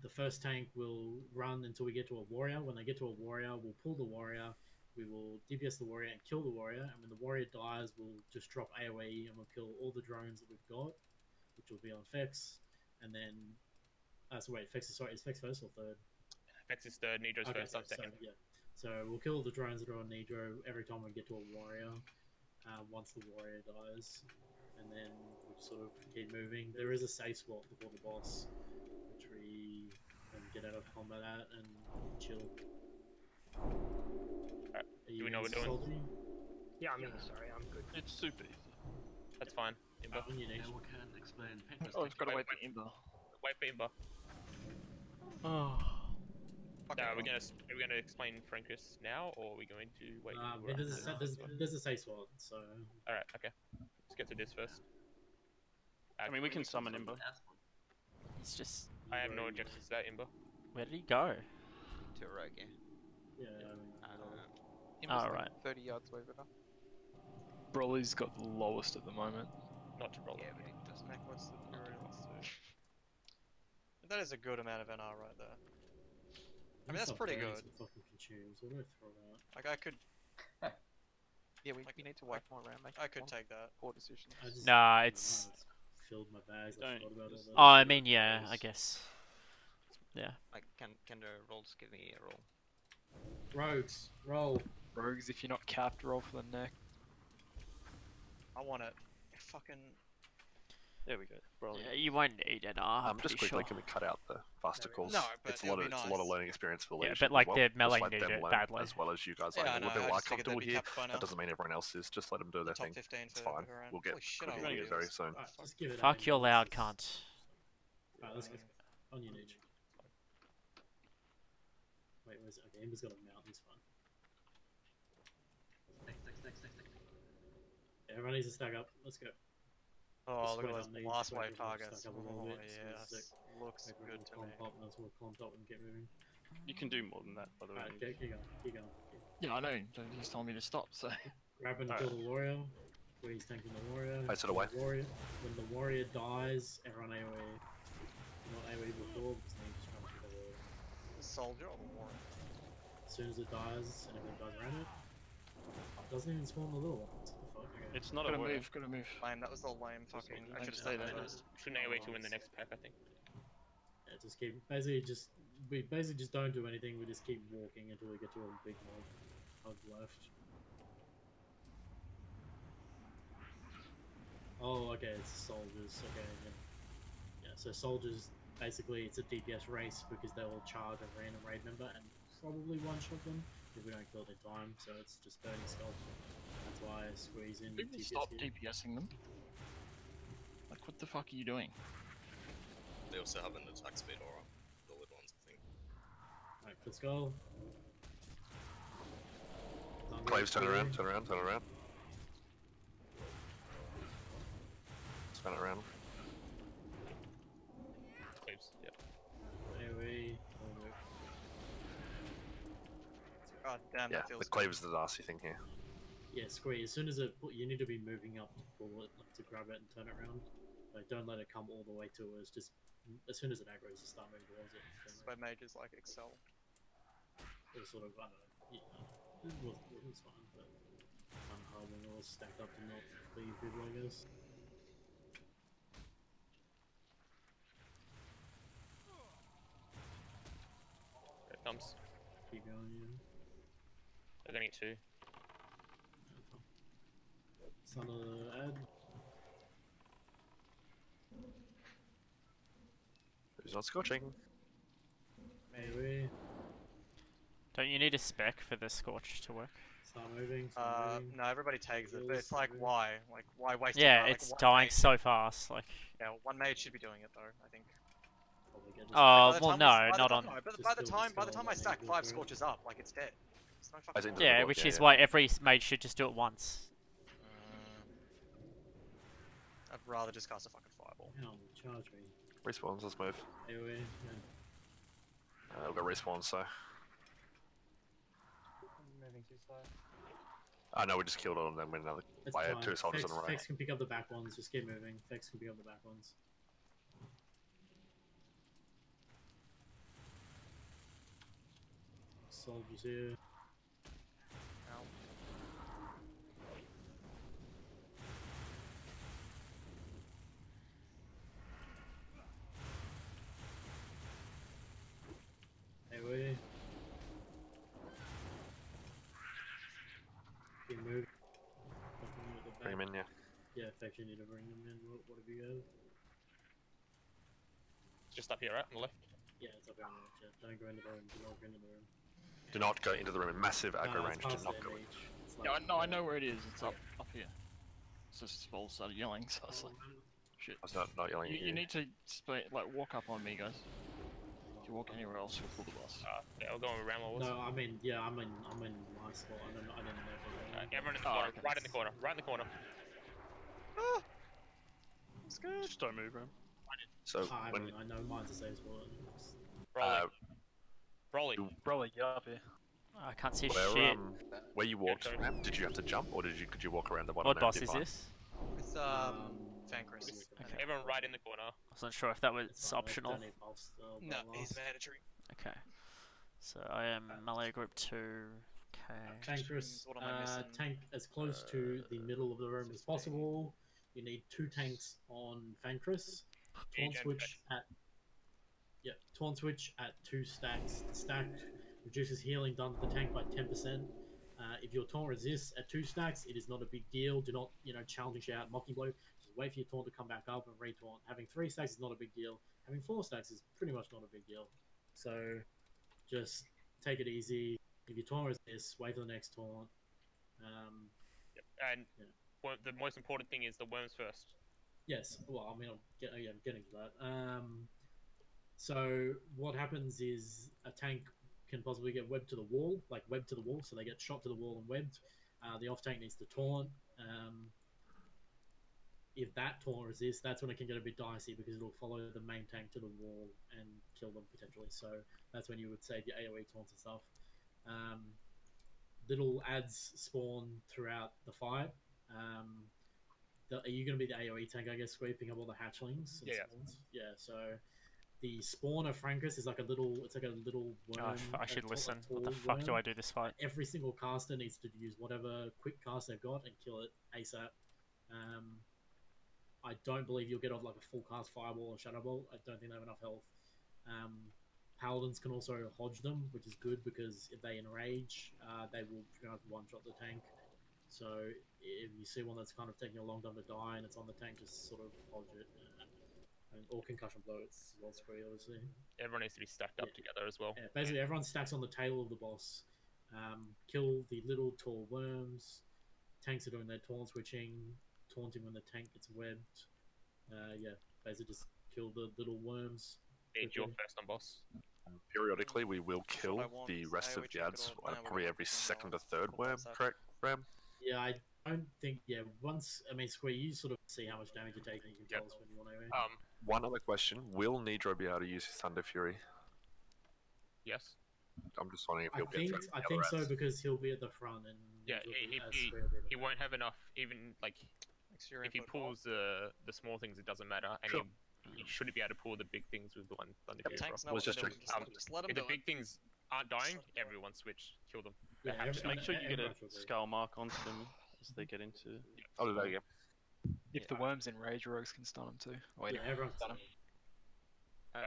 the first tank will run until we get to a warrior. When they get to a warrior, we'll pull the warrior. We will DPS the warrior and kill the warrior. And when the warrior dies, we'll just drop AoE and we'll kill all the drones that we've got, which will be on Fex. And then, so wait, Fex is Fex first or third? Fex is third, Nidro's first, I'm second. Yeah. So we'll kill the drones that are on Nidro every time we get to a warrior. Once the warrior dies, and then we just sort of keep moving. There is a safe spot before the boss, which we can get out of combat at and chill. Do we know what we're doing? Salty? Yeah, I'm sorry, I'm good. It's super easy. That's fine. Imber. On your knees. Can explain. Oh, we've got to wait for Imber. Wait for Imber. Oh. No, are we gonna explain Frankus now, or are we going to wait? But there's a safe spot, so. All right. Okay. Let's get to this first. I mean, we can summon Imber. He's just. I have no objections to that, Imber. Where did he go? To a rogue, yeah. Yeah, I mean. Imber's like right. 30 yards away with her. Broly's got the lowest at the moment. Not to roll. Yeah, but it doesn't. What's the Burials do? That is a good amount of NR right there. I mean, that's pretty good. Fucking consumes. What do I throw out? Like, I could. Yeah, we need to wait more around. Make I could take that. poor decisions. Nah, it's. Filled my bags. I forgot about all that. Oh, I mean, yeah, I guess. Yeah. Like, can the rolls give me a roll? Rogues, roll. Rogues, if you're not capped, roll for the neck. I want it. Fucking. There we go. Brilliant. Yeah, you won't need it. Just quickly, can we cut out the faster calls? No, but it's a lot of nice. it's a lot of learning experience for the Yeah, leadership. but like as well. the Just melee let needed them it learn, badly. as well as you guys. Yeah, Like, I a little know, bit I more just figured comfortable they'd be here. capped by now. That doesn't mean everyone else is. Just let them do their Top thing. 15 It's for fine. everyone. We'll get Holy shit, I cooking love very these. soon. Alright, just give it. Fuck your loud cunt. Alright, let's go. On your niche. Wait, where's it? Okay, Ember's got a mount. He's fine. Next. Yeah, everyone needs to stack up. Let's go. Oh, Just look at wait those on these, blast wait wave for them to targets. stack up a little Oh, bit, so yes. it's Looks like good to me. Clump up, and that's we'll clump up and get moving. You can do more than that, by the way. Alright, keep going. Yeah, I know. He's told me to stop, so. Grab and kill the warrior. Where he's tanking the warrior. Face it away. When the warrior dies, everyone AoE. Not AoE before, because then you just try to kill the warrior. The soldier or the warrior? As soon as it dies, and everyone dies around it, it doesn't even spawn the little ones. What the fuck? Okay. It's not a Gotta warrior. move, gotta move. Lame, that was the lame fucking. I should have stay stayed there. there first. Shouldn't AoE to win the next pack, I think. Yeah, just keep we basically just don't do anything. We just keep walking until we get to a big mob hug left. Oh, okay, it's soldiers. Okay, yeah. So soldiers, basically, it's a DPS race because they will charge a random raid member and probably one-shot them if we don't kill it in time. So it's just burning skulls. That's why I squeeze in Maybe DPS stop here. DPSing them. Like, what the fuck are you doing? They also have an attack speed aura. The lid ones, I think. Alright, let's go. Claves, turn around. Spin it around. Claves, yep. AoE. God damn, Yeah, that feels the clave is the nasty thing here. Yeah, squeeze. As soon as you need to be moving up to pull it, like, to grab it and turn it around. Like, don't let it come all the way to us. Just as soon as it aggroes, just start moving towards it. This is where mages like excel. It was sort of, I don't know. Yeah, it was fine, but kind of hard when we're all stacked up to not leave people, I guess. Here it comes. Keep going, yeah. They're gonna get two. Son of Ad. Who's not scorching? AoE. Don't you need a spec for the Scorch to work? Start moving. No, everybody takes it, but it's like, why? Like, why waste Yeah, time? Like, it's one dying mage- so fast. Like. Yeah, one mage should be doing it though, I think. Oh, By the well, time no, by the not time- on. no, but by the time I stack 5 scorches up, like it's dead. There's no fucking Yeah, block, which yeah, is yeah. why every mage should just do it once. I'd rather just cast a fucking fireball. Hell, charge me. Respawns, let's move. AoE, yeah. We've got respawns, so. Moving too slow. I know we just killed it and then win another. It's I had fine. 2 soldiers in a row. Fex can pick up the back ones, just keep moving. Fex can pick up the back ones. Soldiers here. AoE. Keep moving. Bring him in, yeah. Yeah, Fex, you need to bring them in. What have you got? It's just up here, right? On the left. Yeah, it's up here on the left. Yeah. Don't go into the room. Do not go into the room. Do not go into the room in massive aggro No, range. it's Do past not their go in. reach. It's It's Yeah, like, no, I know where it is. It's up here. It's just all started yelling, so I was like, shit. I was not yelling at You you. need to like walk up on me, guys. If you walk anywhere else, you'll pull the boss. Yeah, we're going around what was No, I mean, yeah, I'm in my spot. I didn't know. everyone in the corner, right in the corner, right in the corner. Ah! It's good. Just don't move, Ram. So I when mean, I know mine's a safe spot. Broly. Broly, get up here. I can't see where, shit. where you walked, Ram, did you have to jump, or could you walk around the bottom? What and boss be is fine? this? It's Fancris. Okay. Everyone right in the corner. I wasn't sure if that was optional. No, he's mandatory. Okay. So I am melee group 2. Okay. Tankers, What am I missing? tank as close to the middle of the room as possible. You need 2 tanks on Fancris. Taunt switch at taunt switch at 2 stacks. The stack reduces healing done to the tank by 10%. If your taunt resists at 2 stacks, it is not a big deal. Do not, challenge out mocking blow. Just wait for your taunt to come back up and re-taunt. Having 3 stacks is not a big deal. Having 4 stacks is pretty much not a big deal. So just take it easy. If your taunt resists, wait for the next taunt. And the most important thing is the worms first. Yes, well, I mean, I'm getting to that. So what happens is a tank can possibly get webbed to the wall, so they get shot to the wall and webbed. The off tank needs to taunt. If that taunt resists, that's when it can get a bit dicey because it'll follow the main tank to the wall and kill them potentially. So that's when you would save your AoE taunts and stuff. Little ads spawn throughout the fight. Are you going to be the AoE tank, I guess, sweeping up all the hatchlings? And spawns? Yeah. So the spawn of Frankus is like a little worm. I should listen. What the fuck do I do this fight? Every single caster needs to use whatever quick cast they've got and kill it ASAP. I don't believe you'll get off like a full cast Fireball or Shadow Bolt. I don't think they have enough health. Paladins can also hodge them, which is good because if they enrage, they will pretty much one-shot the tank. So if you see one that's kind of taking a long time to die and it's on the tank, just sort of hodge it. Or concussion blow, it's well spree, obviously. Everyone needs to be stacked up together as well. Yeah, basically everyone stacks on the tail of the boss. Kill the little tall worms. Tanks are doing their taunt switching, taunting when the tank gets webbed. Basically just kill the little worms. Need your first on boss. Periodically, we will kill the rest of the ads, probably every second or third worm, correct, Ram? Yeah, I don't think, Square, you sort of see how much damage you're taking, you can tell us when you want to. One other question, will Nidro be able to use his Thunder Fury? Yes. I'm just wondering if he'll get through I think so, because he'll be at the front and... Yeah, he won't have enough, even, like, if he pulls the small things, it doesn't matter, and he shouldn't be able to pull the big things with the one Thunder Fury. Just let him if do the big things aren't dying, everyone switch, kill them. Just make sure you get a skull mark onto them as they get into... I'll do that again. If the worms in Rage Rogues can stun them too. Oh, wait, everyone's stun them.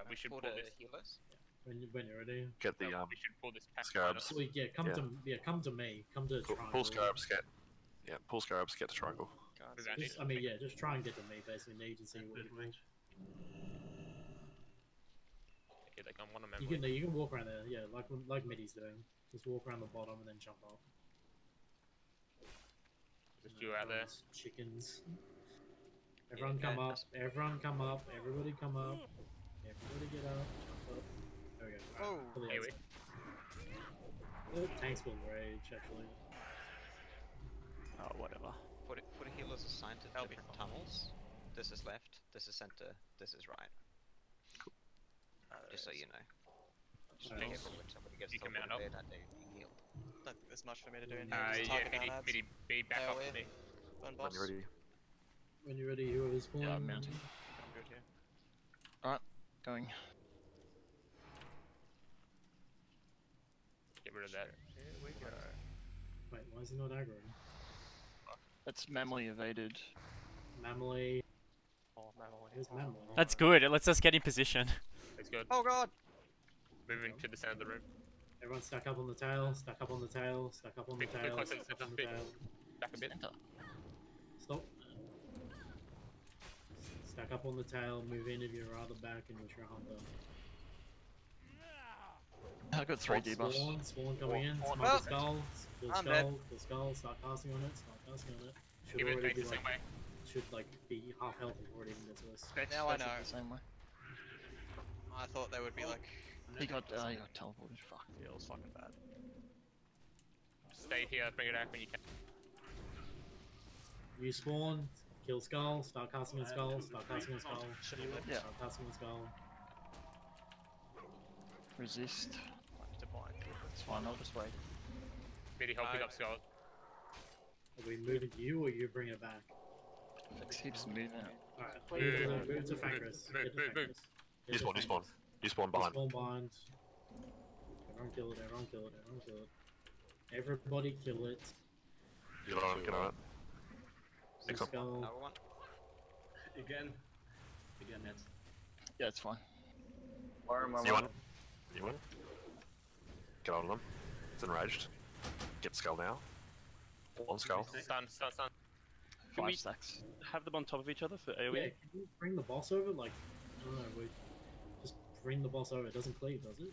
We should pull this. Healers? When you're ready. Get the we should pull this pack. Scarabs. Well, come to me. Come to Triangle. Pull Scarabs, pull Scarabs, get to Triangle. Just try and get to me, basically, Neej, and see what you can. You can walk around there, like Middy's doing. Just walk around the bottom and then jump up. Just you out there. Chickens. Everyone come up. Everyone come up. Everybody come up. Everybody get up. Jump up. There we go. Oh, anyway. The tanks will rage, actually. Oh, whatever. For the healers assigned to different tunnels, this is left, this is center, this is right. Cool. Just so you know. Just Alright. be careful when somebody gets You can teleported mount up. there that they being healed. Don't think there's much for me to do in here. Just target down ads. Be back up AoE. to me. Burn When boss. you're ready. When you're ready, whoever's pulling. Yeah, I'm mounting. I'm good here. Alright, going. Get rid of that. Here we go. Wait, why is he not aggro? That's mammally evaded. Mammally. Oh, Mammally. Where's Mammally? That's good. It lets us get in position. It's good. Oh god! Moving to the center of the room. Everyone stack up on the tail, stack up on the tail, stack up on the Bit tail, closer, stack up on the bit. tail. Back a bit. Stop. Stack up on the tail, move in if you're rather back and you're a hunter. I got 3 debuffs. Spawn coming in. Well, Smite the skull. Kill I'm dead. skull. Start casting on it. Start casting on it. Should Give it already back be the like, same way. should like be half health before it even gets to us. Now I know. The same way. I thought they would be like. He got teleported. Fuck. Yeah, it was fucking bad. Stay here, bring it back when you can. You spawn. Kill skull. Start casting on skull. Start casting on skull. Yeah. Start casting on skull. Resist. To blind. It's fine. I'll just wait. Really help pick up Skull. Are we moving you or you bring it back? Fix keeps moving out. Alright, move to Fangris. Move. You spawn, you spawn. You spawn behind. Spawn behind. Everyone kill it, everyone kill it, everyone kill it. Everybody kill it. Get on it, get on it. Next skull. Again, Ned. Yeah, it's fine. You win. You win. Get on them. It's enraged. Get skull now. On skull. Stun. Can 5 we stacks. have them on top of each other for AoE? Yeah, can you bring the boss over? Like, I don't know, we just bring the boss over. It doesn't cleave, does it?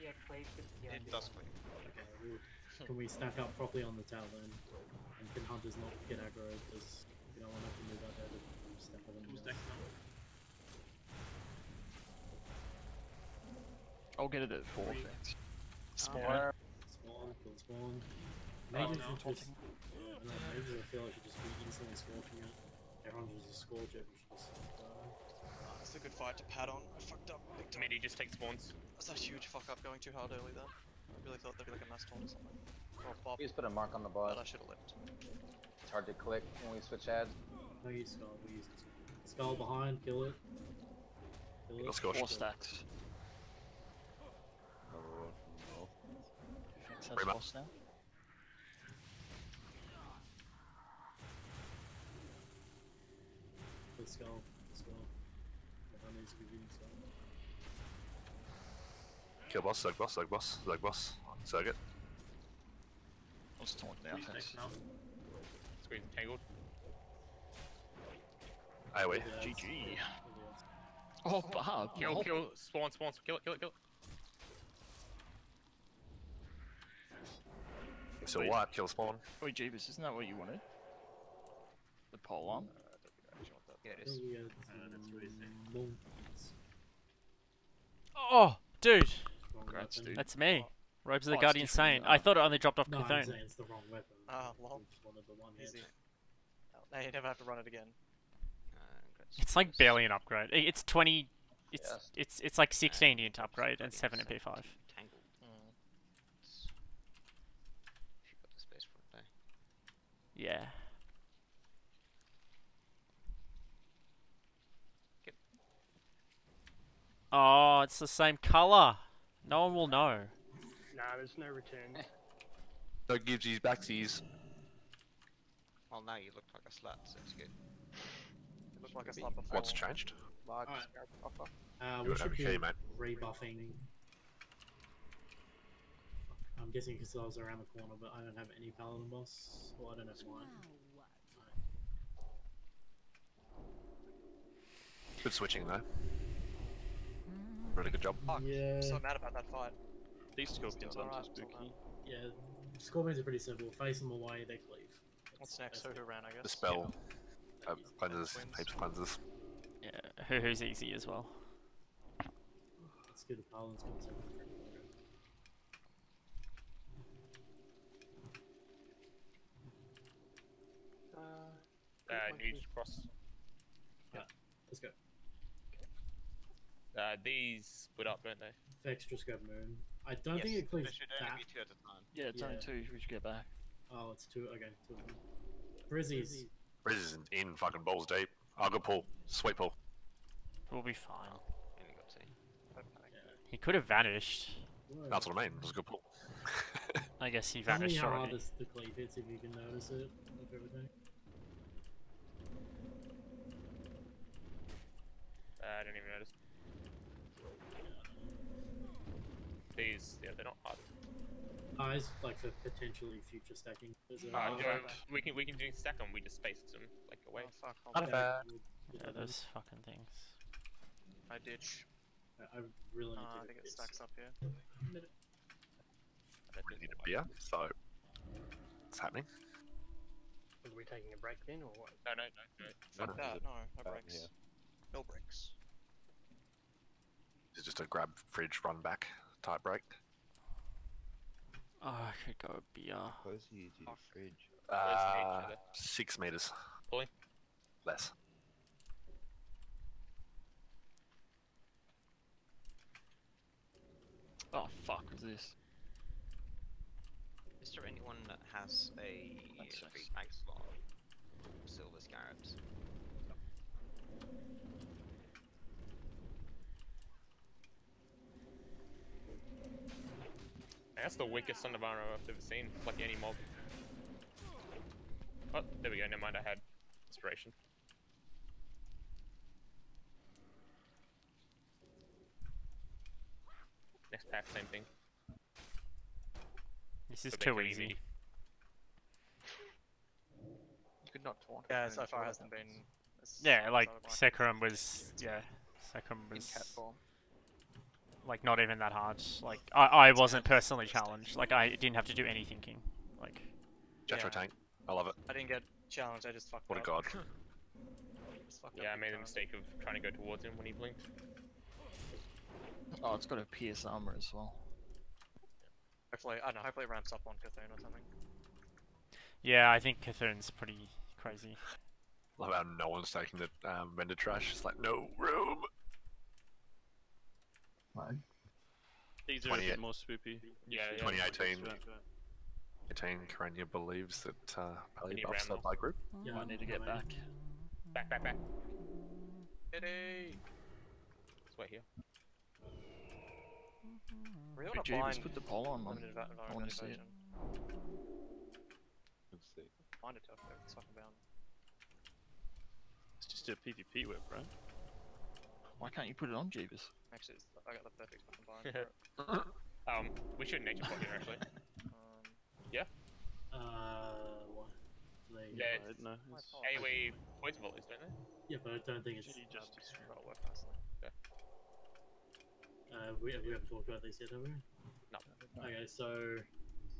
Yeah, cleave. It does cleave. Okay, well, can we stack up properly on the tower then? And can hunters not get aggro? Because we don't want to have to move out there to stack up on the boss. I'll get it at 4 effects. Spawn, kill spawn. Mages should just, I don't know, mages I feel like should just be instantly scorching it. Everyone should just scorch it, we should just It's a good fight to pad on. I fucked up big time. Midi, just take spawns. That's a huge fuck up going too hard early there. I really thought there'd be like a mass taunt or something. Or a pop. You just put a mark on the boss. But I should have left. It's hard to click when we switch ads. No, use skull, we use skull behind, kill it. Kill it. 4 stacks. That's boss now. Kill skull, Everyone needs to be using skull. Kill boss, zerg boss, zerg boss, zerg boss. Zerg it. I'll just taunt now. Thanks. Squeeze tangled. AoE. GG. Oh, Bob. Kill, spawn, kill it. So what? Kill spawn. Wait, Jeebus, isn't that what you wanted? The pole arm? Yeah, it is. Oh, dude. Congrats, dude. That's me. Robes of the Oh, Guardian it's Saint. different. I thought it only dropped off No, I'm Cthulhu. saying it's the wrong weapon. Ah, lol. We just wanted the one hit. Easy. Now you never have to run it again. It's like barely an upgrade. It's 20. It's like 16 unit upgrade and 7 in P5. Tangled. If you've got the space for it, though. Yeah. Oh, it's the same color. No one will know. Nah, there's no return. No gives you backsies. Well, now you look like a slut, so it's good. It looked like a slut before. What's changed? Large Alright. offer. You We would should have be a key, mate. rebuffing. I'm guessing because I was around the corner, but I don't have any paladin boss. Well, I don't have mine. Good switching though. Really good job. Fuck. Yeah. I'm so mad about that fight. These scorpions Still aren't alright, too still spooky. Yeah, scorpions are pretty simple. Face them away, they cleave. What's next? Who ran, I guess. The spell. Cleanses. Heaps of cleanses. Yeah, who's easy as well. Let's do the paladin's concept. New cross. Yeah, let's go. These split up, don't they? Vex just go moon. I don't Yes, think it cleaves but it should that. only be 2 at a time. Yeah, it's only 2. We should get back. Oh, it's 2. Okay, 2 of them. Brizzies. Riz is in fucking balls deep. Oh, good pull. Sweet pull. We'll be fine. Only got 2. He could have vanished. That's what I mean. It was a good pull. I guess he Tell me vanished how hard already. the cleave hits if you can notice it. Of everything. I didn't even notice. These, yeah, they're not hard. Eyes like for potentially future stacking. Is it We can do stack them. We just space them like away. Oh, fuck. Okay, Yeah, those fucking things. I ditch. I really need to I think it get stacks up here. really need a beer, so it's happening. Are we taking a break then, or what? No. Fuck that, no Bad breaks. here. No breaks. It's just a grab fridge run back type break. Oh, I could go beer. Close you to your fridge. 6 meters. Pulling. Less. Oh fuck, was this? Is there anyone that has a free mag slot? Silver scarabs. That's the weakest Son of Arrow I've ever seen. Like any mob. Oh, there we go. Never mind. I had inspiration. Next pack, same thing. This is But too make it easy. You could not taunt. Yeah, him so in far Taunt hasn't him. been. Yeah, like Sekrom was. Yeah, Sekrom In was. cat form. Like not even that hard. Like I wasn't personally challenged. Like I didn't have to do any thinking. Like. Jetro tank. I love it. I didn't get challenged, I just fucked What a up. god. Just fucked Yeah, up I made the big time. mistake of trying to go towards him when he blinked. Oh, it's got a pierce armor as well. Hopefully, I don't know, hopefully it ramps up on Cthulhu or something. Yeah, I think Cthulhu's pretty crazy. Love how no one's taking the vendor trash. It's like, no room. These are a bit more spoopy. Yeah, 2018. 18, Karanya believes that Pally Any buffs ram are by group. Yeah, I need to get back. Back. Kitty! Let's wait here. Really Big wanna Jeebus, find put the poll on, man. limited I want to see it. version. Let's see. Find it, Tucker, it's fucking bound. It's just a PvP whip, right? Why can't you put it on Jeebus? Actually, I got the perfect fucking bind for it. We should nature pot here actually. Yeah. What? There you Yeah. go. No. AoE poison volleys, don't they? Yeah, but I don't think it's. Just That'll work nicely. We haven't talked about this yet, have we? No. Okay, so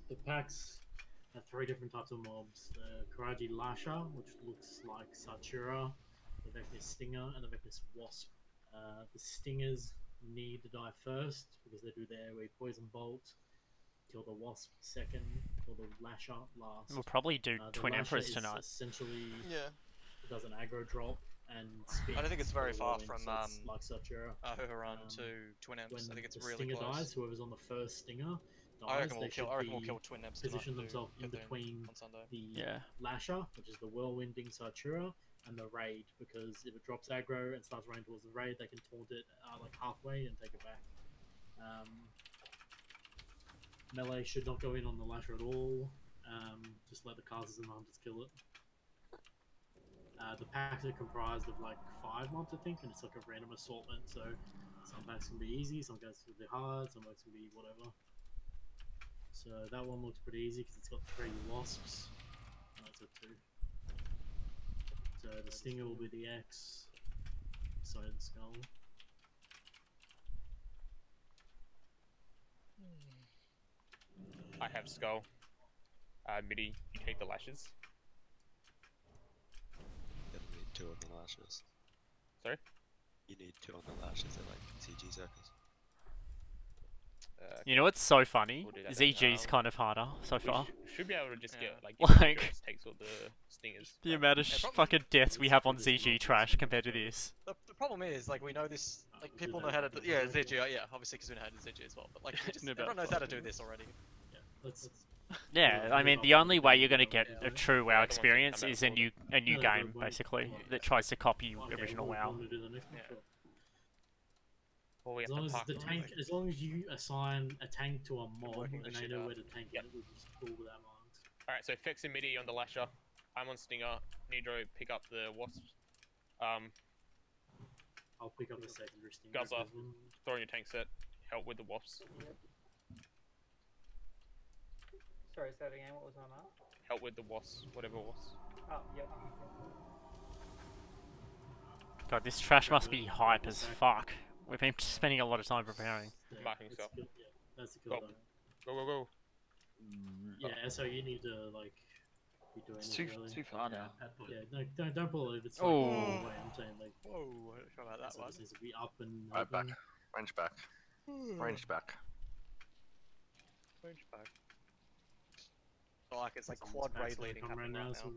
the packs have 3 different types of mobs: the Karaji Lasha, which looks like Satura, the Vecnus Stinger, and the Vecnus Wasp. The Stingers need to die first because they do their AoE poison bolt. Kill the Wasp second, kill the Lasher last. We'll probably do The Twin Lasher Emperors is tonight. Essentially, Yeah. it does an aggro drop and spins. I don't think it's very for far whirlwind, from so it's like Satura. Huhuran to Twin Emps. When I think it's the really stinger close. dies, whoever's on the first stinger dies, I reckon they should we'll kill Twin Emps tonight position and do themselves in Cthulhu between on Sunday. the Lasher, which is the whirlwinding Satura, and the raid, because if it drops aggro and starts running towards the raid, they can taunt it like halfway and take it back. Melee should not go in on the Lasher at all. Just let the casters and hunters kill it. The packs are comprised of like 5 mobs, I think, and it's like a random assortment. So some packs can be easy, some packs can be hard, some packs can be whatever. So that one looks pretty easy because it's got 3 wasps. That's a 2. So the stinger will be the X. Side and skull. I have skull. Midi, you take the lashes. You need 2 on the lashes. Sorry? You need 2 on the lashes at like CG circles. You know what's so funny? We'll do that ZG's kind of harder so far. Should be able to just get like, just takes all the stingers. The amount of fucking deaths we have on ZG trash compared to this. The problem is, like, we know this, like, people know how to do, yeah, ZG, yeah, obviously because we know how to do ZG as well, but, like, everyone knows how to do this already. Yeah, I mean, the only way you're going to get a true WoW experience is a new game, basically, that tries to copy original WoW. Well, we As have long to as park the them, tank, like- as long as you assign a tank to a mob Working and the they shit know out. where to tank it, we'll just pull with that marked. Alright, so Fex and Midi on the lasher. I'm on stinger. Nidro, pick up the wasps. I'll pick up the secondary stinger. Guzzler, as well. throw in your tank set. Help with the wasps. Sorry, say that again. What was on that? Help with the wasps, whatever wasps. Oh, yep. God, this trash must be hype as fuck. We've been spending a lot of time preparing. Marking That's stuff. good, yeah, that's the kill Go, go, go. Yeah, so you need to like be doing It's it too really. too far now. Yeah, no, don't pull it if it's like Oh. far away. I'm saying like. Whoa, I don't know about that so one. this needs to be up and Right back. open. Range back. Range back. Range back. Oh, like it's like Someone's quad back's raid gonna leading come happening right now. so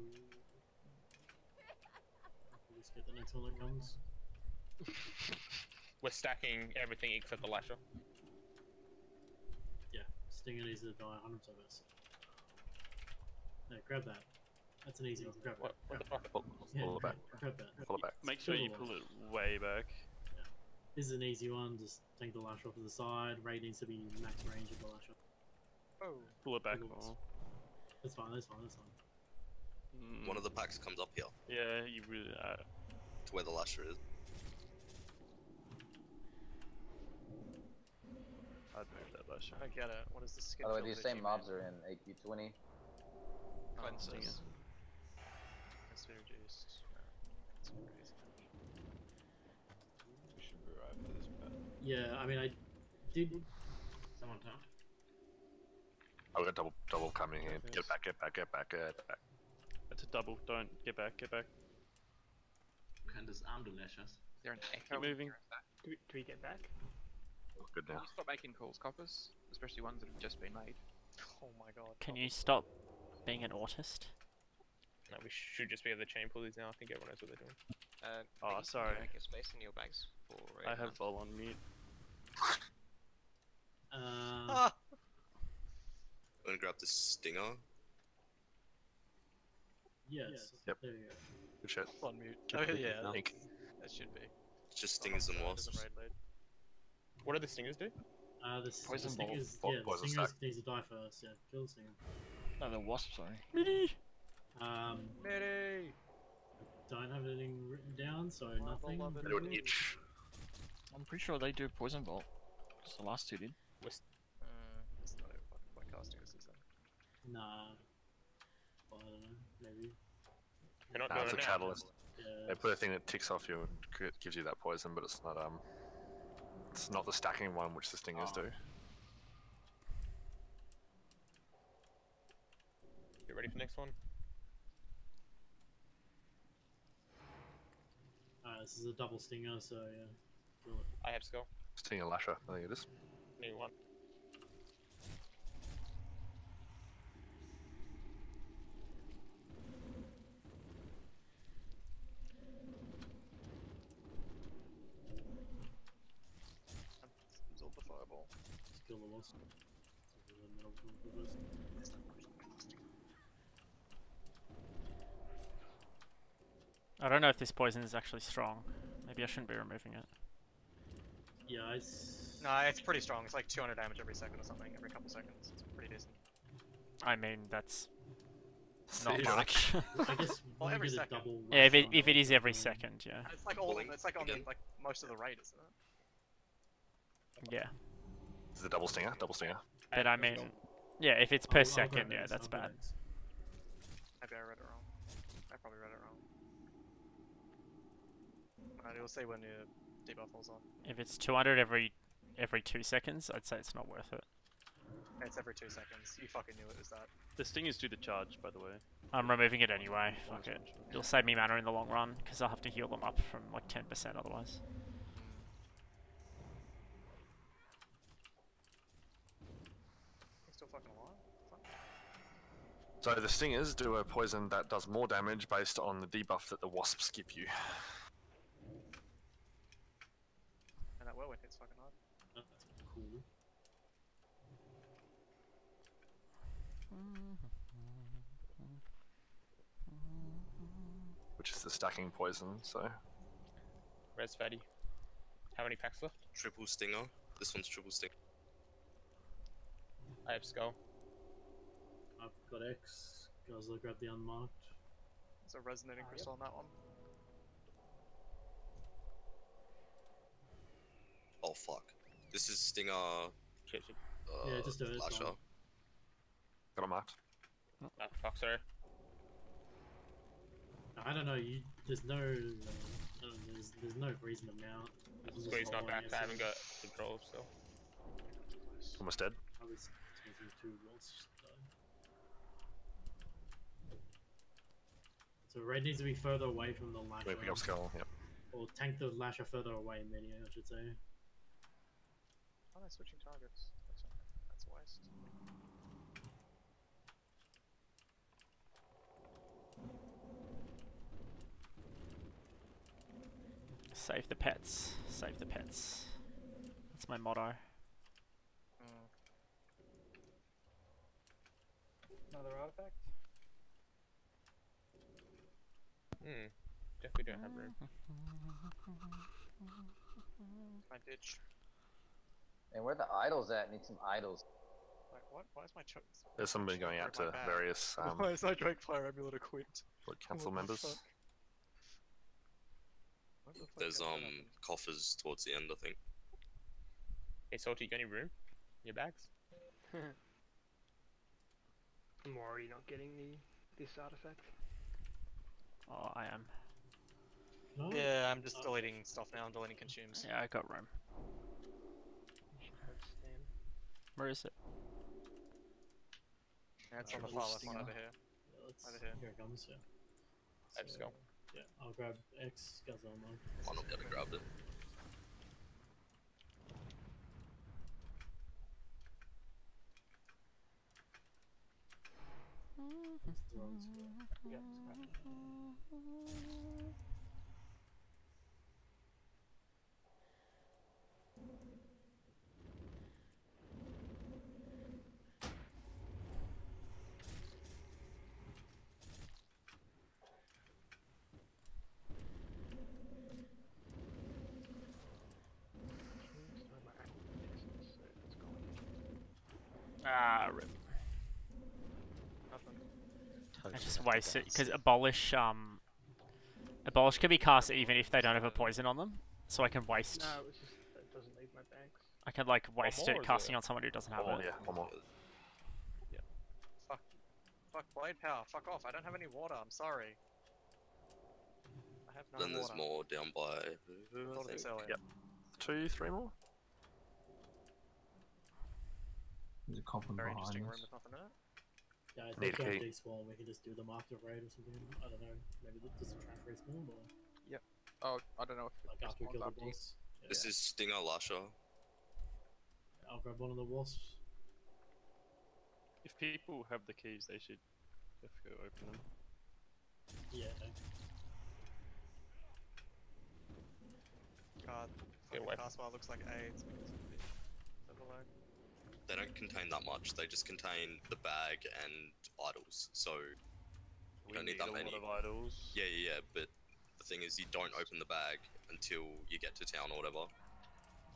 we'll just get the next one that comes. We're stacking everything except the lasher. Yeah, Stinger needs to die 100% of us. No, grab that. That's an easy one. Grab What that. the fuck? Pull it back. Grab that. Pull it back. Make sure you pull it way back. This is an easy one. Just take the lash off to the side. Raid needs to be max range of the lash off. Oh. Pull it back Pull it. more. That's fine. That's fine. That's fine. One of the packs comes up here Yeah, you really. to where the lasher is. I'd move that lasher. I get it. What is the skip? By the way, these same mobs are in AQ20. Cleanses. Has to be reduced. It's crazy. We should be right for this bet. Yeah, I mean, I did. Someone tell me. I've got double coming here. Get back, get back, get back, get back. That's a double. Don't get back. Get back. You can disarm the lashers. They're an Keep moving. Do we get back? Good now. You stop making calls, coppers, especially ones that have just been made. Oh my god. Can you stop being an autist? No, we should just be able to chain pulleys now. I think everyone knows what they're doing. Oh, Maggie, sorry. Make a space in your bags for. I have vol on mute. Ah! I'm gonna grab this stinger. Yes. Yep. There you go. Good shit. On mute. Oh yeah, Ink. that should be. It's just stingers and wasps. Raid lead. What do the stingers do? The Poison bolt. stingers, Poison the stingers stack. needs to die first. Yeah, kill the stinger. No, the wasp. Sorry. Midi! Don't have anything written down, so nothing. They do an itch. I'm pretty sure they do poison bolt. Just the last two did. It's not a fucking point casting this is then. Nah. Well, I don't know. Maybe. They're not Nah, doing it's a it now. catalyst. Yeah. They put a thing that ticks off you and gives you that poison, but it's not it's not the stacking one which the stingers do. Get ready for next one. This is a double stinger, so yeah. Kill it. I have skull. Stinger lasher, I think it is. New one. Absorb the fireball. Just kill the wasp. I don't know if this poison is actually strong. Maybe I shouldn't be removing it. Yeah, it's. No, it's pretty strong. It's like 200 damage every second or something, every couple seconds. It's pretty decent. I mean, that's not Seizure. much. I guess Well, when every you get a second. double. Yeah, if rush it, on if it is every um, second, yeah. It's like all. It's like on the, like most of the raid, isn't it? Yeah. Is it a double stinger? Double stinger. But I mean, yeah, if it's per I'll second, grab yeah, X, that's I'll grab bad. X. Maybe I read it wrong. I probably read it wrong. Alright, you'll see when your debuff falls on. If it's 200 every 2 seconds, I'd say it's not worth it. It's every 2 seconds. You fucking knew it was that. The stingers do the charge, by the way. I'm removing it anyway. Fuck it. It'll save me mana in the long run, because I'll have to heal them up from like 10% otherwise. He's still fucking alive? Fuck. So the stingers do a poison that does more damage based on the debuff that the wasps give you. And that whirlwind hits fucking hard. That's cool. Which is the stacking poison, so. Res fatty. How many packs left? Triple stinger. This one's triple stinger. I have skull. I've got X. Guys, I'll grab the unmarked. There's a resonating crystal on that one. Oh fuck. This is stinger. Yeah, just do it, it's Lasher. fine. Got a marked. Oh, fuck, sorry. I don't know. There's no. There's no reason to mount. Squeeze not back. I haven't got control still. Almost dead. I was taking 2 wasps though. So red needs to be further away from the lasher. We pick up skull. Yep. Or tank the lasher further away, meaning I should say. Why am I switching targets? That's a waste. Save the pets. Save the pets. That's my motto. Another artifact? Definitely don't have room. My ditch. And where the idols at? Need some idols. Wait, what? Why is my choke? There's somebody going out to various Why is my Drake Player Amulet equipped? council What the members. fuck? What the fuck There's happened? coffers towards the end, I think. Hey, Salty, you got any room in your bags? I'm already not getting this artifact. Oh, I am. Yeah, I'm just deleting stuff now. I'm deleting consumes. Yeah, I got room. Where is it? Yeah, it's on the far left one over here. Yeah, Over here. Here it comes, yeah. Let's go. Yeah, I'll grab X, guys on mine. Might not be able to grab it. Yeah, Ah, rip. Nothing. I just waste it because abolish can be cast even if they don't have a poison on them, so I can waste. No, it's just it doesn't leave my bags. I can like waste more, it is casting it? on someone who doesn't have One more, it. yeah, one more. Fuck blade power. Fuck off. I don't have any water. I'm sorry. I have no Then water. there's more down by. I thought of this earlier. Yep. 2, 3 more. There's a coffin Very behind interesting us. room with nothing in it. Yeah, I Need think a after key. despawn we can just do them after raid or something. I don't know. Maybe just a trash respawn or Oh, I don't know if like after we kill the boss. Yeah. This is Stinger Lasher. I'll grab one of the wasps. If people have the keys, they should definitely go open them. Yeah. God, fucking away. taskbar looks like AIDS because of the overload. They don't contain that much. They just contain the bag and idols. So you don't need that many. A lot of idols. Yeah, yeah, yeah. But the thing is, you don't open the bag until you get to town or whatever.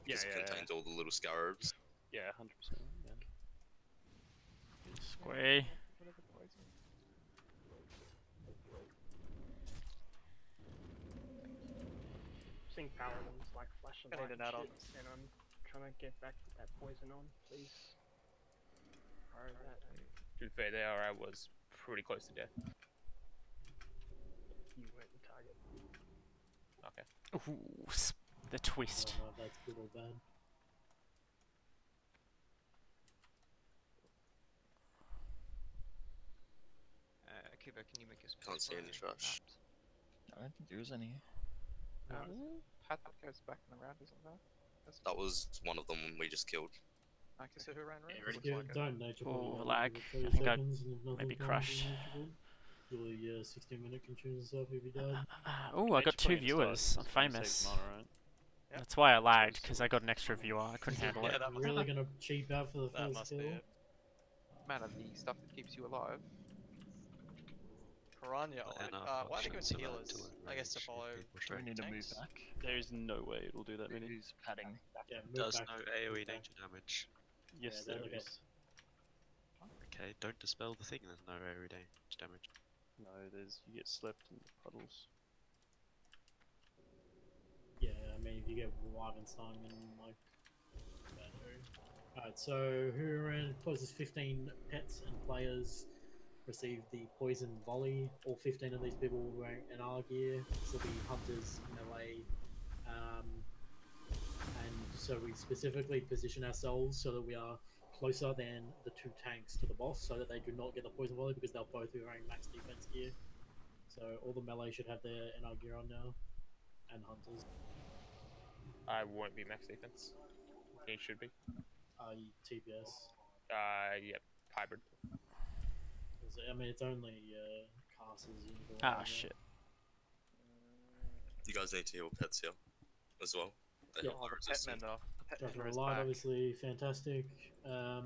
Because it contains all the little scarabs. Yeah, 100%. Yeah. Square. Seeing paladins like flashing I need light an add-on. and shit, and I'm trying to get back with that poison on, please. Or that. To be fair, the ARA was pretty close to death. You weren't the target. Okay. Ooh, the twist. I don't know if that's good or bad. Kubo, can you make us? Can't see any trash. I don't think there is any. Path that goes back in the round, isn't there? That was one of them we just killed. Okay. So who ran red? Yeah, don't nature Oh, ball. lag. Give it I 30 think I seconds and if nothing maybe comes, crashed. then nature ball. Do a 16-minute consume and stuff if you died. Oh, I got Nature 2 Point viewers. starts I'm just when it famous. saves mana, right? Yep. That's why I lagged, because I got an extra viewer. I couldn't handle it. Yeah, that must Really gonna cheap out for the that first must kill? be it. Mana, the stuff that keeps you alive. Piranha. And Why do they give it to options allow healers? to I guess to enrage if follow. people Do we need to move tanks? back? There is no way it'll do that many. Who's padding? Yeah, move Does back. no move AoE back. nature damage. Yes, Yeah, there okay. is. Okay, don't dispel the thing, there's no AoE damage. No, there's you get slept in the puddles. Yeah, I mean, if you get Wyvernstein and like that. Alright, so who ran closest 15 pets and players received the poison volley. All 15 of these people were wearing NR gear. This will be hunters, melee, and so we specifically position ourselves so that we are closer than the 2 tanks to the boss, so that they do not get the poison volley because they'll both be wearing max defense gear. So all the melee should have their NR gear on now, and hunters. I won't be max defense. He should be. TPS. Yep, hybrid. I mean, it's only casters. Ah, shit. You guys need to heal pets here as well. They Yeah. have high resistance. Dr. Light, obviously fantastic. The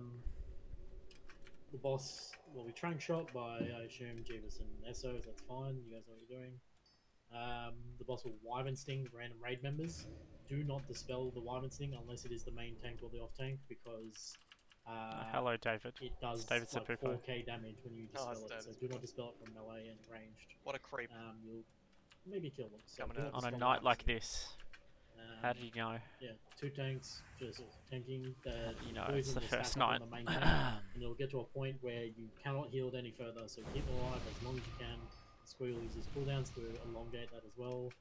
boss will be trank shot by, I assume, Jeebus and Essos. That's fine. You guys know what you're doing. The boss will Wyvern Sting random raid members. Do not dispel the Wyvern Sting unless it is the main tank or the off tank, because hello, David. It does David like Sapupo. 4k damage when you dispel it. So do not dispel it from melee and ranged. What a creep. You'll maybe kill them. So Coming do out not On a dispel night Wyvern like Sting. this. How did you know? Yeah, 2 tanks just tanking. You know, poison it's the will first stack up night. on the main tank, and it'll get to a point where you cannot heal it any further. So keep them alive as long as you can. Squeal uses cooldowns to elongate that as well,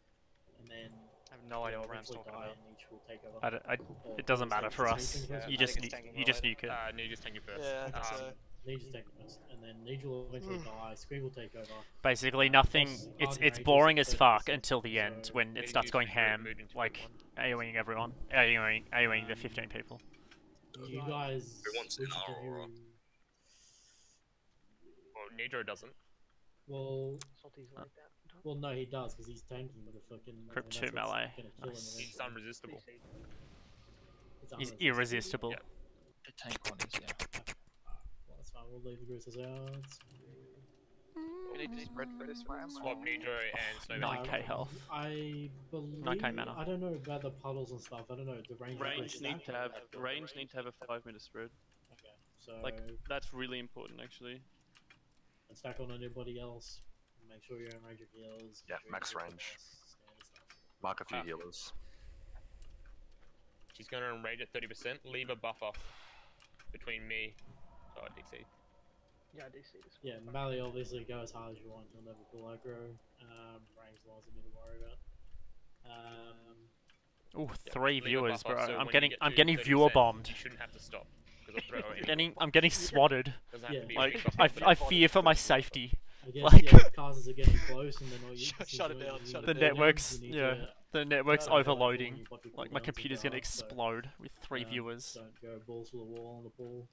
and then I have no idea what they'll Ram's eventually talking die about. and each will take over. It doesn't matter for us. You just nuke it. No, you just tank it first. Yeah, I think so. Need just tank it first, and then Need will eventually die. Squeal will take over. Basically, nothing. It's boring as fuck until the end when it starts going ham, like AoEing everyone, AoEing the 15 people. You guys. Who wants an aura? Well, Nidro doesn't. Well, Salty's like that. well, no, he does because he's tanking with a fucking. Crypt and 2 that's what's melee. gonna kill him Nice. He's eventually. unresistible. He's irresistible. Yep. The tank one is, yeah. Well, that's fine. We'll leave the Bruises out. We need to spread for this Ram. Swap Nidro and Snowman. 9k health. I believe. 9k mana. I don't know about the puddles and stuff. I don't know. The range Range need to have a 5-meter spread. Okay, so Like that's really important actually. and stack on anybody else. Make sure you're in range of heals. Yeah, make sure max you're in range. standard stuff. Mark a few healers. She's going to rage at 30%. Leave a buffer between me. Oh, DC. Yeah, I do see this. Yeah, melee obviously go as hard as you want. You'll never pull aggro. Range ones you need to worry about. Ooh, Yeah, 3 leave a viewers, buffer, bro. so I'm when getting you get to getting viewer 30%, bombed. You shouldn't have to stop. 'Cause I'll throw it I'm getting swatted. Doesn't have to be a Like big buffer. I fear for my safety. I guess Like yeah, casters are getting close, and then all you Shut it down, shut the it down. network's You need yeah, to the network's shut it down overloading. before you put your Like my cooldowns computer's and gonna stuff, so, explode with 3 viewers. Don't go balls to the wall on the pool.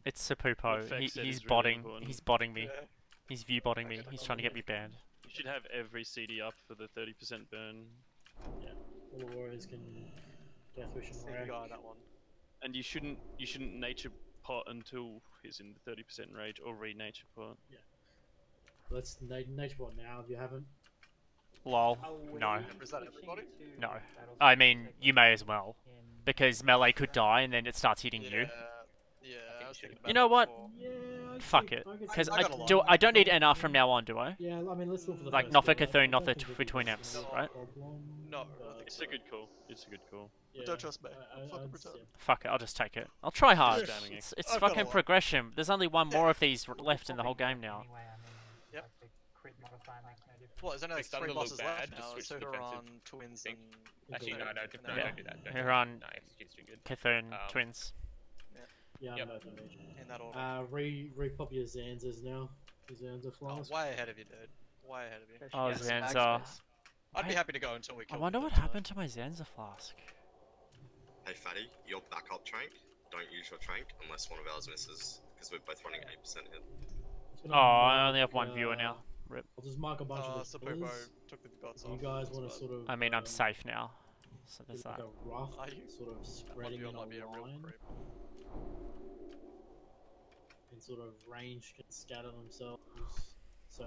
It's Sapupo. Effect set He's is really botting. important. He's botting me. Yeah. He's view botting me. He's trying to get me banned. You should have every CD up for the 30% burn. Yeah, all the warriors can death wish and Sneaky wreck. guy, that one. And you shouldn't nature pot until he's in the 30% rage or re-nature pot. Let's nature bot now if you haven't. Lol. Are No. we Is that everybody? switching to No. battles I with mean, Tech you may as well. in- Because melee could die and then it starts hitting you. Yeah, I was thinking about You know that what? before. Yeah, Fuck it. Because I got a lot. I don't need NR from now on, do I? Yeah, I mean, let's do it for the Like, first not for bit. Cthulhu, I not don't for think between it'll be M's, a right? problem, No, I but- don't think It's so. a good call. It's a good call. Yeah, Don't trust me. I- Fucking I'd- pretend. yeah. Fuck it, I'll just take it. I'll try hard. Spamming it. It's I've got a fucking lot. progression. There's only one more of these left in the whole game now. Anyway, I mean, Yep. like the crit modifier makes no difference. Well, there's only like It's starting 3 to look bosses bad, left just now. switch So to who are defensive. on twins Think. and... Actually, no, and don't do that. Don't do Who that. are on No, it's too good. Cthulhu Um, twins. Yeah, Yep. I'm both on each. In that order. Repop your Zanzas now. Your Zanza Oh, flask. way ahead of you, dude. Way ahead of you. Oh, Yes, Zanza. I'd be happy to go until we I kill wonder the what third happened to my Zanza flask. Hey Fatty, your backup trank, don't use your trank unless one of ours misses, because we're both running 8% hit. Oh, I only have one viewer now. Rip. I'll just mark a bunch of the Sapupo pillars. took the gods You off. guys That's want bad. to sort of. I mean, I'm safe now. So there's do like that. a rough Are you? sort of That spreading in might be a a real line, creep. and sort of range can scatter themselves. So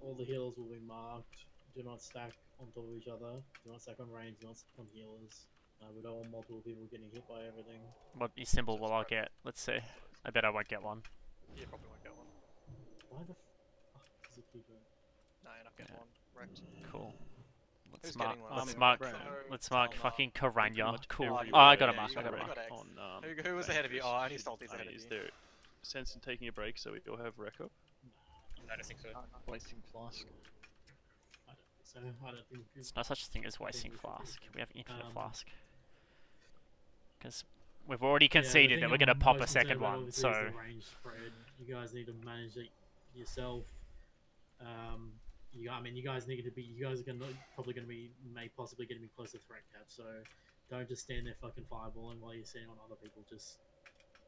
all the healers will be marked. Do not stack on top of each other. Do not stack on range. Do not stack on healers. We don't want multiple people getting hit by everything. What symbol will I get? Let's see. I bet I won't get one. You probably won't get one. Why the fuck does it keep doing? No, you're not getting one. Wrecked. Cool. Let's Who's mark. getting one? Let's I'm mark. Brent. Let's mark Oh, no. fucking Karanya. much Cool. everywhere. Oh, I got a Yeah, mark. you I got a got mark. X. On, Who was ahead of you? Oh, only Salty's ahead of Is you. there sense in taking a break so we all have rec up? I don't think so. Wasting flask. I don't think so. I don't think There's no such thing as wasting we should flask. We have infinite Um, flask. Because we've already Yeah, the conceded thing that we're I'm gonna pop a most second concerned about one. obviously So is the range spread. You guys need to manage it yourself. I mean, you guys need to be. You guys are probably gonna be, possibly gonna be close to threat cap. So don't just stand there fucking fireballing while you're sitting on other people. Just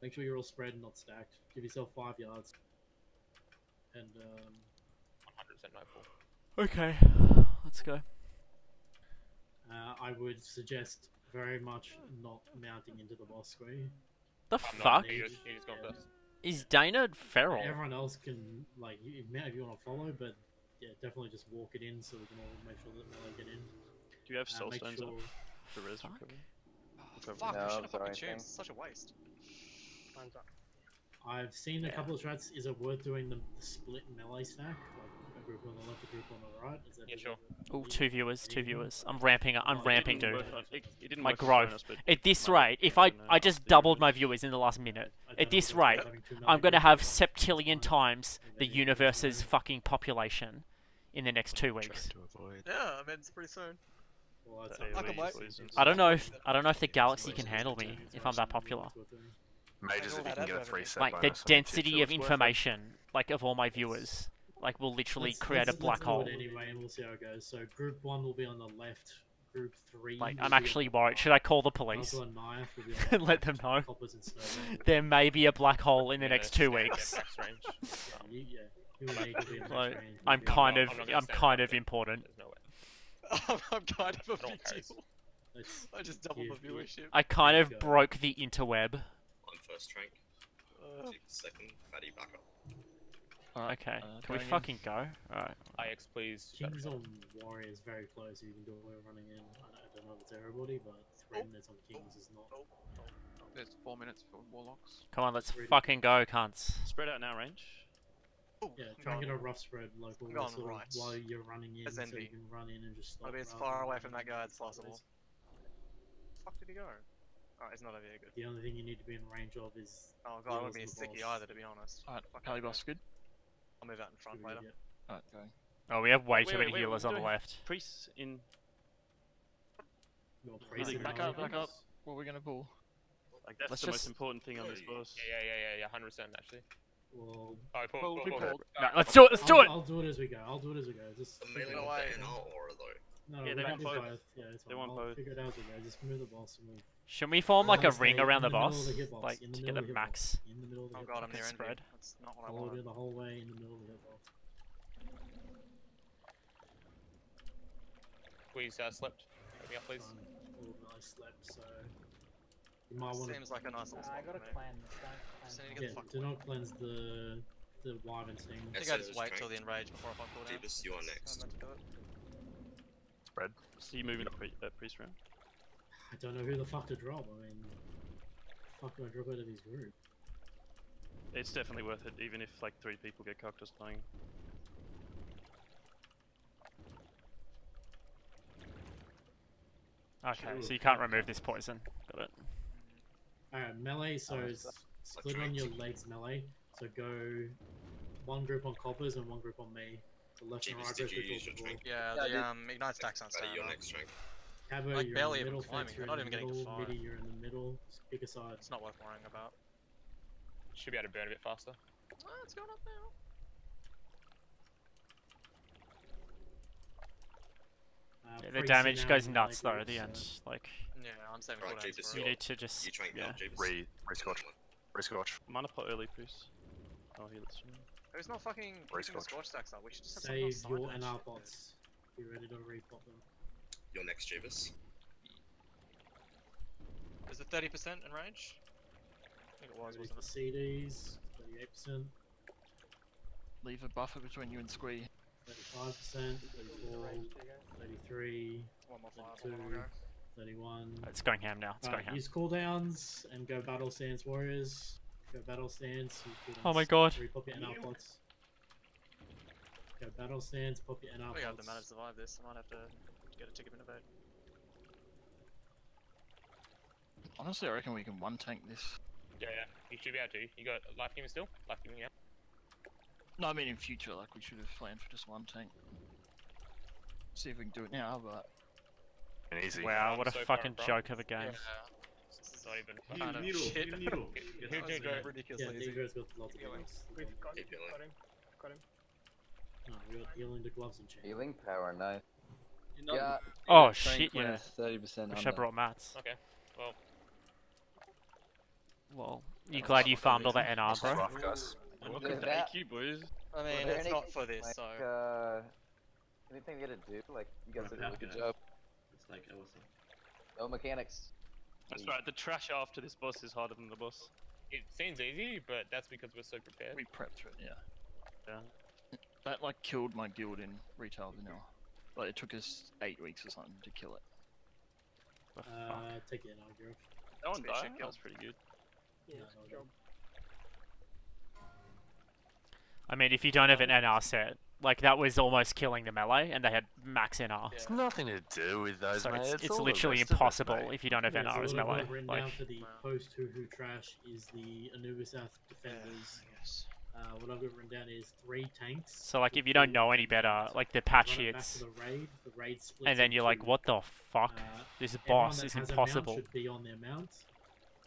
make sure you're all spread and not stacked. Give yourself 5 yards. And 100% no fall. Okay, let's go. I would suggest very much not mounting into the boss square. The fuck? He just gone first. Is Dana feral? Everyone else can, like, if you want to follow, but yeah, definitely just walk it in so we can all make sure that we get in. Do you have soul make stones sure... up for res recovery? Fuck, we should have fucking tuned. It's such a waste. Mine's up. I've seen a couple of strats. Is it worth doing the split melee stack? Like a group on the left, a group on the right? Is that sure. Oh, 2 viewers, 2 viewers. I'm ramping up. I'm ramping, dude. It didn't My work for growth. bonus, but At this rate, if I just doubled my viewers in the last minute. At this rate, I'm gonna have septillion times the universe's fucking population in the next 2 weeks. Yeah, I mean it's pretty soon. Well, I can wait. I don't know if the galaxy can handle me if I'm that popular. Mages, if you can get a 3 set Like the bonus on density of it's worth it. information, like of all my viewers, like will literally create a black hole. Let's do it anyway, and we'll see how it goes. So group 1 will be on the left. Group 3. Like I'm actually worried. Should I call the police and let them know there may be a black hole in the next 2 weeks? Like, I'm kind of important. I'm kind of a big deal. I just doubled the viewership. I kind of broke the interweb. On first rank. Second, fatty backup. Okay, can we fucking go? Alright. IX, please. Kings on Warriors very close. You can do it running in. I don't know if it's everybody, but 3 minutes on Kings is not. There's 4 minutes for Warlocks. Come on, let's fucking go, cunts. Spread out now, range. Yeah, try and get a rough spread local Go on sort of right. while you're running in, As so you envy. can run in and just stop. I'll be as rather far than away from that running guy in as possible. Fuck did he go? Oh, he's not over here, good. The only thing you need to be in range of is. Oh god, I wouldn't be heals as the sticky boss. either, to be honest. Alright, Fuck Pally it, boss, good? I'll move out in front later. Alright, going. Oh, we have way Wait, too many wait, healers we're on the doing left. Priests in. Back up, back up. What are we gonna pull? Like that's Let's the most just- important thing on this boss. Yeah, 100% actually. Well, Alright, pull. No, let's do it. Let's do it. I'll do it as we go. Just The melee No or way. banner aura though. No, Yeah, we they can want do both. Yeah, it's They fine. want I'll both. figure it out as we go. Just move the boss and move. Should we form like a Just ring stay around the in middle of boss, the hitbox, like in the to middle get of a the max? hitbox, in the middle of the Oh hitbox. god, I'm near envy. spread. That's not what I Follow wanted. it the whole way in the middle of the hitbox. Squeeze slept. Help me out, please. All nice slept, so you might want Seems like a nice little I spot got a for me. cleanse. Just need to to. get Yeah, the fuck do away. not cleanse the wyvern sting. I think I just wait till the enrage before I pop cooldown. Jeebus, you are next. I'm meant to do it. Spread. So you moving a priest round? I don't know who the fuck to drop. I mean, fuck do I drop out of his group? It's definitely worth it, even if like 3 people get cocked or something. Okay, so you can't remove this poison. Got it. Alright, melee, so it's split on your legs melee. So go 1 group on coppers and 1 group on me. The left and Jeebus, right did group you we use your talked before. drink? Yeah, the ignite stacks aren't Fatty, standing your up. next rank. Cabo, Like, you're barely in the even middle, climbing, Fence, they're you're not in even the getting to middle, fire. Midi, you're in the middle. Just pick a side. It's not worth worrying about. Should be able to burn a bit faster. Oh, it's going up now. Yeah, the Priest damage now goes in nuts though melee at the group, end. so- Like Yeah, I'm saving Right, cooldowns Jeebus, for you it. need to just You train yeah. now, Jeebus. Re-scorch. Mana pot early, priest. Oh, he lets you. There's no fucking keeping the Scorch. scorch stacks up. We should just have Save something your on NR side pots. Be ready to repop them. Your next Jeebus. Is it 30% in range? I think it was, Ready wasn't for it? CDs, 38%, Leave a buffer between you and Squee. 35%, 34, 33, One more fire, 32, one more go. 31. It's going ham now. It's going Alright, ham. use cooldowns and go battle stance warriors. Go battle stance. Use cooldowns, Oh my god. Repop your NR pots. Go battle stance, pop your NR We have to pots. manage to survive this. I might have to get a ticket in a bit. Honestly, I reckon we can one tank this. Yeah. You should be able to. You got life giving still? Life giving, yeah. No, I mean in future, like we should have planned for just one tank. See if we can do it now, but And easy. Wow, what a So far, fucking bro. joke of a game. Yeah. It's not even. Kind of Needle, shit. needle. That was Needle. ridiculously Yeah, easy. Negro's got lots of Keep going. points. We've got Keep him. going. Got him. Got him. No, we got healing to gloves and chain. Healing power, nice. Yeah. Oh train shit, queen yeah. is 30% Wish I under. brought mats. Okay. Well, Well, you That's glad not you for farmed all this. that NR, This is bro? rough, guys. Welcome Is to that- AQ, boys. I Were mean, there it's any, not for this, like, so. anything you had to do? Like, you guys did a really good Okay. job. It's like awesome. No mechanics. That's right. The trash after this boss is harder than the boss. it seems easy, but that's because we're so prepared. We prepped for it, yeah. Yeah. That like killed my guild in retail vanilla. Like it took us 8 weeks or something to kill it. Take it out, Gareth. No one It's a bit died. shit That kill. was pretty good. Yeah, No, good no, job. I mean, if you don't have an NR set, like that was almost killing the melee, and they had max NR. It's nothing to do with those, So mate. it's all the literally rest of it, impossible mate. if you don't have Yeah, NR as so what I've melee. got written Like, down for the post Who Trash is the Anubisath defenders. Yes. What I've got written down is 3 tanks. so like if you don't know any better, like the patch Run it back hits, to the raid splits and then you're like, into, what the fuck? This everyone boss that is has a mount impossible. should be on their mount.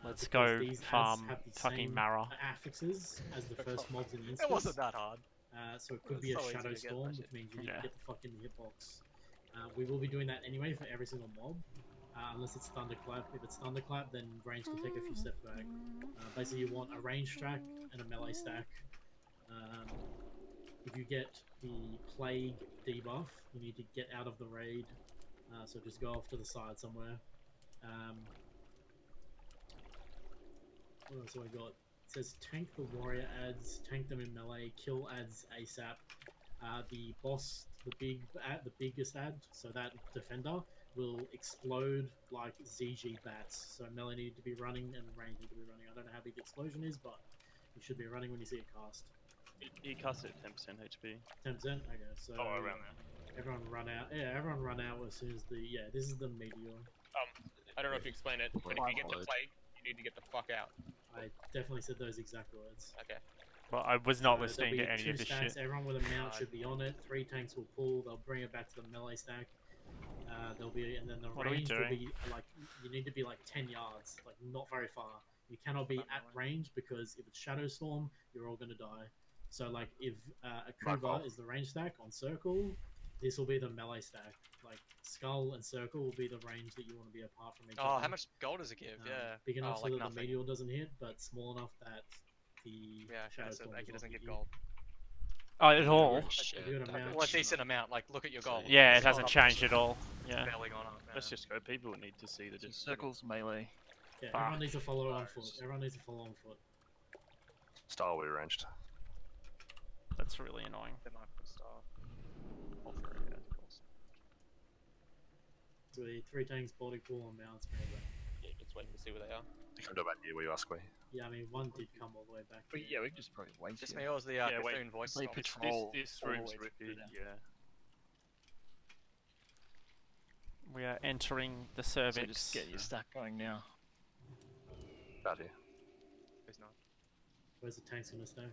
Let's Because go these ads farm have the fucking same Mara. affixes as the first mobs in the instance. It wasn't that hard. So it could It's be a so easy shadow to get storm, that which shit. means you need Yeah. to get the fucking hitbox. We will be doing that anyway for every single mob, unless it's thunderclap. If it's thunderclap, then range can take a few steps back. Basically, you want a range stack and a melee stack. If you get the plague debuff, you need to get out of the raid. So just go off to the side somewhere. What else have I got? It says tank the warrior ads, tank them in melee, kill ads ASAP. The boss, the biggest ad, so that defender will explode like ZG bats. So melee need to be running and range need to be running. I don't know how big the explosion is, but you should be running when you see it cast. He cast it at 10% HP. 10%? Okay, so Oh, around there. everyone run out. Yeah, everyone run out as soon as the this is the meteor. I don't know if you explain it, but if you get the plague, you need to get the fuck out. I definitely said those exact words. Okay. Well, I was not So listening there'll to be any 2 of this stacks, shit. Everyone with a mount should be on it. 3 tanks will pull. They'll bring it back to the melee stack. There'll be, and then the What are we range will doing? be like you need to be like 10 yards, like not very far. You cannot be at range because if it's shadow storm, you're all gonna die. So like if Akuba is the range stack on circle, this will be the melee stack. Like skull and circle will be the range that you want to be apart from each Oh, other. how much gold does it give? Yeah. Big enough Oh, so like that nothing. the meteor doesn't hit, but small enough that the shadow so storm like it does doesn't not give hit you. gold. Oh, at all? A good amount. Well, a decent amount. Like, look at your gold. Yeah, it It's gone hasn't up changed at all. Yeah. Barely gone up. Let's just go. People need to see the just Circles melee. Yeah, everyone needs to follow on foot. Everyone needs to follow on foot. Style we arranged. That's really annoying. They might put star. All three, yeah, of course. So the 3 tanks, body pool, and mounts. Maybe. Yeah, just waiting to see where they are. You come to about here where you ask me. Yeah, I mean, one did come all the way back. Yeah, we can just probably wait. Just here. me or was the Yeah, wait. Cthulhu voice They stopped? patrol This all the room's way rippy, through there. yeah. We are entering the So cervix. just get your stack going now. About here. Please not. Where's the tanks gonna stack?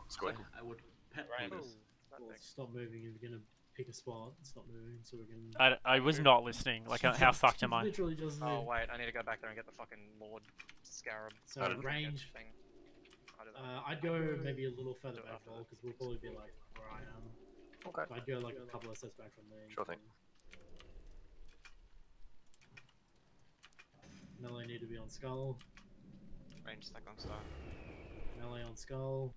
Squid. I would pet Right. this. Well, stop moving if you're gonna pick a spot. Stop moving so we can. I was not listening. Like, how fucked am I? Literally just Oh moved. wait, I need to go back there and get the fucking Lord Scarab. So range. Thing. I'll do that. I'd go maybe a little further back, Vol, because we'll probably be like where I am. Okay. So I'd go like a couple of steps back from there. Sure thing. Melee need to be on skull. Range stack on star. Melee on skull.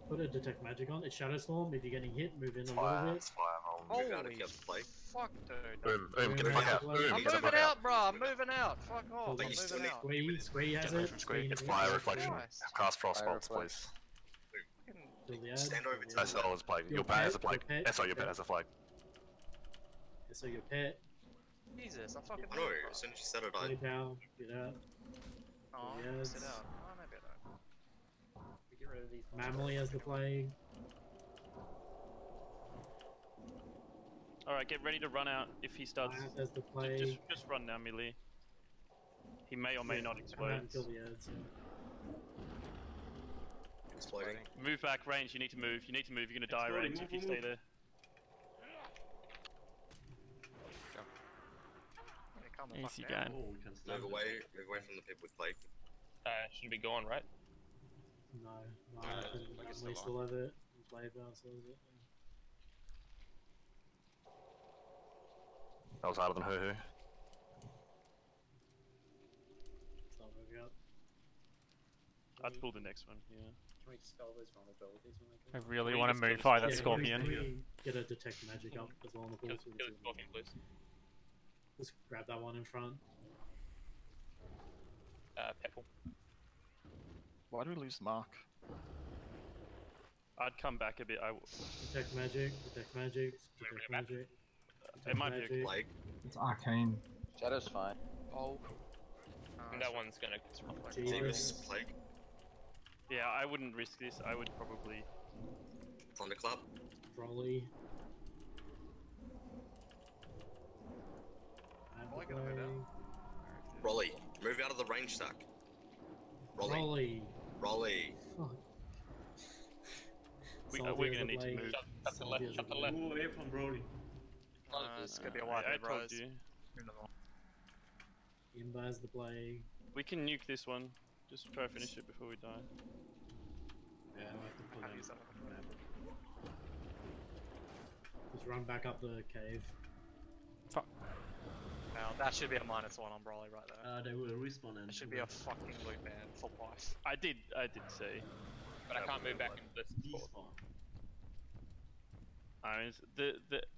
Put a detect magic on. It's shadow storm. If you're getting hit, move in a little Fire, bit. it's fire. Move out if Holy you have the plague. fuck, dude. Boom, boom, get the Boom, fuck out. boom, Boom, I'm get the moving fuck out, bro. I'm moving out. Fuck off. I'm But you still moving need- out. Squee has away it. from Squee. It's Squee fire has it. reflection. Christ. Cast frost Fire bolts, reflex. please. Kill the ad. Stand over kill to the That's ad. all as plague. Your Your pet has a pet, plague. your pet, That's all your your pet pet. has a flag. So your pet. Jesus, I fucking I moved, know, bro. as soon as you said it, Holy I... power. Get out. Oh, Yes. sit out. Oh, maybe I don't. We get rid of these. Mammoly has the plague. Alright, get ready to run out if he starts. Lance has the plague. Just run now, melee. He may or may not Come out explode. and kill the ads. Exploding. Move back, range. You need to move. You need to move. You're gonna die, range, if you stay there. Yeah, calm the fuck Easy down. game. Oh, we can stand Move away from the people with plague. Should be gone, right? No, no, No, I it's- can like it's we still still have it. Play about so is it? That was harder than Hoo Hoo. Start moving up. I'd pull the next one, yeah. Can we spell those vulnerabilities when they I come? really We want to just kill move the by that scorpion. scorpion. Can we get a detect magic up as well on the Kill, board? So we kill can the see scorpion, please. Just grab that one in front. Pepple. Why do we lose Mark? I'd come back a bit. Detect magic, detect magic, detect magic. It might be a magic. Plague. It's arcane. Shadow's fine. Oh. And that one's gonna. Davis, Plague, Yeah, I wouldn't risk this. I would probably. Thunderclap. Rolly. Rolly gonna move out. Rolly, move out of the range stack. Rolly. Rolly. Fuck. We're gonna need to move. Shut the left, shut the left. Move away from Brody. It's gonna be a I white told Rose. you. Imba's the plague. We can nuke this one. Just try to finish it before we die. Yeah, I have to pull Can't them. use that one. Just run back up the cave. Fuck. Now that should be a -1 on Broly right there. They will respawn and It should be a fucking loot man for life. I did say. But I can't move back into this spot. despawn. I mean,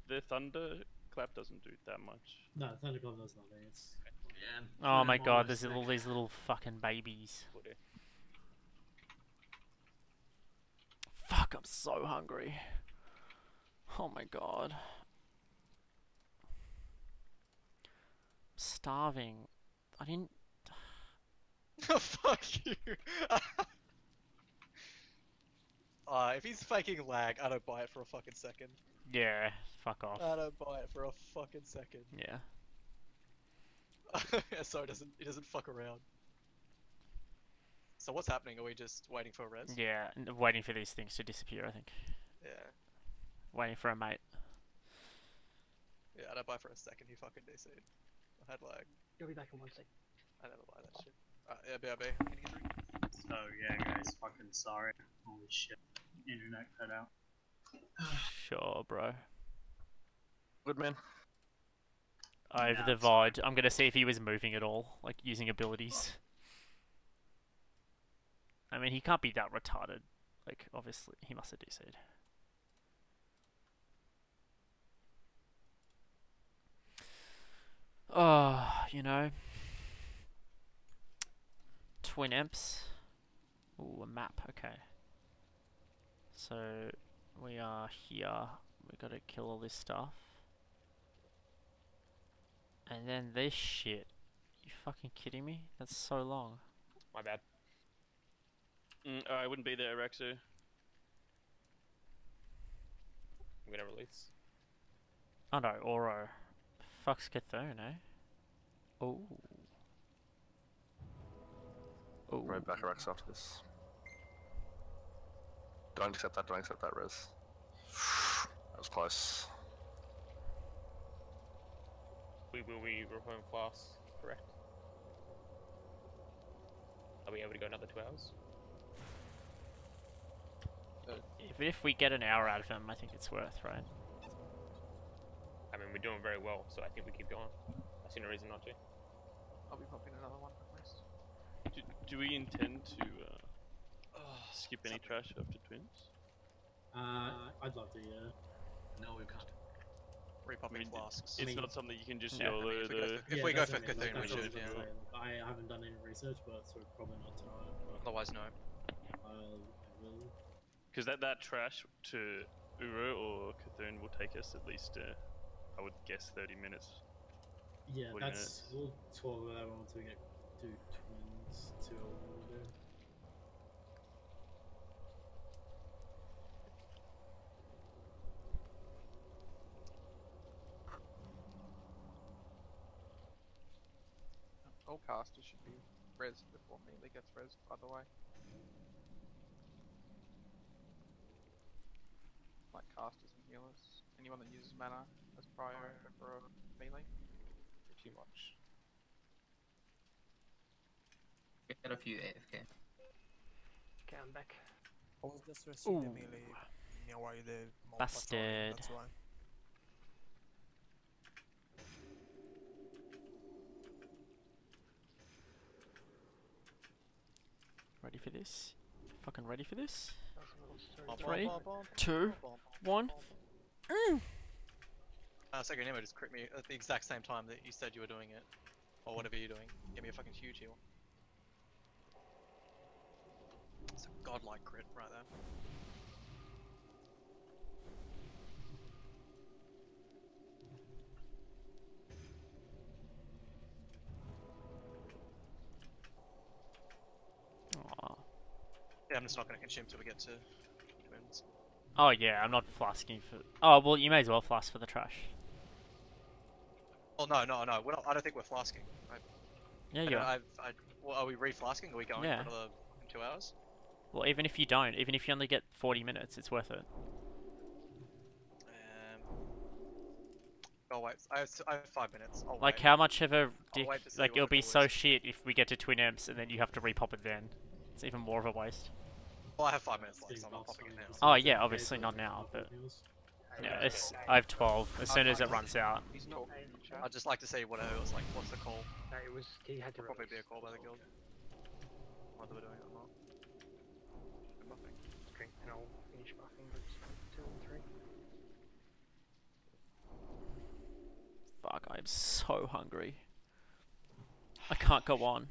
the thunder clap doesn't do that much. No, Thunderclap does nothing. It's Yeah. and Oh put my them on god, the there's stack. all these little fucking babies. Fuck, I'm so hungry. Oh my god. Starving. I didn't. Fuck you. If he's faking lag, I don't buy it for a fucking second. Yeah, fuck off. I don't buy it for a fucking second. Yeah. So he doesn't fuck around. So what's happening? Are we just waiting for a res? Yeah, waiting for these things to disappear, I think. Yeah. Waiting for a mate. Yeah, I don't buy for a second. He fucking DC'd. I had lag. You'll be back in 1 sec. I never buy that shit. Yeah, BRB. Can you get through? So yeah, guys, fucking sorry. Holy shit, internet cut out. Sure, bro. Good man. Over Nah, the it's VOD. I'm gonna see if he was moving at all, like using abilities. I mean, he can't be that retarded. Like, obviously, he must have DC'd. Oh, you know. Twin imps. Ooh, a map, okay. So, we are here. We gotta kill all this stuff. And then this shit. You fucking kidding me? That's so long. My bad. I wouldn't be there, Rexu. I'm gonna release. Oh no, Oro. Fuck's Cthulhu, eh? Oh. Oh. Right back Rex after this. Don't accept that, don't accept that, Res. That was close. We will be reporting class, correct? Are we able to go another 2 hours? If we get an hour out of him, I think it's worth, right? I mean, we're doing very well, so I think we keep going. I see no reason not to. I'll be popping another one first. Do we intend to skip any trash after twins? I'd love to, yeah. No, we can't. Repopping flasks. It's not something you can just Yeah, YOLO I mean, the... if we go that's for what I mean, Cthulhu, we that's what I should, was gonna yeah. say, like, I haven't done any research, but so probably not tonight. But Otherwise, no. I will. Because that trash to Uro or Cthulhu will take us at least, I would guess, 30 minutes. Yeah, 40 that's. We'll talk about that once we get to twins. To what we'll do. All casters should be res before melee gets res, by the way. Like casters and healers. Anyone that uses mana as prior for a melee. Too much. Get a few AFK. Okay, I'm back. I was just resting the melee while the mob patrolling, Busted. that's why. Ready for this? Fucking ready for this? Bom, 3, bom, bom, 2, bom, 1. Second Nemo just crit me at the exact same time that you said you were doing it. Or whatever you're doing. Give me a fucking huge heal. It's a godlike crit right there. Aw. Yeah, I'm just not going to consume till we get to twins. Oh yeah, I'm not flasking for. Oh well, you may as well flask for the trash. Oh no, no, no. We're not, I don't think we're flasking. Yeah, you are. Well, are we re-flasking? Are we going Yeah. for another 2 hours? Well, even if you don't, even if you only get 40 minutes, it's worth it. Oh wait, I have 5 minutes. I'll Like, wait. how much of a I'll dick? wait to see Like, what it'll the be call so is. shit if we get to Twin Imps and then you have to repop it then. It's even more of a waste. Well, I have 5 minutes left, so I'm not popping it now. Oh yeah, obviously not now, but yeah, I have 12. As soon as it runs out. I'd just like to see what it was like. What's the call? No, it was. He had to Probably release. be a call by the guild. Whether we're doing it or not. I'm buffing. Drink and I'll finish buffing groups 2 and 3. Fuck, I'm so hungry. I can't go on.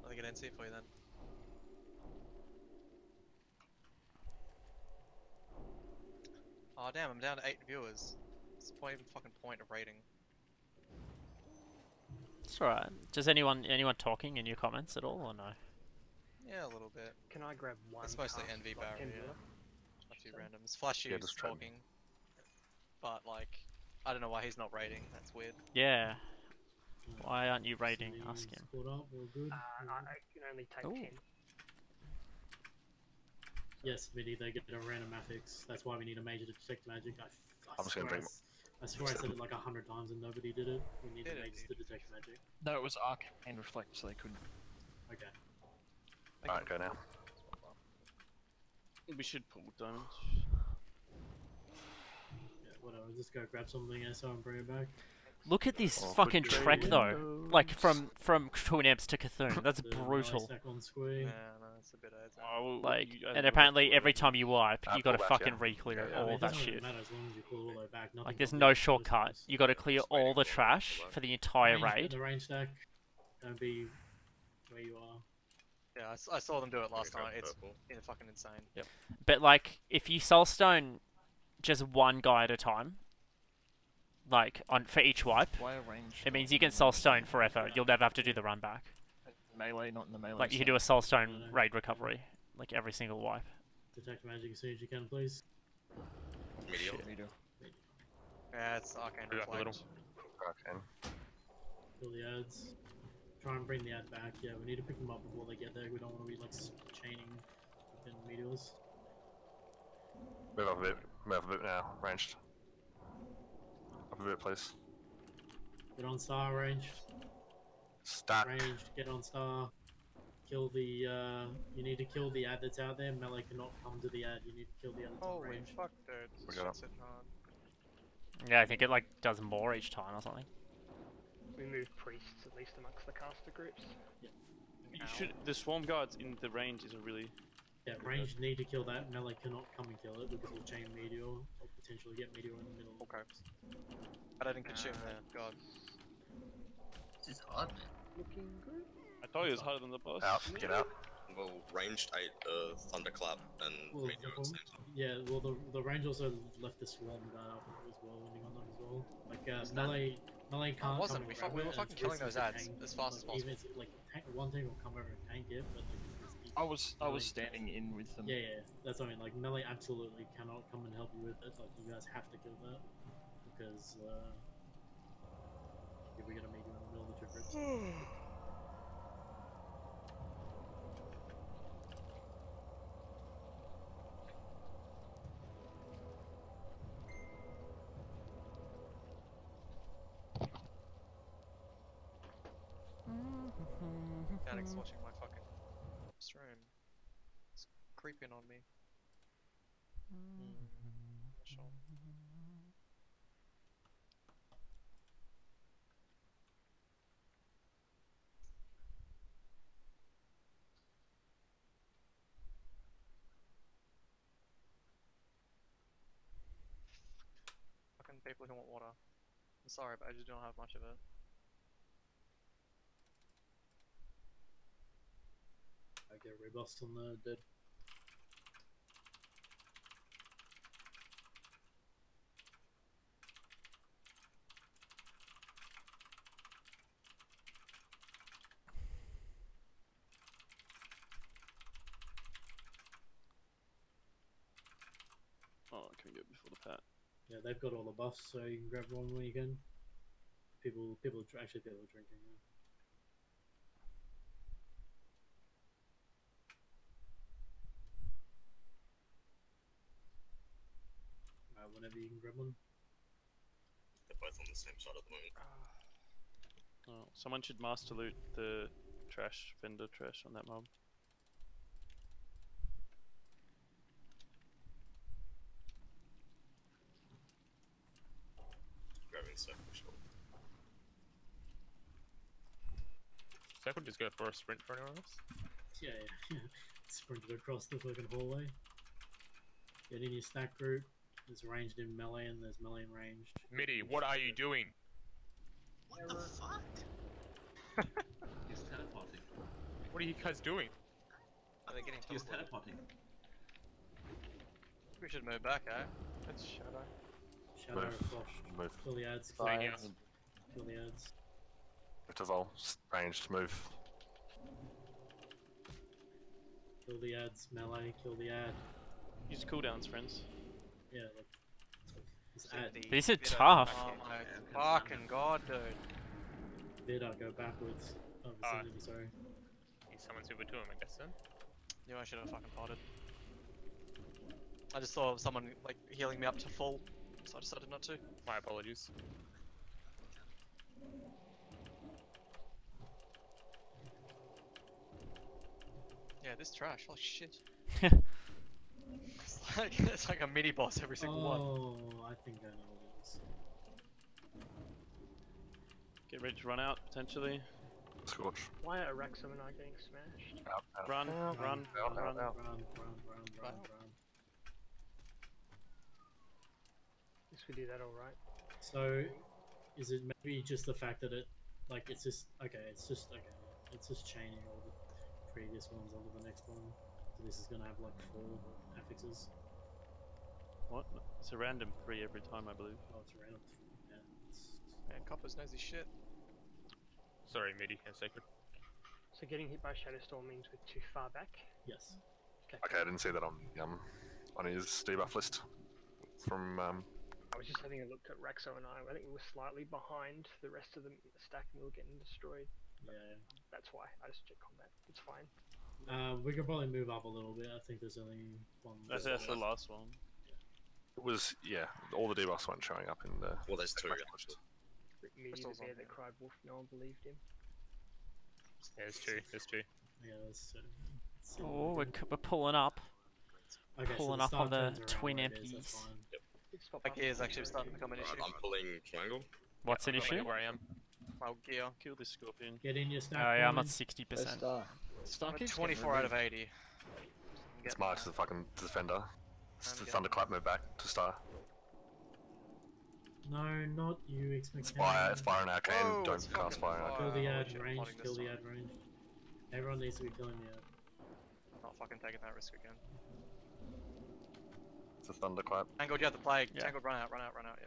Let me get NC for you then. Oh damn, I'm down to 8 viewers. What's the point, even fucking point of rating? It's alright. Does anyone talking in your comments at all or no? Yeah, a little bit. Can I grab one? It's mostly cast NV like barrier, 10 yeah. viewer? A few randoms. Flashy's Yeah, just try and- talking. But like, I don't know why he's not rating, that's weird. Yeah. Why aren't you rating? Ask him. Caught up, all good. I can only take Ooh. 10. Yes, Mitty, they get a random affix. That's why we need a major to detect magic. I'm just gonna drink. I swear I said it like 100 times and nobody did it. We need Did the it, mages to detect magic. No, it was Arcane Reflect, so they couldn't. Okay. Alright, go now. We should pull diamonds. Yeah, whatever. Just go grab something SO and bring it back. Look at this Oh, fucking good trek day. though. Like from Twin Imps to Cthulhu. That's The brutal. melee stack on squee. Yeah, no, it's a bit odd. Oh, Like, you guys and know apparently what- every time you wipe, you gotta pull back, fucking yeah. re-clear Yeah, yeah. all I mean, of it that doesn't really shit. matter as long as you pull all the way back. Nothing Like, there's comes no out. shortcut. You gotta clear all the trash for the entire raid. The range stack. Don't be where you are. Yeah, I saw them do it last Okay, night. It's purple. fucking insane. Yep. But like, if you soulstone just one guy at a time, like for each wipe, Why arrange? it means you can soulstone forever. You'll never have to do the run back. Melee, not in the melee. Like you can do a soulstone raid recovery, like every single wipe. Detect magic as soon as you can, please. Medial. Yeah, it's arcane Do that a little. reflect. Okay. Kill the ads. Try and bring the ad back. Yeah, we need to pick them up before they get there. We don't want to be like chaining fucking meteors. Move up a bit. Move up a bit now. Ranged. Up a bit, please. Get on star, ranged. Stack. Ranged, get on star. Kill the, you need to kill the ad that's out there. Melee cannot come to the ad. You need to kill the ad that's on Holy range. fuck, dude. We This got shit's hitting hard. Yeah, I think it like does more each time or something. We move priests at least amongst the caster groups. You should. The swarm guards in the range is a really. Yeah, ranged need to kill that. Melee cannot come and kill it because it'll chain meteor or potentially get meteor in the middle. Okay. I didn't consume there. God. This is hard, man. Looking good. I thought it was harder than the boss. Out. Get out. Well, ranged ate thunderclap and Well, meteor at the same time. yeah, well, the range also left the swarm guard up as well, landing on them as well. Like, that- melee can't wasn't. come We and fu- grab we it, were and fucking it's killing risky those to ads tank. as fast as Like, even if, like, one team will come over and tank it, but like, I was standing in with them. yeah, that's what I mean. Like, melee absolutely cannot come and help you with it. Like, you guys have to kill that because if we're gonna meet you in the middle of the two groups. Alex watching my fucking stream. creeping on me. Not sure. Fucking people who want water. I'm sorry, but I just don't have much of it. I get rebuffs on the dead. Oh, can we go before the pat? Yeah, they've got all the buffs, so you can grab one when you can. People actually people are drinking. Yeah. Whenever you can grab one. They're both on the same side at the moment. Oh, someone should master loot the trash, vendor trash on that mob. Grabbing circle shot. Circle, just go for a sprint for anyone else. Yeah. Sprinted across the fucking hallway. Get in your stack group. There's ranged in melee and there's melee and ranged. Midi, what are you doing? What the fuck? He's teleporting. What are you guys doing? Are they getting He's teleported? teleporting. We should move back, eh? That's Shadow. Shadow, Move. flush. Move. Kill the ads. Fine, yeah. Kill the ads. Interval. Ranged. Move. Kill the ads. Melee. Kill the ad. Use cooldowns, friends. Yeah, look. This ad. These are tough. Oh my fucking god, dude. Vida, go backwards. Oh, vicinity, sorry. Need someone super to him, I guess then. Yeah, I should have fucking potted. I just saw someone like healing me up to full, so I decided not to. My apologies. Yeah, this trash. Holy shit. It's like a mini boss every single one. Oh, I think I know what it is. Get ready to run out, potentially. Scorch. Why are Rexham and I getting smashed? Run, run, run. Run. Guess we do that alright. So, is it maybe just the fact that it's just chaining all the previous ones onto the next one? So this is gonna have like 4 affixes. What? It's a random 3 every time, I believe. Oh, it's random. Yeah, Man, Coppers knows his shit. Sorry, Midi and Sacred. So getting hit by Shadowstorm means we're too far back? Yes. Okay, I didn't see that on his debuff list from I was just having a look at Rexo and I think we were slightly behind the rest of the stack and we were getting destroyed. Yeah. That's why. I just checked combat. It's fine. We could probably move up a little bit. I think there's only one. That's the last one. It was, yeah, all the debuffs weren't showing up in the. Well, there's 2 left. Media the bear that cried wolf, no one believed him. Yeah, there's 2. There's 2. Yeah, that's Oh, we're pulling up. Okay, Pulling so up on the turns around twin where it is, that's MPs. fine. My gear is actually starting to become an issue. I'm pulling triangle. What's an issue? Where I am. My gear. Kill this scorpion. Get in your stack. Oh yeah, I'm at point. 60%. I'm at 24 out of 80. It's marked as a fucking defender. It's the getting thunderclap move back to star. No, not you. Expect It's fire. It's fire and arcane. Whoa, Don't it's cast fucking fire and Kill arcane. the Holy ad shit, I'm range. potting this Kill the time. ad range. Everyone needs to be killing the ad. Not fucking taking that risk again. It's a thunderclap. Tangled, you have the plague. Yeah. Tangled, run out. Yeah, run out.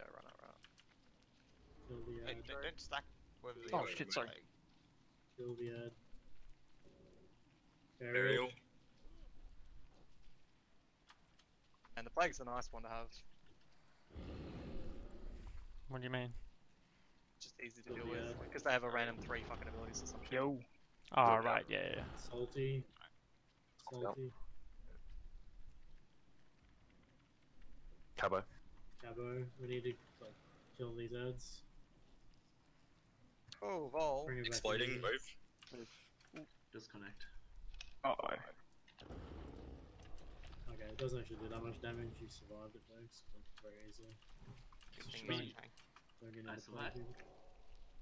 Kill the Hey, ad. don't stack with the Oh shit, sorry. Kill the ad. Burial. And the plague's a nice one to have. What do you mean? Just easy to deal with. Because they have a random 3 fucking abilities or something. Yo. Oh, right, yeah. Salty. Salty. Cabo. Cabo. We need to kill these ads. Oh, Vol. Bring it back Exploding. in. Move. Disconnect. Uh-oh. Okay, it doesn't actually do that much damage. You survived it, folks, but very easily. Good thing Don't, we tank. don't get I into play survived. people.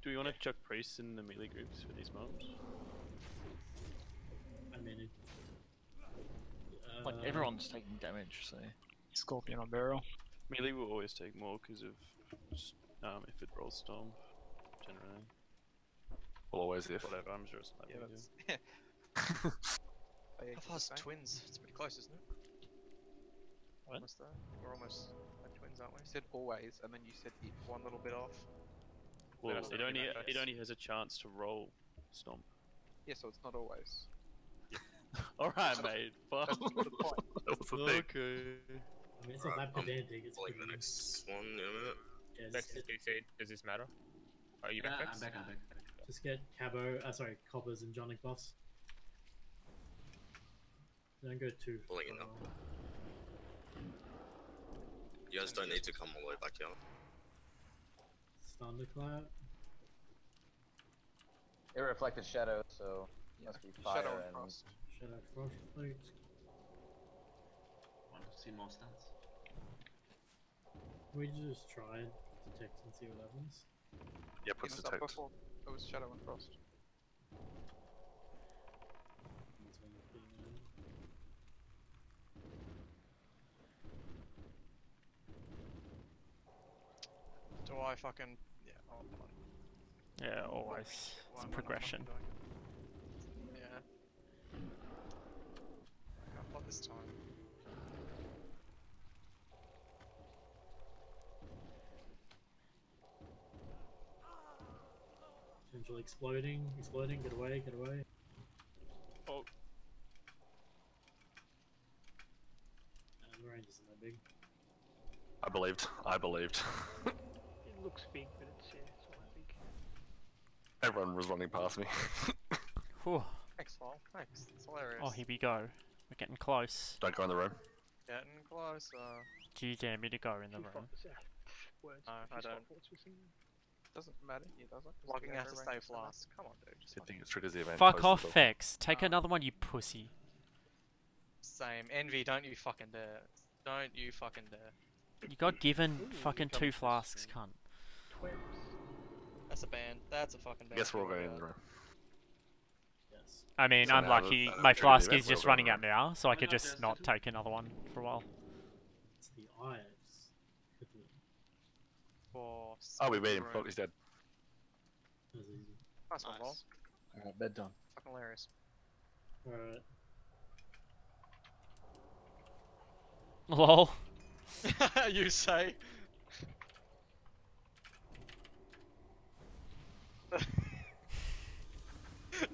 Do we want to chuck priests in the melee groups for these mobs? I mean, it, Like everyone's taking damage, so Scorpion on barrel. Melee will always take more because of if it rolls storm, generally. Well, always if. Whatever, I'm sure it's not Yeah, big that's. deal. How far's twins? It's pretty close, isn't it? What? Almost there. We're almost at twins, aren't we? You said always, and then you said if. One little bit off. Well, us it know only about it those. only has a chance to roll stomp. Yeah, so it's not always. Alright, mate. Fuck. That's the point. That was the thing. Okay. I mean, it's not that pedantic. It's Like pretty. the next one in a minute. Yeah, Vex just, is DC. Does this matter? Are you back, Yeah, Vex? I'm back. just get Cabo. Sorry, Coppers and Jonic buffs. Don't go too Pulling it far. up. You guys don't need to come all the way back here. Thunderclap. It reflected shadow, so must be fire Shadow and and Frost. Shadow Frost Flute. Want to see more stats? We just try and detect and see what happens. Yeah, It puts was the up text. before. It was Shadow and Frost. That's when it's being, Do I fucking. Yeah, oh, come on. Yeah, always. Why It's am I not progression. fucking doing it? Yeah. Not this time. Potentially exploding, get away, get away. Oh. The range isn't that big. I believed. I believed. It looks big, but it's yeah, it's not that big. Everyone was running past me. Whew. Thanks, Fall. Thanks. It's hilarious. Oh, here we go. We're getting close. Don't go in the room. Getting closer. Do you dare me to go in the Few room? thoughts, yeah. Words. No, few I spot don't. thoughts we're seeing. Doesn't matter, it doesn't. 'cause Logging the out to arrow stay range is not flask. Come on, dude. Just Good thing it's triggers the event. Fuck close off, to the door. Vex. Take another one, you pussy. Same. Envy, don't you fucking dare. Don't you fucking dare. You got given Ooh, fucking you 2 flasks, cunt. Twins. That's a ban. That's a fucking ban. I guess we're all going in the room. Yes. I mean, So I'm now lucky. that- My that flask event is just will go running in out now, so I could just not take another one for a while. It's the Ives. For Oh, we beat him. room. Look, he's dead. That's easy. Nice one, Vol. Alright, bed done. Fucking hilarious. Alright. Lol. You say.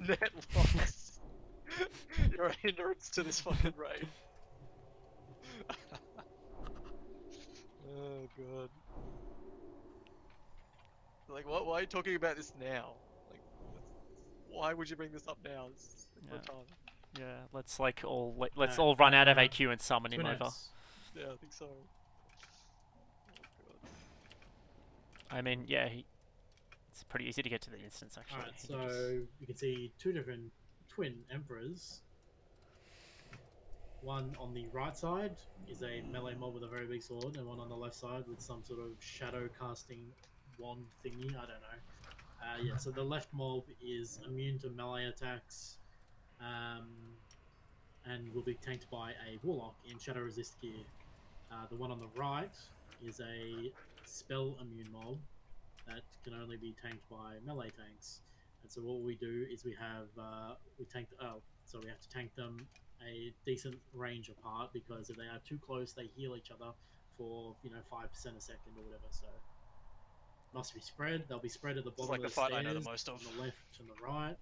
Net loss. You're a hindrance to this fucking raid. Oh god. Like, what? Why are you talking about this now? Like, why would you bring this up now? It's like Yeah. retarded. Yeah, let's like all let's Alright, all run out of AQ and summon him Twin over. Fs. Yeah, I think so. Oh god. I mean, yeah, it's pretty easy to get to the instance actually. Alright, You can so just- you can see two different twin emperors. One on the right side is a melee mob with a very big sword, and one on the left side with some sort of shadow casting wand thingy. I don't know. Yeah, so the left mob is immune to melee attacks, and will be tanked by a warlock in shadow resist gear. The one on the right is a spell immune mob that can only be tanked by melee tanks. And so what we do is we have so we have to tank them a decent range apart, because if they are too close, they heal each other for 5% a second or whatever. So must be spread. They'll be spread at the bottom like of the the fight stairs, I know the most of. on the left and the right.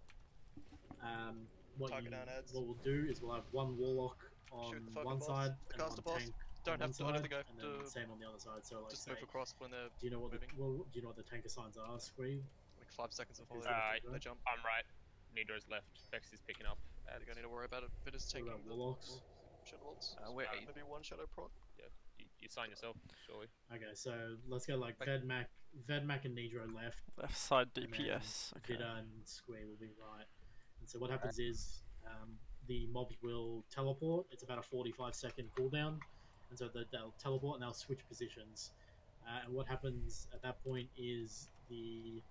Target down ads. What we'll do is we'll have one warlock on Shoot the fucking one boss. side The and one caster boss. tank Don't on have one to. I don't side, think I have and then to. same on the other side. So like, Just say, move across when they're do you know what moving. do you know what the tanker signs are, Squee? Like 5 seconds before Is they jump. I'm right. Nido's left. Vex is picking up. I think I need to worry about it. If it is taking about the warlocks? shadow bolts. Where Maybe one shadow prod. Yeah, you sign yourself, surely. Okay, so let's go like Vedmak and Nidro left. Left side and then DPS. Okay. Vida and Square will be right. And so what happens is the mobs will teleport. It's about a 45-second cooldown, and so they'll teleport and they'll switch positions. And what happens at that point is the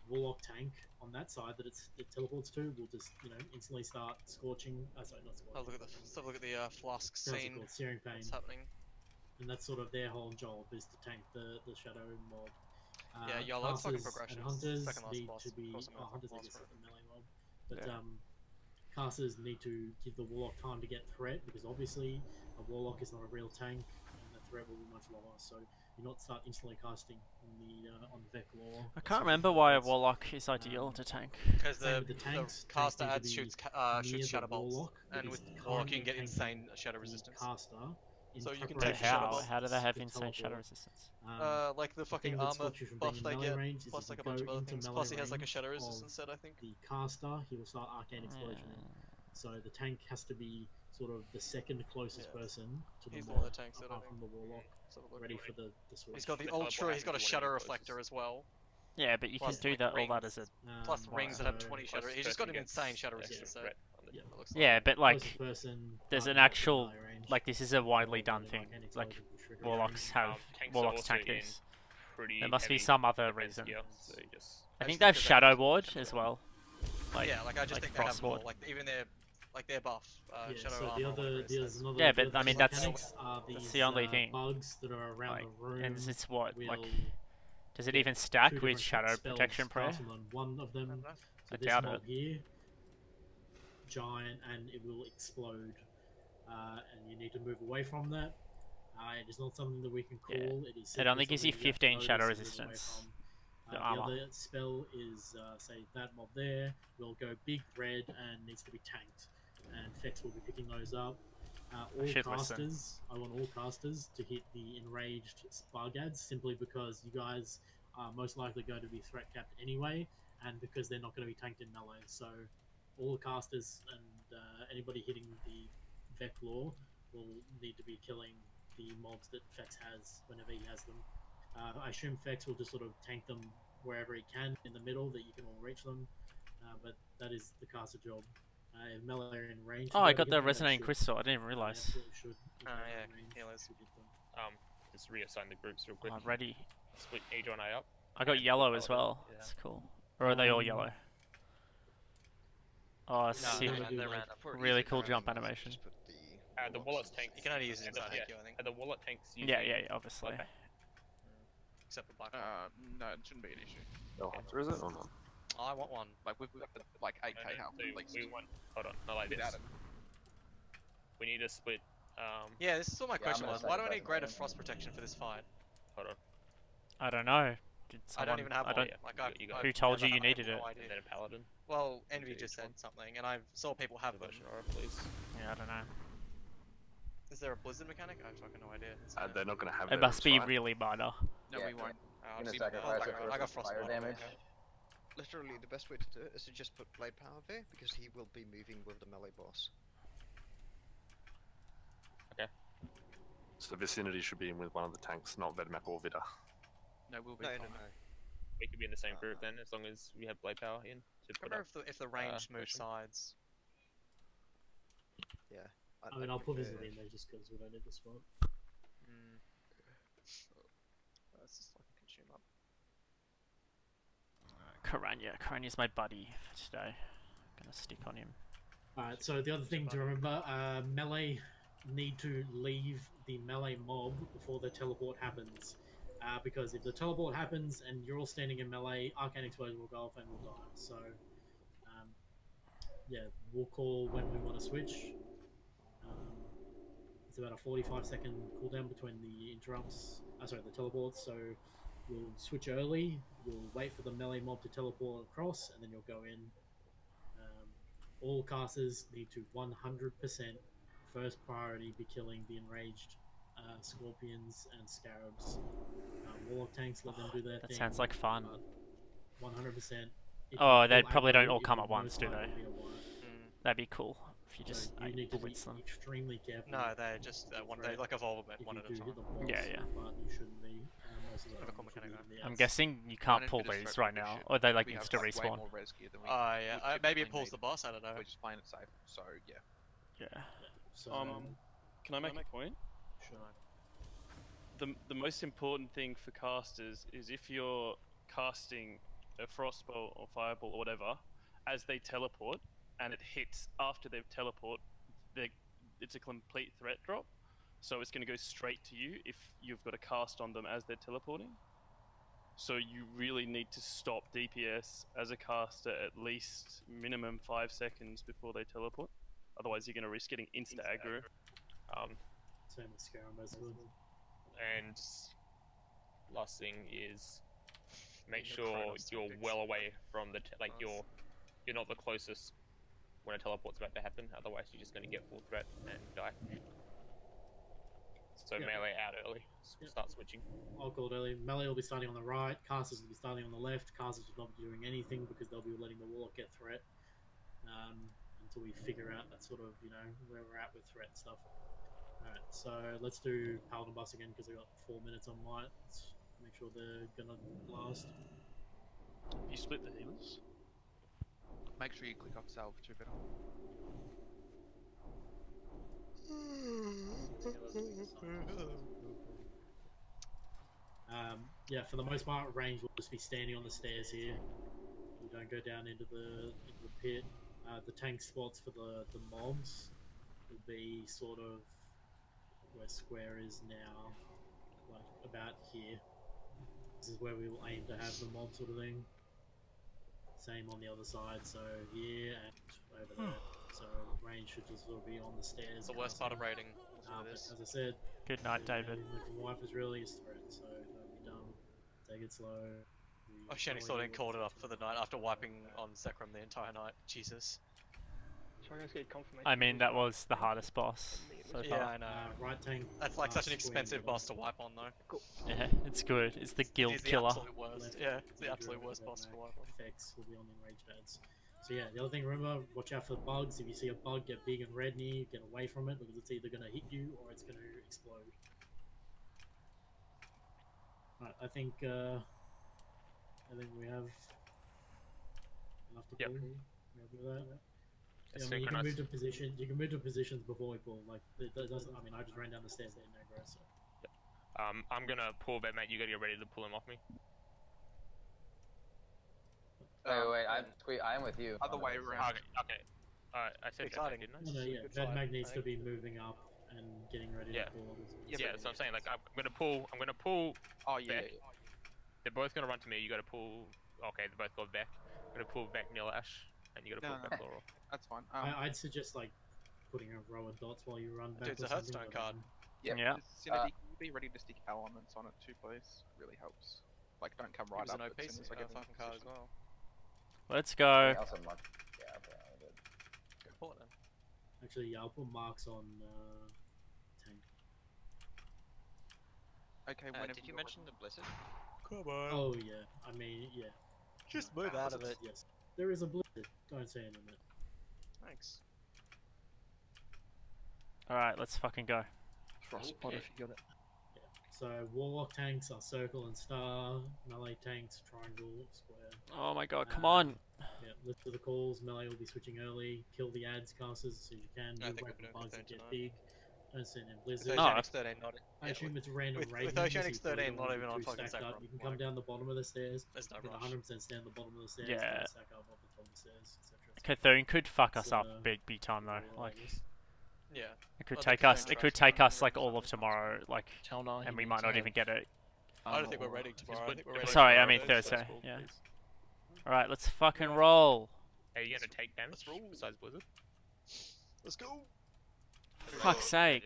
Warlock tank on that side that it teleports to will just instantly start scorching. Sorry, not scorching. Oh, look at the look at the flask How's it scene. called? Searing pain. What's happening? And that's sort of their whole job is to tank the shadow mob. Yeah, YOLO, it's fucking Casters progression. and hunters Second last need boss. to be. Of course I'm gonna Hunters, I fucking guess, lost is for the melee mob, but Yeah. casters need to give the warlock time to get threat because obviously a warlock is not a real tank, and the threat will be much lower. So you not start instantly casting on the Vec Law. I can't remember why a warlock is ideal to tank. Because Same the, with the tanks, caster tanks need to adds be shoots near the shadow bolts, warlock, and because with currently warlock you can get tanking insane shadow the resistance. caster in So you can preparation take the shadow for bolt. How do they have the insane shadow teleport. resistance? Like the fucking thing that armor stops you from buff being in they melee get, range is plus if like you a bunch of go other into things. melee Plus he has like a range shadow of resistance set, I think. The caster, he will start arcane explosion. So the tank has to be sort of the second closest person to the He's the mob, one that tanks it, I apart think. from the warlock, ready for the switch. He's got the ultra. He's got a shadow reflector as well. Yeah, but you can Plus, do like, that all rings. that as a Plus rings that have so 20 shadow. He's just got an insane shadow resistance set. Yeah. It looks Yeah, but like, Closest person, there's an not in actual melee range. like this is a widely done thing. Like warlocks have tanks are warlocks also tank in this. pretty There must be heavy some other defense reason. gear, so you just I think just they have think that Shadow that's- Ward as well. Like, yeah, like I just like think they have Frost more. Ward. Like even their buff. Yeah, Shadow so armor. the or other, whatever it there's says. another. Yeah, the but other I mean mechanics are that's these, the only thing. bugs that are around Like, the room. and it's what like. will Does it get even stack two with different Shadow spells Protection Prayer? cast on one of them. So I this doubt mob it. here, giant, and it will explode, and you need to move away from that. It is not something that we can call. Yeah. It is It only simply gives you something have to 15 notice shadow and move away resistance. from. The The armor. other spell is, say, that mob there will go big red and needs to be tanked, and Fex will be picking those up. All should casters, listen. I want all casters to hit the enraged Spargads simply because you guys are most likely going to be threat capped anyway, and because they're not going to be tanked in melee. So all casters and anybody hitting the Vec Law will need to be killing the mobs that Fex has whenever he has them. I assume Fex will just sort of tank them wherever he can in the middle that you can all reach them, but that is the caster job. If melee are in range. Oh, I to got the hit them, they Resonating should. Crystal. I didn't even They realize. absolutely should. If Oh they're yeah, in range healers. to hit them. just reassign the groups real quick. I'm ready. Split each one eye up. I got and yellow put as Paladin. well. Yeah. That's cool. Or are they all yellow? Oh, sick. Really cool jump animation. The wallet's tanks. You can only use it the, inside tank, I think. The wallet tanks. Yeah, usually- yeah, obviously. Okay. Except for black. No, it shouldn't be an issue. No hunter is it or not? I want one. Like we've got like 8k health. So Like we want. Hold on, not like this. without it. We need to split. Yeah, this is what my question I'm was. gonna Why say do I need that. greater frost protection for this fight? Hold on. I don't know. Did I don't someone- even have I one. don't. Like, you got Who it. told you I you have needed no it? idea. And then a paladin. Well, Envy Okay, just each said one. something, and I saw people have them. Devotion aura, please. Yeah, I don't know. Is there a blizzard mechanic? I have fucking no idea. They're not going to have It their must be right? really minor. No, Yeah, we won't. I'll Gonna just- sacrifice oh, it for I got frost fire water, damage. okay. Literally, the best way to do it is to just put blade power there because he will be moving with the melee boss. Okay. So vicinity should be in with one of the tanks, not Vedmak or Vida. No, we'll be No, fine. no, no. We could be in the same group then, as long as we have blade power in to I put remember up. if the range moves motion. sides. Yeah. I mean, I'll put Visible in there just because we don't need the spot. Let's just fucking consume up. Karanya's my buddy for today. I'm gonna stick on him. Alright, so the other thing to remember, melee need to leave the melee mob before the teleport happens. Because if the teleport happens and you're all standing in melee, Arcane Explosion will go off and we'll die. So, yeah, we'll call when we want to switch. It's about a 45-second cooldown between the interrupts, the teleports, so we'll switch early, we'll wait for the melee mob to teleport across, and then you'll go in. All casters need to 100% first priority be killing the enraged scorpions and scarabs. Warlock tanks, let them do their That thing. sounds like fun. 100%. If Oh, you they pull probably aggro, don't all it come will at once, most do likely they? be a wipe. That'd be cool if you So just you need to be blitz them. extremely careful. No, they just one they like evolve a bit, if one you at a do time. hit the boss, Yeah, yeah. but you shouldn't be. Most of the Bit of a time cool you should mechanic, be in the I'm outs. guessing you Mine can't is pull bit of these threat right now, leadership. or they like We have, insta like, way respawn. more res gear than we Yeah, would maybe it typically pulls the need, boss. I don't know. Which is playing it safe. So yeah. Yeah. So, Can I make a point? sure. The most important thing for casters is if you're casting a frostbolt or fireball or whatever, as they teleport and it hits after they've teleport, it's a complete threat drop. So it's going to go straight to you if you've got a cast on them as they're teleporting. So you really need to stop DPS as a caster at least minimum 5 seconds before they teleport. Otherwise, you're going to risk getting insta aggro. Same as Scarum, basically. And last thing is make sure you're well away from the you're not the closest when a teleport's about to happen. Otherwise, you're just going to get full threat and die. So melee out early. Start switching. All called early. Melee will be starting on the right. Casters will be starting on the left. Casters will not be doing anything because they'll be letting the Warlock get threat until we figure out that sort of, where we're at with threat and stuff. Alright, so let's do Paladin Bus again because I've got 4 minutes on light. Let's make sure they're gonna last. You split the healers? Make sure you click off salve too, better. Yeah, for the most part, range will just be standing on the stairs here. We don't go down into the pit. The tank spots for the mobs will be sort of where Square is now, like about here. This is where we will aim to have the mob sort of thing. Same on the other side, so here and over there. So range should just sort of be on the stairs. It's the worst part of raiding. As I said, Good night, David. Wife is really his threat, so don't be dumb. Take it slow. I actually still didn't call it off for the night after wiping on Sekram the entire night. Jesus. Try and get confirmation. I mean, that was the hardest boss so far. Yeah, I know. Right tank. That's like such an expensive boss to wipe on, though. Cool. Yeah, it's good. It's the guild It's the killer. absolute worst. Yeah, it's the absolute worst boss to wipe on. Effects will be on the enraged ads. So yeah, the other thing, remember, watch out for bugs. If you see a bug get big and red near you, get away from it because it's either going to hit you or it's going to explode. Right, I think we have enough to pull. We happy with that? Yeah, I mean, you can move to position. You can move to positions before we pull. Like, it doesn't. I mean, I just ran down the stairs there, no grass. So. I'm gonna pull that, mate. You gotta get ready to pull him off me. Wait, I'm with you. Other way around. Okay. Alright, I said that, didn't I? No, yeah, Vedmag needs to be moving up and getting ready to pull. Yeah, so I'm saying, like, I'm gonna pull. Oh yeah. Beck. They're both gonna run to me. You gotta pull. Okay, they both got Beck. I'm gonna pull Beck Nilash, and you gotta pull Beck Laurel. That's fine. I'd suggest like putting a row of dots while you run back. Dude, it's a Hearthstone card. Yeah. Cindy, can you be ready to stick elements on it too, please? Really helps. Like, don't come right It was up. an OP as soon as I get fucking card as well. Let's go. Pull it then. Actually, yeah, I'll put marks on tank. Okay, whenever did you mention the blizzard? Come on. Oh yeah, I mean yeah. Just move out of it. Yes, there is a blizzard. Don't say anything. Thanks. Alright, let's fucking go. Frostbot if you got it. Yeah. So Warlock tanks are circle and star. Melee tanks triangle, square. Oh my god, come on. Yeah, listen to the calls. Melee will be switching early. Kill the ads casters as soon as you can. I Move think away we're from doing bugs that good get tonight. big. Don't send in With blizzard. Oceanics 13 not. I assume it's random with raiding. Oceanics so you 13 don't not want even on to be too fucking stacked up. Sekram. You can come down the bottom of the stairs. There's no You can rush. 100% stand the bottom of the stairs. Yeah. And stack up off the top of the stairs, etc. Cthulhu could fuck us It's, up big time though. Like, Yeah. it could Well, take they us. don't It could trust take us like all of tomorrow. Like, Telnar, and he we needs might to not even have get it. I don't think we're raiding tomorrow. I think we're raiding Sorry, I tomorrow. mean Thursday. Yeah. All right, let's fucking roll. Are you gonna take damage besides blizzard? Let's go. Fuck's sake.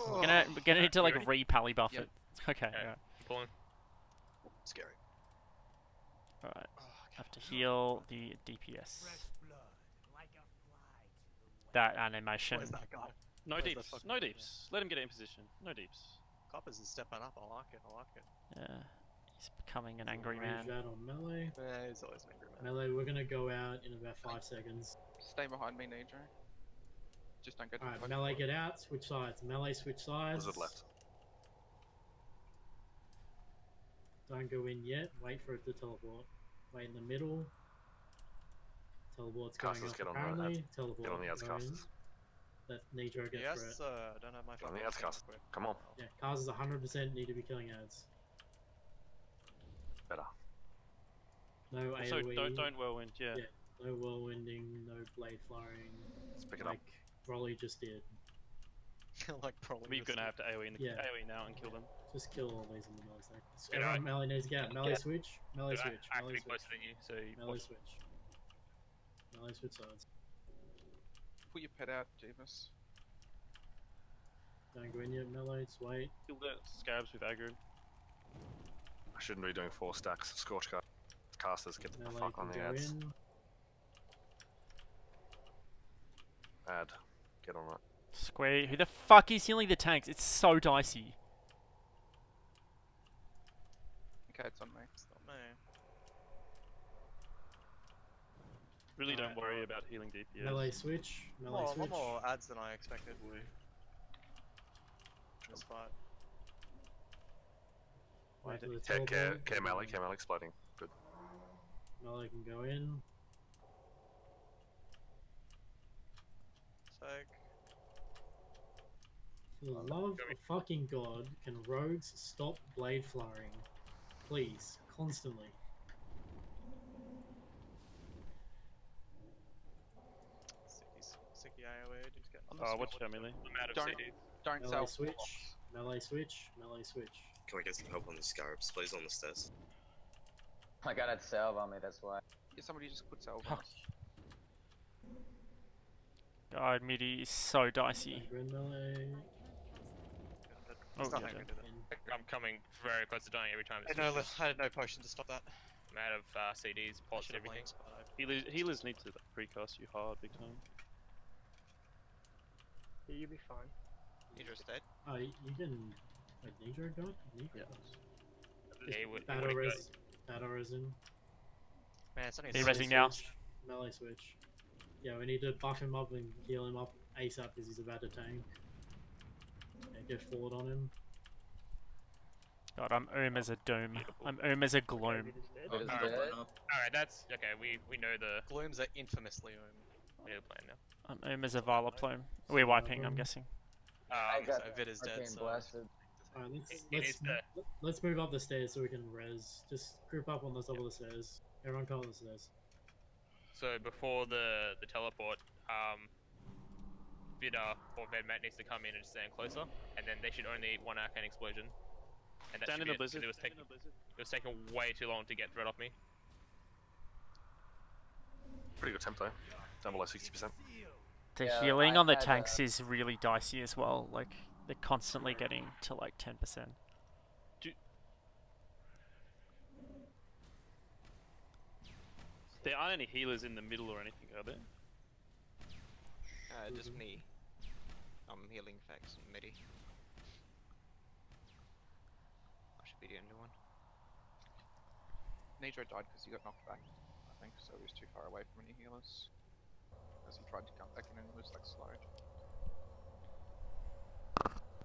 We're gonna need to like re-pally buff it. Okay. Yeah. Alright. Pulling. Scary. Alright. Have to heal the DPS. That animation. Where's that guy? No Where's that deeps. fucking No guy? deeps. Let him get in position. No deeps. Coppers is stepping up. I like it. I like it. Yeah. He's becoming an angry man. Range out on melee. Yeah, he's always an angry man. Melee, we're gonna go out in about 5 seconds. Stay behind me, Nidra. Just don't go too Alright, close. melee get out, switch sides. Melee switch sides. Blizzard left. Don't go in yet, wait for it to teleport. Wait in the middle. Teleport's going Casters up get on the apparently. ads. Teleport Get on the ads going. casters. that Nitro gets Yes, threat. sir. I don't have my On fucking the ads camera cast. equipped. Come on. Yeah, cars is 100% need to be killing ads. Better. No Also, AoE. don't whirlwind. Yeah. Yeah, no whirlwinding, no blade firing. Let's pick it like up. Broly just did. Like probably. We're gonna have to AoE in the Yeah. AoE now and kill them. Just kill all these in the melee stack. Yeah, Everyone melee needs to get out. Melee Yeah. switch, melee Dude, switch, I have to melee be switch. closer than you, so you Melee watch. switch. Melee switch sides. Put your pet out, Davis. Don't go in yet, melee, just wait. Kill the scarabs with aggro. I shouldn't be doing 4 stacks. Scorch casters, get the Melee fuck on can the go ads. in. Ad. Get on it. Square. Who the fuck is healing the tanks? It's so dicey. Okay, it's on me. It's not me. Really don't Alright. worry about healing DPS. Melee switch, melee More, switch. more ads than I expected. This fight. Wait for the Care teleport. melee exploding. Good. Melee can go in. Take. For the love of fucking God, can rogues stop blade flaring? Please, constantly. Sicky AoE, just get. Oh, watch out, melee. I'm out of Don't- CDs. Don't Melee sell. switch, melee switch, melee switch. Can we get some help on the scarabs, please, on the stairs? I got that salve on me, that's why. Yeah, somebody just put salve on us. God, midi is so dicey. Grid melee. Oh, There's yeah, nothing damn. we can do there. I'm coming very close to dying every time. I had no potion to stop that. I'm out of CDs, I pots, should have everything. links, but Healers need to precast you hard big time. Yeah, you'll be fine. Nitro's dead. Oh, you can. Wait, Nitro died? Nitro Yeah. died. Yeah, he would- he Battle would've res. Battle resin. Man, it's only He a resing now. Switch, melee switch. Yeah, we need to buff him up and heal him up ASAP because he's about to tank. Yeah, get forward on him. God, I'm as a doom. I'm as a gloom. Alright, that's okay. We know the. Glooms are infamously We know the plan now. I'm as a Vala plume. We're wiping, I'm guessing. so Vid is dead, so. Alright, It is the. let's move up the stairs so we can res. Just group up on the top of the stairs. Everyone come up the stairs. So before the teleport, Vida or Vedmat needs to come in and stand closer, and then they should only eat one arcane explosion. And that Stand should in be the it, 'cause blizzard. it was taking way too long to get threat off me. Pretty good temp though. Down below 60%. The Yeah, healing I on the had, tanks is really dicey as well. Like, they're constantly getting to like 10%. There aren't any healers in the middle or anything, are there? Just me. I'm healing facts and midi. I should be the only one. Nitro died because he got knocked back, I think, so he was too far away from any healers. As he tried to come back in and was like slowed.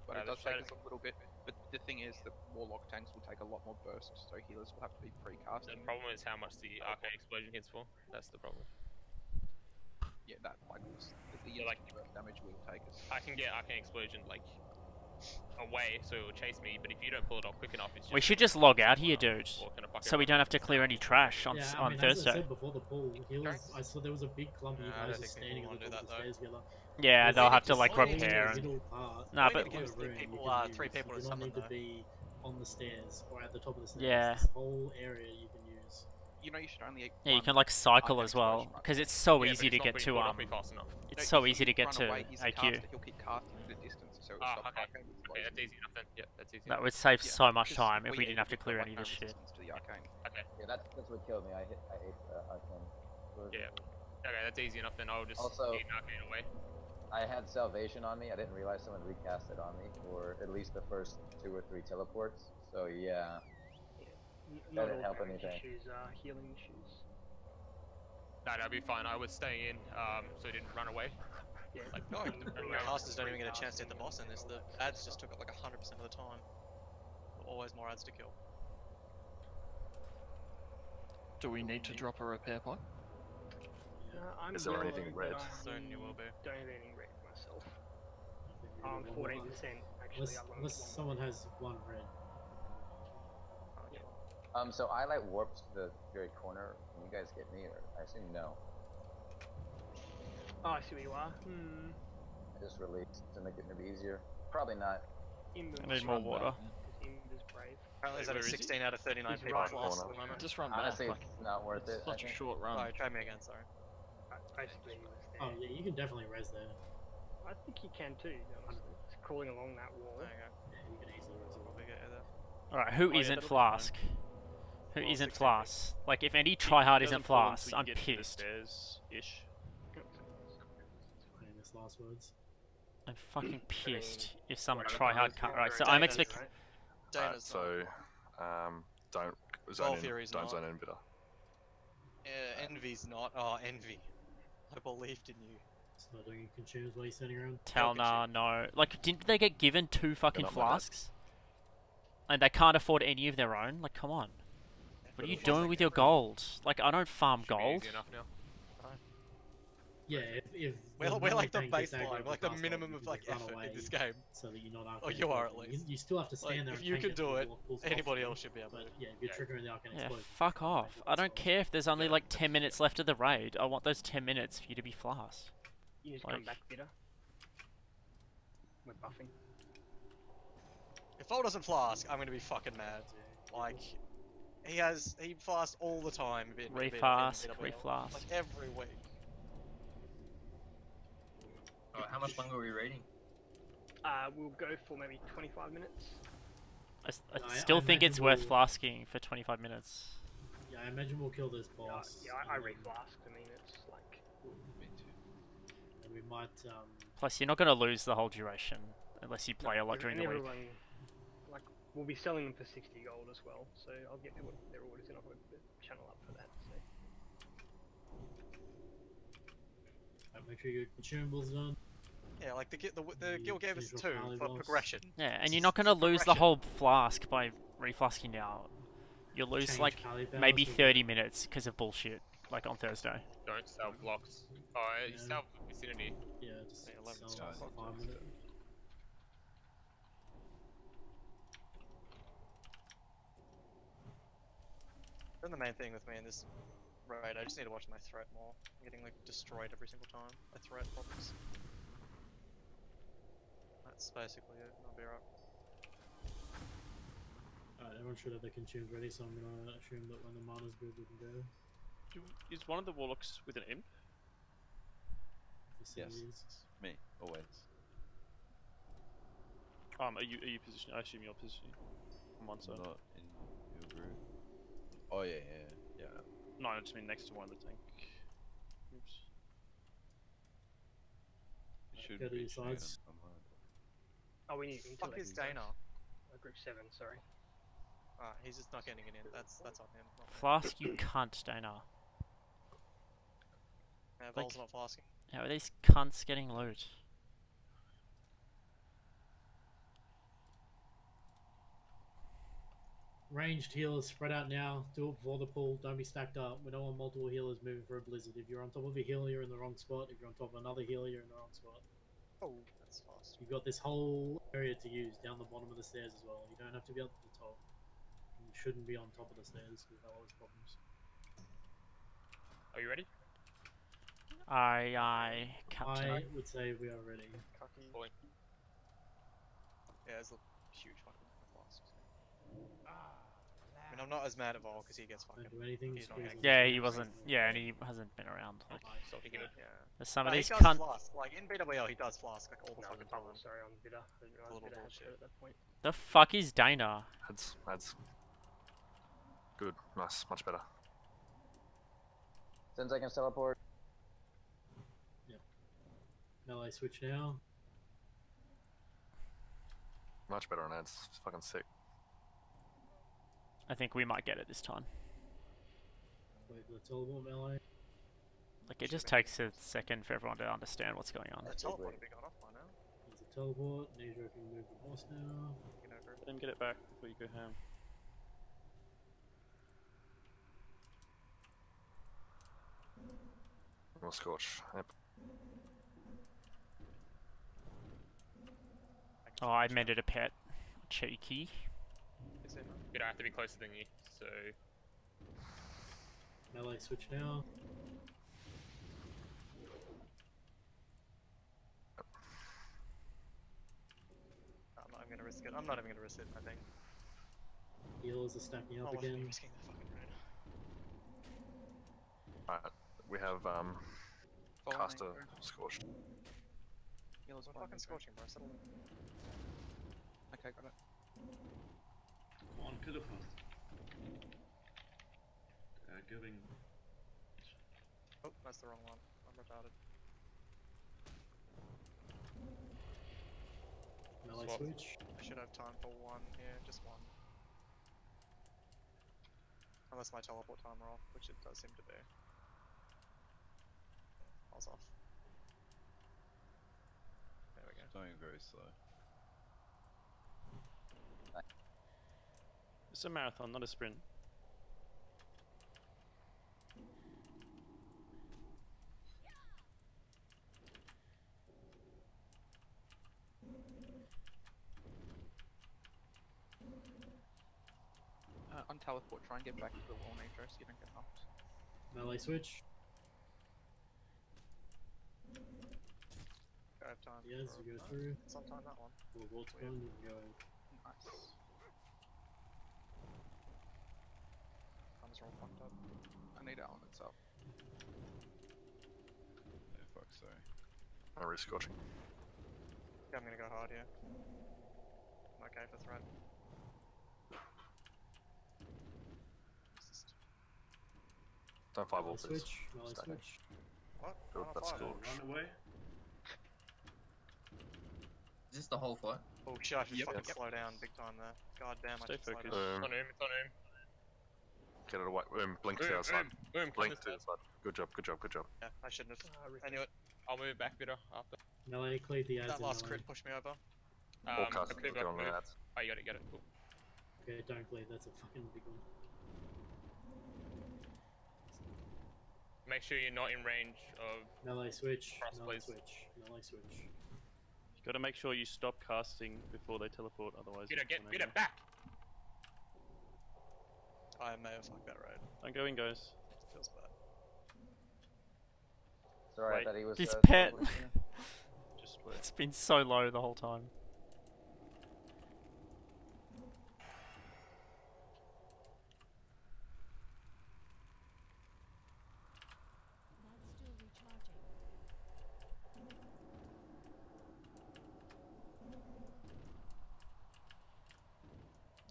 But it does take us a little bit. But the thing is that Warlock tanks will take a lot more burst, so healers will have to be precast. The problem is how much the arcane explosion hits for. That's the problem. Yeah, that like the like burst damage will take us. I can get arcane explosion like away, so it will chase me. But if you don't pull it off quick enough, it's just We should just log out here, dude. Or can I fuck So we it don't have to clear any trash on, Yeah, on I mean, as I Thursday. said before the pull, healers, I saw there was a big clump of you I don't guys just think standing people at the wanna top of do the that, stairs together. Yeah, There's they'll have to just like standing in repair the and... middle part. Nah, All you but... need to do is room people, you can three use. people You to do not summon need to though. be on the stairs or at the top of the stairs. Yeah. This whole area you can use. You know, you should only eat Yeah, you one can like cycle arcane as well, explosion, right? because it's so Yeah, but easy it's to not get being to pulled off me fast enough. It's No, so if easy to you get run to away, he's a AQ. caster, he'll keep casting at a distance, so it'll stop Okay. arcane Okay, explosion. that's easy enough then. Yeah, that's easy. That would save Yeah, so much because time if we ate didn't have to it, clear but any of no this shit. resistance to the arcane. Okay. Yeah, that's what killed me. I ate arcane. Yeah. Okay, that's easy enough then. I'll just Also- eat an arcane away. I had salvation on me. I didn't realize someone recast it on me for at least the first 2 or 3 teleports. So yeah. Not didn't all help damage anything. issues are healing issues. No, that'd be fine. I was staying in, so it didn't run away. Yeah. Like, No, the casters don't even get a chance to hit the boss in this. The ads just took up like 100% of the time. Always more ads to kill. Do we need to drop a repair pod? I'm Is there yellow, anything but red? I Soon you will be. don't have anything red myself. I'm 14% actually. Unless someone has one red. So I like warped to the very corner. Can you guys get me, or I assume no? Oh, I see where you are. I just released to make it maybe easier. Probably not. I need more water. Imber's brave. Apparently there's only 16 out of 39 He's people right lost corner. at the moment. Just run Honestly, back. it's not worth it. Such a short run. Alright, try me again, sorry. Basically, he was there. Oh yeah, you can definitely res there. I think he can too, honestly. Just crawling along that wall. There you go. Yeah, you can easily res it. Probably get you there. Alright, who Oh, yeah, isn't that'll be Flask? Who Well, isn't 16 Flask? Like, if any It tryhard doesn't isn't fall Flask, until you I'm get to the pissed. stairs-ish. Famous last words. I'm fucking pissed if some Right, tryhard can't. Right, so Dana's, I'm expecting. right? Alright, Dana's so don't Goal zone in. Fury's Don't not. zone in bitter. Envy's not. Oh, Envy. I believed in you. It's not doing consumes while you're standing around. Talnar, no. Like, didn't they get given 2 fucking not my dad. flasks? And they can't afford any of their own? Like, come on. What are you doing with your gold? Like, I don't farm gold. Easy enough now. Yeah, if We're the like the melee tank gets aggro baseline, with we're like the cast minimum gold, of you like can run effort away in this game. so that you're not Or arcane you are at exploding. least. You still have to stand Like, there. if and you tank can it do till it, the pulls anybody off else should be able but to. yeah, if you're triggering the arcane Yeah, explosion. fuck off. I don't care if there's only like 10 minutes left of the raid. I want those 10 minutes for you to be flasked. You just Like- come back bitter. We're buffing. If Vol doesn't flask, I'm gonna be fucking mad. Like, he flasks all the time. Reflask, reflask. Like every week. How much longer are we raiding? We'll go for maybe 25 minutes. I still think it's worth flasking for 25 minutes. Yeah, I imagine we'll kill this boss. Yeah, I reflasked. I mean, it's like. Me too. And we might. Plus, you're not going to lose the whole duration unless you play a lot during the week. Everyone, like, we'll be selling them for 60 gold as well, so I'll get people their orders and I'll put the channel up for that. So. Make sure your consumables done. Yeah, like the guild gave us 2 for progression. Yeah, and you're not going to lose the whole flask by reflasking now. You'll lose Change like Kali bells maybe with- 30 minutes because of bullshit, like on Thursday. Don't sell blocks. Oh, you sell vicinity. Yeah, just Yeah, 11 sell stars. for 5 minutes. Then the main thing with me in this raid, I just need to watch my threat more. I'm getting like destroyed every single time by threat problems. That's basically it. I'll be right. Alright, everyone should have their consumes ready, so I'm gonna assume that when the mana's good, we can go. Is one of the warlocks with an imp? Facilities. Me, always. Are you positioned? I assume you're positioned on one side. Not in your group. Oh yeah. No, I just mean next to one of the tank. Oops. It should Go to be your shooting sides. on mine. Oh, we need Fuck intellect is Dana? Group 7, sorry. He's just not getting it in. That's on him. Not me. Flask, you cunt, Dana. Yeah, Like- Vol's not flasking. How are these cunts getting loot? Ranged healers spread out now. Do it before the pull. Don't be stacked up. We don't want multiple healers moving for a blizzard. If you're on top of a healer, you're in the wrong spot. If you're on top of another healer, you're in the wrong spot. Oh, that's fast. You've got this whole area to use down the bottom of the stairs as well. You don't have to be up at the top. You shouldn't be on top of the stairs because that always problems. Are you ready? Aye, Captain. I would say we are ready. Cocky. Boy. Yeah, there's a huge fucking flasks. I mean, I'm not as mad at Vol because he gets fucking. Don't do anything. He's not squeeze getting. them. Yeah, he wasn't. Yeah, and he hasn't been around. Like, So he can Yeah. there's some of He these does cunts. flask. Like in BWL, he does flask like all the No, fucking I'm time. sorry, I'm bitter. I didn't realize little bitter had bullshit. to at that point. The fuck is Dana? That's good. Nice. Much better. 10 seconds teleport. Melee switch now. Much better on ads. It's fucking sick. I think we might get it this time. Wait for the teleport melee. Like, it just takes a second for everyone to understand what's going on. The teleport would be gone off by now. There's a teleport. Nejo can move the boss now. Get over it. Let him get it back before you go ham. Or Scorch. Yep. Oh, I made it a pet. Cheeky. You don't have to be closer than you, so Melee switch now. I'm not even gonna risk it. I'm not even gonna risk it, I think. Healers are stacking up I wasn't again. risking the fucking rune. Alright, we have caster scorched. Healers I'm following fucking me, scorching, bro. Settle in. Okay, got it. Come on, kill it fast. Giving. Oh, that's the wrong one. I'm retarded. Melee Swap. switch. I should have time for one here, just one. Unless my teleport timer off, which it does seem to be. I was off. There we go. Going very slow. It's a marathon, not a sprint. On teleport, try and get back to the wall, Nitro, so you don't get knocked. Melee switch. I have time. Yes, for you go that. through. Sometime that one. Well, what's gone? You can go. Nice. Time's all fucked up. I need elements up. Oh fuck, sorry. I'm re-scorching. Yeah, I'm gonna go hard here. I'm okay for threat. Don't fireball, Melee please. switch. Melee Stacking. switch. What? Good, I'm on that's fire. cool. Run away. Is this the whole fight? Oh shit, I should Yep. fucking Yep. slow down big time there. God damn, Stay I should slow focused. down. it's on him, it's on him. Get it away. Blink to the Boom, outside. boom, boom, Blink come to the this side. outside. Good job, good job, good job. Yeah, I shouldn't have. I knew it. I'll move back a bit after. Melee, clear the ads That in last melee. crit pushed me over. All I casters cleared are up, going on move. that. Oh, you got it, cool. Okay, don't clear. That's a fucking big one. Make sure you're not in range of Melee switch. Cross, Melee please. switch. Melee switch. You gotta make sure you stop casting before they teleport, otherwise. Get it, it's get tornado. it back! I may have fucked that raid. Don't go in, guys. Feels bad. Sorry, Wait, I thought he was. This pet. Just wait. It's been so low the whole time.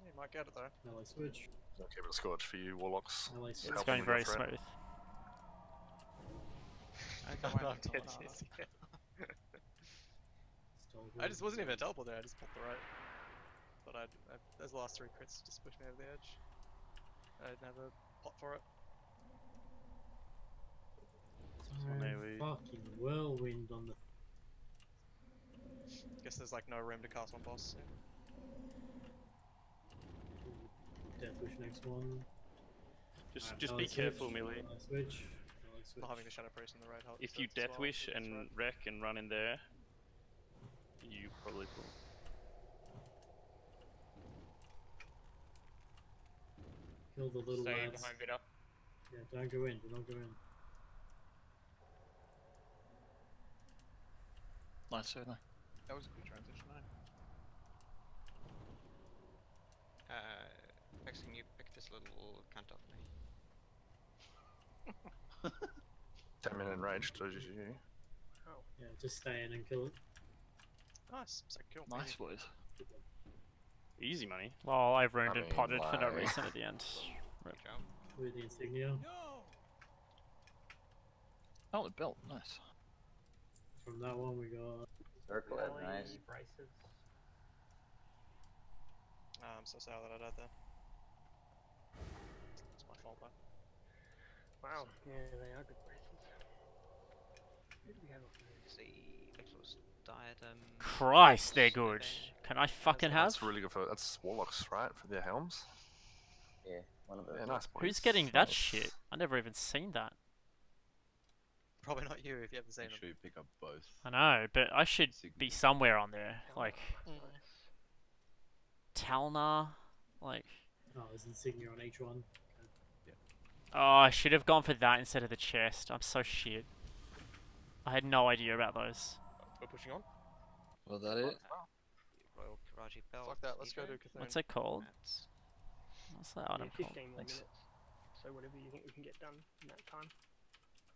You might get it though. Melee switch. I'll keep it a scorch for you, warlocks. Melee It's switch. Help going them with very their threat. smooth. I'm dead, yes, yeah. Stole I just wasn't even a teleport there, I just popped the right. But those last three crits just pushed me over the edge. I didn't have a pot for it. Fucking whirlwind on the. Guess there's like no room to cast one boss. Yeah. Death wish next one. Just Alright, be melee switch, careful, melee. Melee switch. Melee switch. Not having the Shadow Priest in the raid helps. If you death wish and wreck and run in there, you probably will. Kill the little Stay lads. behind Vida. Yeah, don't go in. Do not go in. Nice, certainly. That was a good transition, Next thing you pick this little cunt off me. 10 minute range, so you. Oh. Yeah, just stay in and kill it. Nice, so kill. Nice, boys. Easy money. Well, I ruined and mean, potted for no like- reason at the end. Rip. Good job. With the insignia. Oh, the belt. Nice. From that one we got. Circlet, nice. Braces. I'm so sorry that I died there. It's my fault though. Wow, yeah, they are good braces. Who do we have up there? See, Victor's diadem. Christ, they're good. Can I fucking have? That's really good for. That's warlocks, right? For their helms? Yeah, one of those. Yeah, nice. Who's boys. getting that Nice. shit? I never even seen that. probably not you if you haven't seen Make them. sure you pick up both. I know, but I should be somewhere on there. Like Talna, like. Oh, there's insignia on each one. Oh, I should have gone for that instead of the chest. I'm so shit. I had no idea about those. We're pushing on. Was that it? Royal Karaji belt. Fuck that, let's go to Cthulhu. What's it called? What's that item Yeah, called? 15 more Thanks. minutes. So whatever you think we can get done in that time,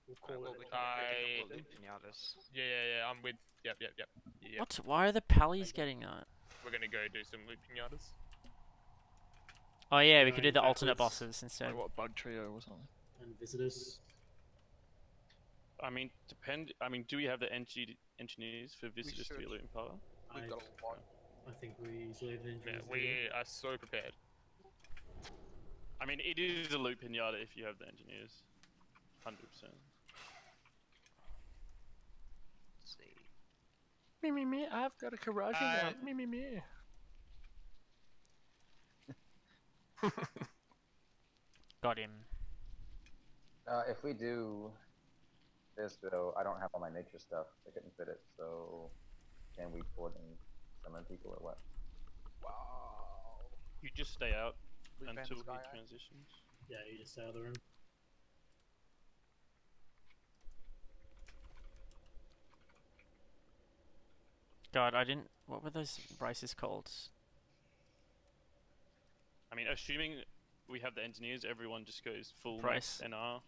we'll Right, call well, it. we a can day. loot pinatas. Yeah, I'm with. Yep. What? Why are the pallies getting that? We're gonna go do some loot pinatas. Oh yeah, we Going could do the alternate backwards. bosses instead. Like what, bug trio or something? And visitors. I mean, do we have the engineers for visitors to be looting power? I, We've got a lot. I think we easily have the Yeah, engineers. we are so prepared. I mean, it is a loot pinata if you have the engineers. 100%. Let's see. Me, I've got a Karaji now. Me. Got him. If we do this though, I don't have all my nature stuff. I couldn't fit it, so can we port and summon people or what? Wow. You just stay out We ban until he this guy out. transitions. Yeah, you just stay out of the room. God, I didn't. What were those braces called? I mean, assuming we have the engineers, everyone just goes full Brace. max NR.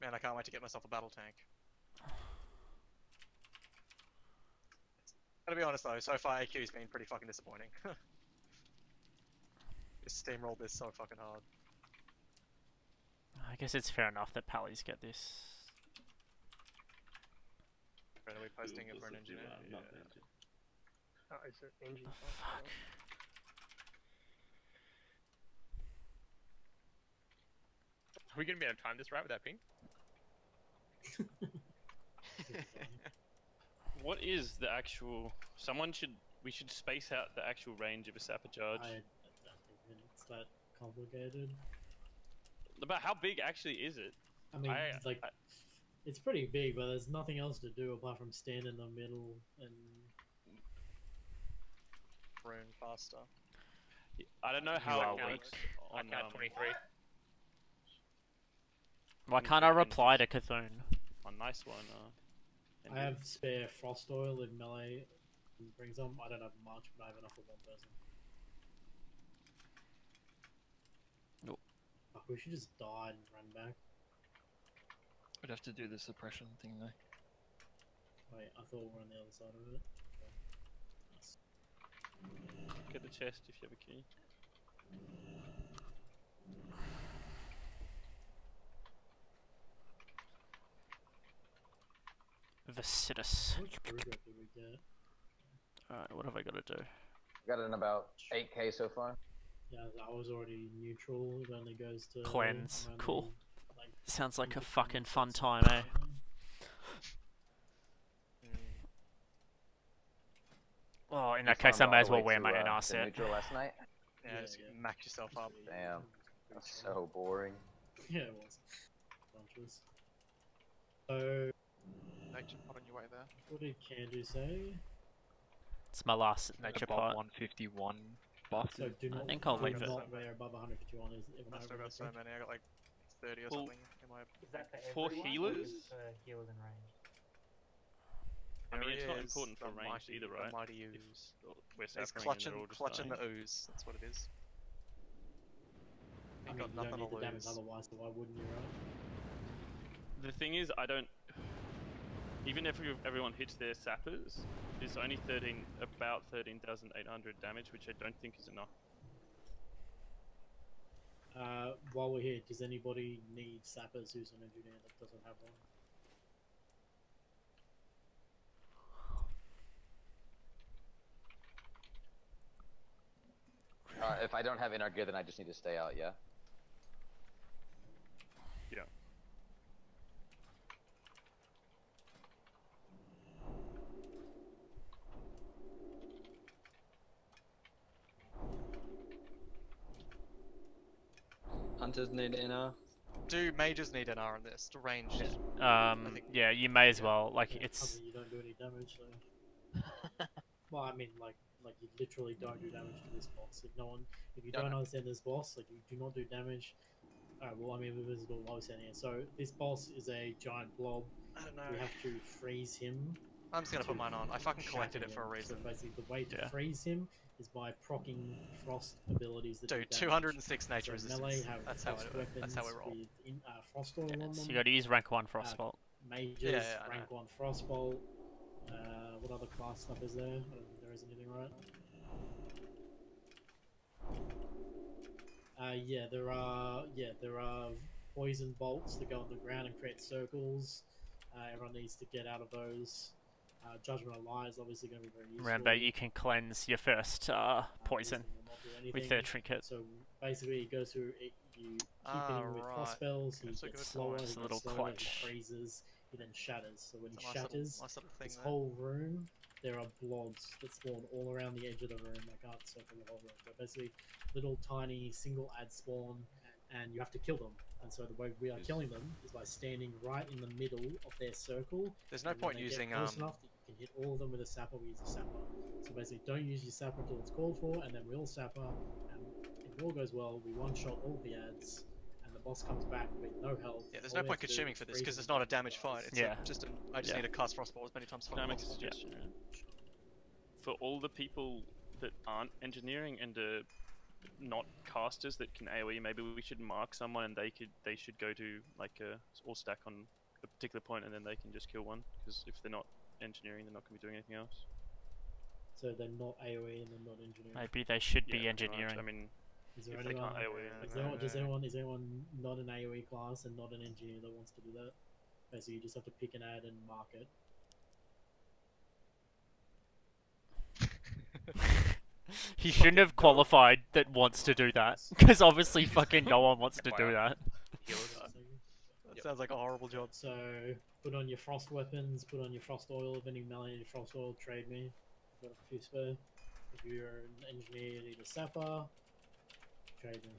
Man, I can't wait to get myself a battle tank. Gotta be honest though, so far AQ's been pretty fucking disappointing. Just steamrolled this so fucking hard. I guess it's fair enough that pallies get this. Are we posting it for an engineer? Yeah. Oh, is it engine? Fuck. Are we gonna be able to time this right with that ping? What is the actual? We should space out the actual range of a sapper charge. I don't think it's that complicated. But how big actually is it? I mean, it's pretty big, but there's nothing else to do apart from stand in the middle and. Rune faster. I don't know You how are it weak. works I on count 23. Why can't I reply to Cthulhu? A nice one. I have spare frost oil in melee. Brings them. I don't have much, but I have enough for one person. Nope. Fuck, we should just die and run back. We'd have to do the suppression thing though. Wait, I thought we were on the other side of it. Get the chest if you have a key. Vicitus. How much progress did we get? Alright, what have I got to do? Got it in about 8k so far. Yeah, I was already neutral. It only goes to Cleanse. around Cool. the, like, Sounds like a 150 fucking fun minutes. time, eh? Oh, in that You case, I farmed may all as the well way wear to, my NR to set. neutral last night. Yeah, just max yourself up. Damn, that's so boring. Yeah, it was. Bunches. So, Nature pot on your way there. what did Candu say? It's my last nature Above pot. 151 buff. So do not, think I'll do leave it. not wear above 151 is if I still got so many. I got like 30 or Well, something in my. Is that For everyone, or healers? just for healers in range? I mean, it's not There is important for the range mighty- either, the right? mighty If ooze. we're It's sappering and clutching, they're all just clutching the dying. ooze. That's what it is. I Ain't mean, got you nothing don't need to the damage lose. otherwise, so why wouldn't you, right? The thing is, I don't. Even if everyone hits their sappers, it's only about 13,800 damage, which I don't think is enough. While we're here, does anybody need sappers who's an engineer that doesn't have one? If I don't have inner gear, then I just need to stay out. Yeah. Yeah. Hunters need NR. Do mages need NR on this? To ranged? Yeah, you may as well. Like Yeah, it's. you don't do any damage, so. Well, I mean, like you literally don't do damage to this boss. If no one, if you don't understand this boss, like you do not do damage. Alright, well, I mean, we're visible low here. So this boss is a giant blob. I don't know. We have to freeze him. I'm just gonna put mine on. I fucking collected it for a reason. So basically, the way to freeze him is by proccing frost abilities that Dude, do 206 damage. nature so resistance. melee have That's how we roll. With frost oil on them. So you got to use rank 1 frostbolt. Mages, rank 1 frostbolt. What other class stuff is there? I don't think there is anything, right? There are poison bolts that go on the ground and create circles. Everyone needs to get out of those. Judgment of Light is obviously going to be very useful. Remember, you can cleanse your first poison with the trinket. So basically, it goes through. You keep hitting with frost spells. He gets slower. He gets slower. He freezes. He then shatters. So when he shatters, this whole room, there are blobs that spawn all around the edge of the room. I can't circle the whole room, but basically, little tiny single ad spawn, and you have to kill them. And so the way we are killing them is by standing right in the middle of their circle. There's no point using close enough that you can hit all of them with a sapper. We use a sapper. So basically, don't use your sapper until it's called for, and then we'll sapper. And if all goes well, we one-shot all the ads, and the boss comes back with no health. Yeah, there's no point consuming for this because it's not a damage fight. It's just I just need to cast frostball as many times as Can I make a possible. suggestion? For all the people that aren't engineering and not casters that can AoE, maybe we should mark someone and they should go to like a all stack on a particular point and then they can just kill one, because if they're not engineering they're not going to be doing anything else. So they're not AoE and they're not engineering. Maybe they should be engineering. I mean, is there if anyone, they can't AoE, is anyone not an AoE class and not an engineer that wants to do that? Basically, you just have to pick an ad and mark it. He shouldn't have qualified that wants to do that, because obviously fucking no one wants to do that. That sounds like a horrible job. So, put on your frost weapons, put on your frost oil. If any melee need frost oil, trade me. I've got a few spare. If you're an engineer, you need a sapper, trade me.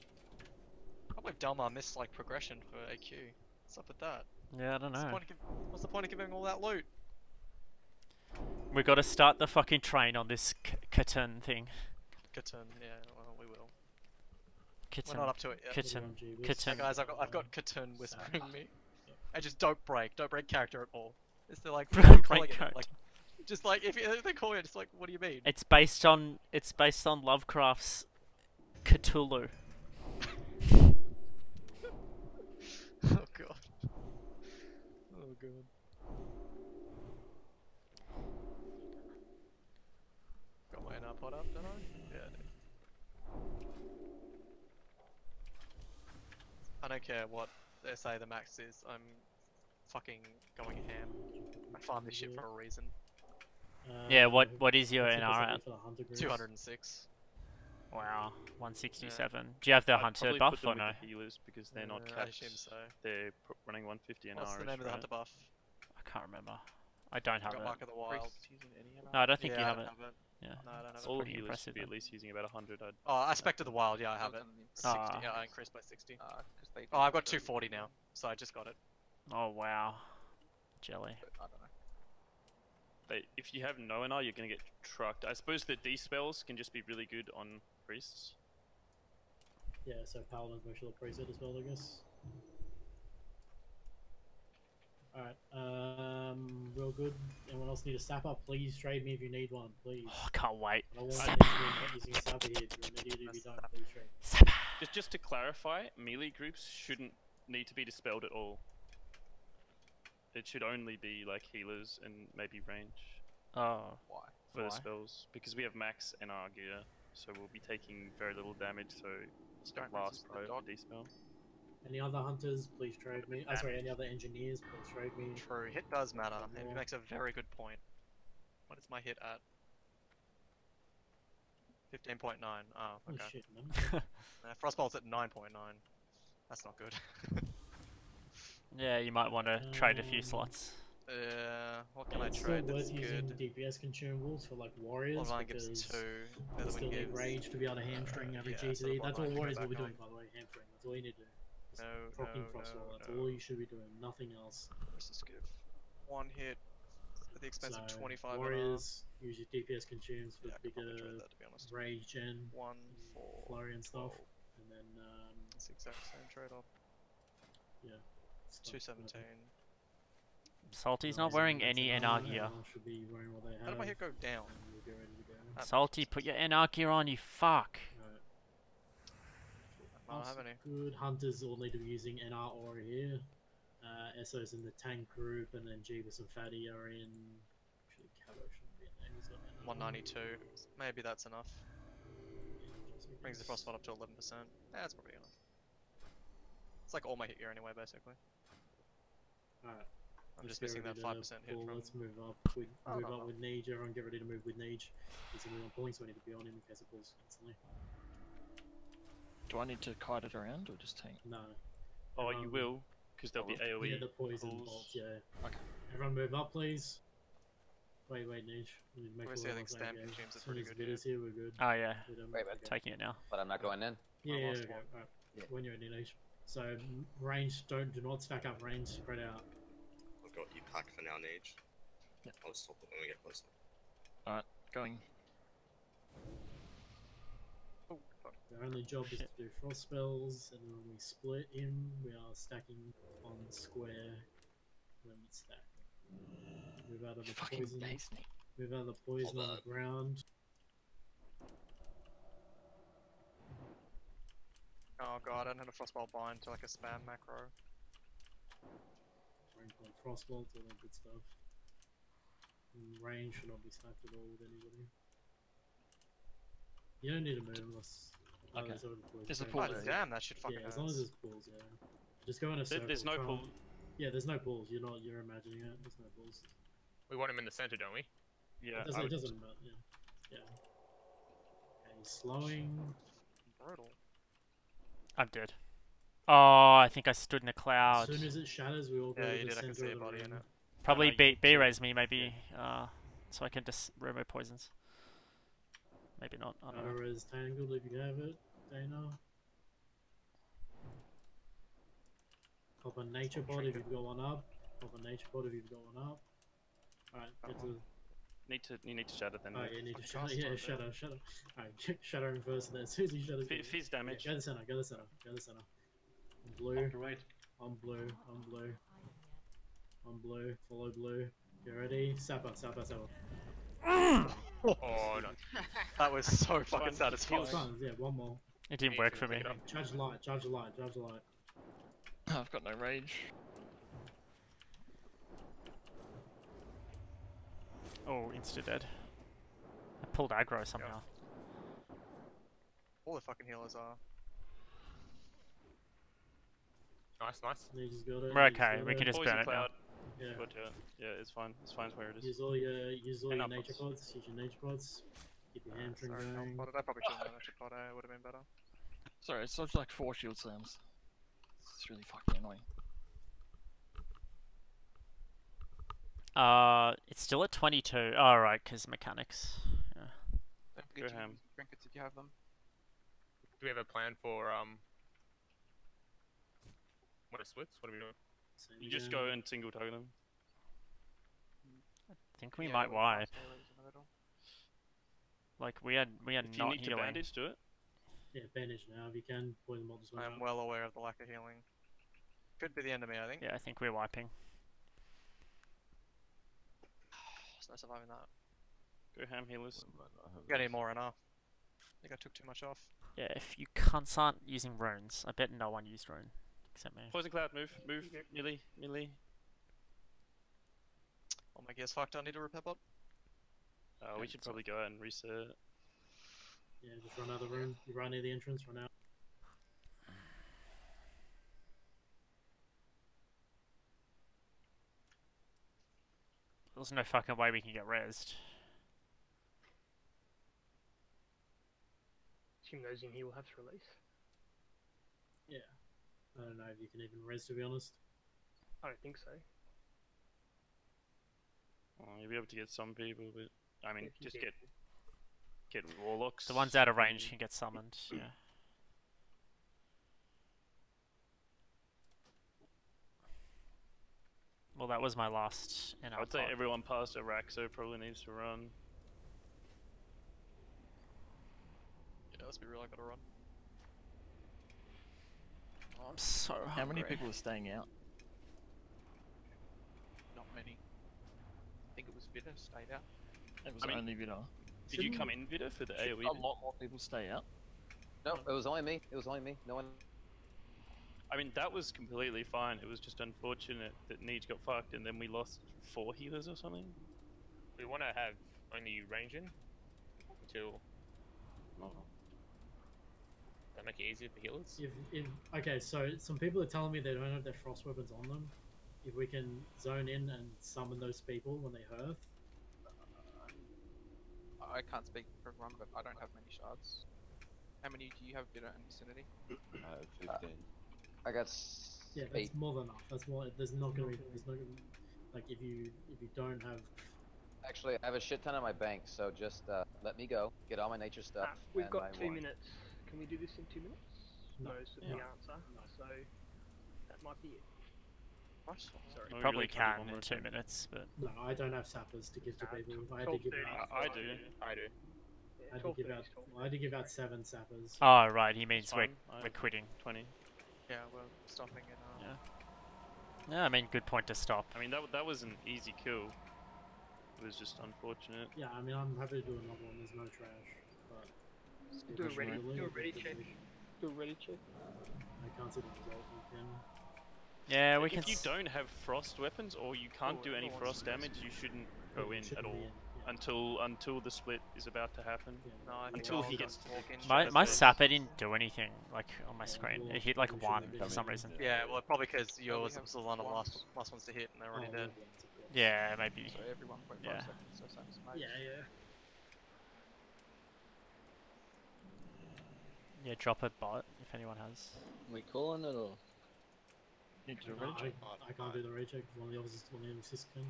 I can't believe Delmar missed like progression for AQ. What's up with that? Yeah, I don't know. What's the point of giving all that loot? We got to start the fucking train on this Kitten thing. Kitten, yeah, well, we will. Kitten. We're not up to it yet. Kitten. Hey guys, I've got Kitten whispering me. And just don't break character at all. Is there like Break calling it, character. like, just like if they call it, just like what do you mean? It's based on Lovecraft's Cthulhu. Oh god. Oh god. Got my NR pot up, don't I? Yeah, I do. I don't care what they say the max is, I'm fucking going ham. I farm this shit for a reason. Yeah, what is your NR at? 206. Wow, 167. Do you have the hunter buff or no? The healers because they're not I capped. assume so. They're running 150 NR. What's the name of the hunter buff? I can't remember. I don't have Got it. Mark of the Wild. No, I don't think you have I it. don't have it. Yeah. No, I don't have All it. the healers should be at least using about 100. Oh, Aspect of the Wild, yeah, I have it. 60, yeah, I increased by 60. Oh, I've got 240 now, so I just got it. Oh wow, jelly. I don't know. But if you have no NR, you're gonna get trucked. I suppose that these spells can just be really good on priests. Yeah, so paladins make sure the preset as well, I guess. Alright, real good. Anyone else need a sapper? Please trade me if you need one, please. Oh, can't wait. I don't want Sapper. not using a sapper here. If you're an idiot if you don't, please trade me. Just to clarify, melee groups shouldn't need to be dispelled at all. It should only be like healers and maybe range. Oh. Why? For the spells, because we have max NR gear, so we'll be taking very little damage. So it's the last pro to dispel. Any other hunters, please trade me. Oh, sorry, any other engineers, please trade me. True, hit does matter, and he makes a very good point. What is my hit at? 15.9. Oh, okay. Oh shit, man. Frostbolt's at 9.9. That's not good. Yeah, you might want to trade a few slots. What can I it's trade still that's worth using good? DPS consumables for like warriors Well, gives because 2. you still need rage to be able to hamstring every GC. That's all warriors will be doing, by the way, hamstring. That's all you need to do. Just No, proccing no, Frostwall, no, that's no. all you should be doing, nothing else. Resist give. One hit at the expense of 25 Warriors, use your DPS consumes for Yeah, I could probably trade bigger that, to be honest. rage gen, 1 for flurry and stuff, 12. and then It's the exact same trade-off. yeah. stuff, 217. Salty's not wearing any NR gear. Should be wearing what they How have. did my hit go down? And we'll get ready to go. Salty, put your NR gear on, you fuck. I don't have any. Good hunters all need to be using NR aura here. SO's in the tank group, and then Jeebus and Fatty are in. Actually, Cabo shouldn't be in there. He's got NR. 192. Maybe that's enough. Brings the frostbite up to 11%. Yeah, that's probably enough. It's like all my hit gear anyway, basically. Alright. I'm just missing that 5% hit from... Let's move up. With Neej. Everyone get ready to move with Neej. He's going to be on pulling, so we need to be on him in case it pulls instantly. Do I need to kite it around or just tank? No. Oh, you will, because there'll be AoE. Yeah, the poison pulls. bolts, yeah. Okay. Everyone move up, please. Wait, Neej. We need to make Obviously, sure I think we're on the stamp same page. consumes are As soon pretty as good, Vidder's here, we're good. Oh yeah. Wait, but Taking it now. But I'm not going in. Yeah, yeah, last okay. one. Alright. Yeah. When you're ready, Neej. So, range, do not stack up range, spread out. I've got you packed for now, Nage. Yep. I'll stop it when we get closer. Alright, going. Oh, fuck. Our only job is to do frost spells, and then when we split him, we are stacking on square when we stack. Move out of the Fucking poison. base me. Move out of the poison on the ground. Oh god, I don't have a frostbite bind to like a spam macro. Range on frostbolt, all that good stuff. And range should not be stacked at all with anybody. You don't need to move unless. Okay. There's already poison. There's a Oh pool there. damn, that shit fucking Yeah, as long as hurts. there's pools, yeah. Just go in a circle. There's no try pool. and- Yeah, there's no pools. You're imagining it. There's no pools. We want him in the center, don't we? Yeah. It doesn't matter. Yeah. Yeah. Okay, slowing. Brutal. I'm dead. Oh, I think I stood in a As cloud. soon as it shatters, we all go Yeah, to you the did, I can center see of your the body in room. it. Probably you B too. raise me maybe, so I can just remove poisons. Maybe not. I don't know. Aura is tangled if you have it, Dana. Pop a nature pod if you've got one up. Pop a nature pod if you've got one up. Alright, get to. You need to shatter then. Oh, you need to shatter. Yeah, shatter. Alright, shatter him first, and then as soon as you shatter. Fizz damage. Go to the center. Go to the center. Go to the center. I'm blue. I'm blue. I'm blue. I'm blue. Follow blue. Get ready. Sapper. Oh no. That was so fucking satisfying. Fun. Yeah, one more. It didn't work for me. Judge light. Judge light. Judge light. I've got no rage. Oh, insta dead. I pulled aggro somehow. All the fucking healers are. Nice. You just got it. We're you just okay. got We can it. just Poison burn it now. cloud. Yeah. Go to it. Yeah, it's fine. It's fine where it is. Use all your And nature upwards. pods. Use your nature pods. Keep your hamstring Sorry, I going. potted. I probably shouldn't have actually potted. It would have been better. Sorry, it's like 4 shield slams. It's really fucking annoying. It's still at 22. Oh, right, because mechanics. Yeah. Don't Go forget to ham. use trinkets if you have them. Do we have a plan for what are splits? What are we doing? You just go and single target them. I think we Yeah, might with wipe. fast arrows in the middle. Like we had If you not need to healing. bandage, do it. Yeah, bandage now if you can. Poison bolt just I am well aware of the lack of healing. Could be the end of me, I think. Yeah, I think we're wiping. There's no surviving that. Go ham healers. Got any more NR? I think I took too much off. Yeah, if you cunts aren't using runes, I bet no one used rune except me. Poison cloud, move. Melee. Oh my gear's fucked. I need to repair bot. We should probably go out and reset. Yeah, just run out of the room. You run near the entrance. Run out. There's no fucking way we can get rezzed. Assume those in here will have to release. Yeah. I don't know if you can even res, to be honest. I don't think so. You'll be able to get some people, but I mean, If you just get- get warlocks. The ones out of range can get summoned. Yeah. Well, that was my last. And I would say everyone past Iraq, so probably needs to run. Yeah, let's be real, I gotta run. Oh, I'm so hungry. How many people are staying out? Not many. I think it was Bitter stayed out. It was only Vidar. Did you come in, Vida, for the AoE? A lot more people stay out. No, it was only me. It was only me. No one. I mean, that was completely fine. It was just unfortunate that Neej got fucked and then we lost 4 healers or something. We want to have only range in until. That make it easier for healers. Okay, so some people are telling me they don't have their frost weapons on them. If we can zone in and summon those people when they hearth. I can't speak for everyone, but I don't have many shards. How many do you have, Bitter and Vicinity? 15. I got Yeah, that's 8. more than enough. That's more. There's not gonna be. Like if you don't have. Actually, I have a shit ton in my bank, so just let me go, get all my nature stuff. We've and got my 2 wand. minutes. Can we do this in 2 minutes? No. Most of the answer. So that might be it. What? Sorry. You probably can in 2 minutes, but No, I don't have sappers to give to people. I had to give out. I do. I had to give out. I had to give out 7 sappers. Oh right, he means It's we're fine. quitting. 20. Yeah, we're stopping in. Yeah. Yeah, I mean, good point to stop. I mean, that was an easy kill. It was just unfortunate. Yeah, I mean, I'm happy to do another one. There's no trash, but Do a ready check. Do a ready check. I can't see the result. You can. Yeah, we can. If you don't have frost weapons or you can't do any frost damage, you shouldn't go in at all until the split is about to happen. No, I think Until I'll he just gets walk in. My sapper didn't do anything like on my screen. It hit like 1 for some reason. Yeah, well, probably because yours was one of the last ones to hit, and they're already dead. Yeah, maybe. So every 1.5 Yeah. seconds, so same as mage. Yeah. Yeah, drop a bot if anyone has. We calling it or? Need to do a No, recheck. I can't do the recheck. One of the others, one of the assists can.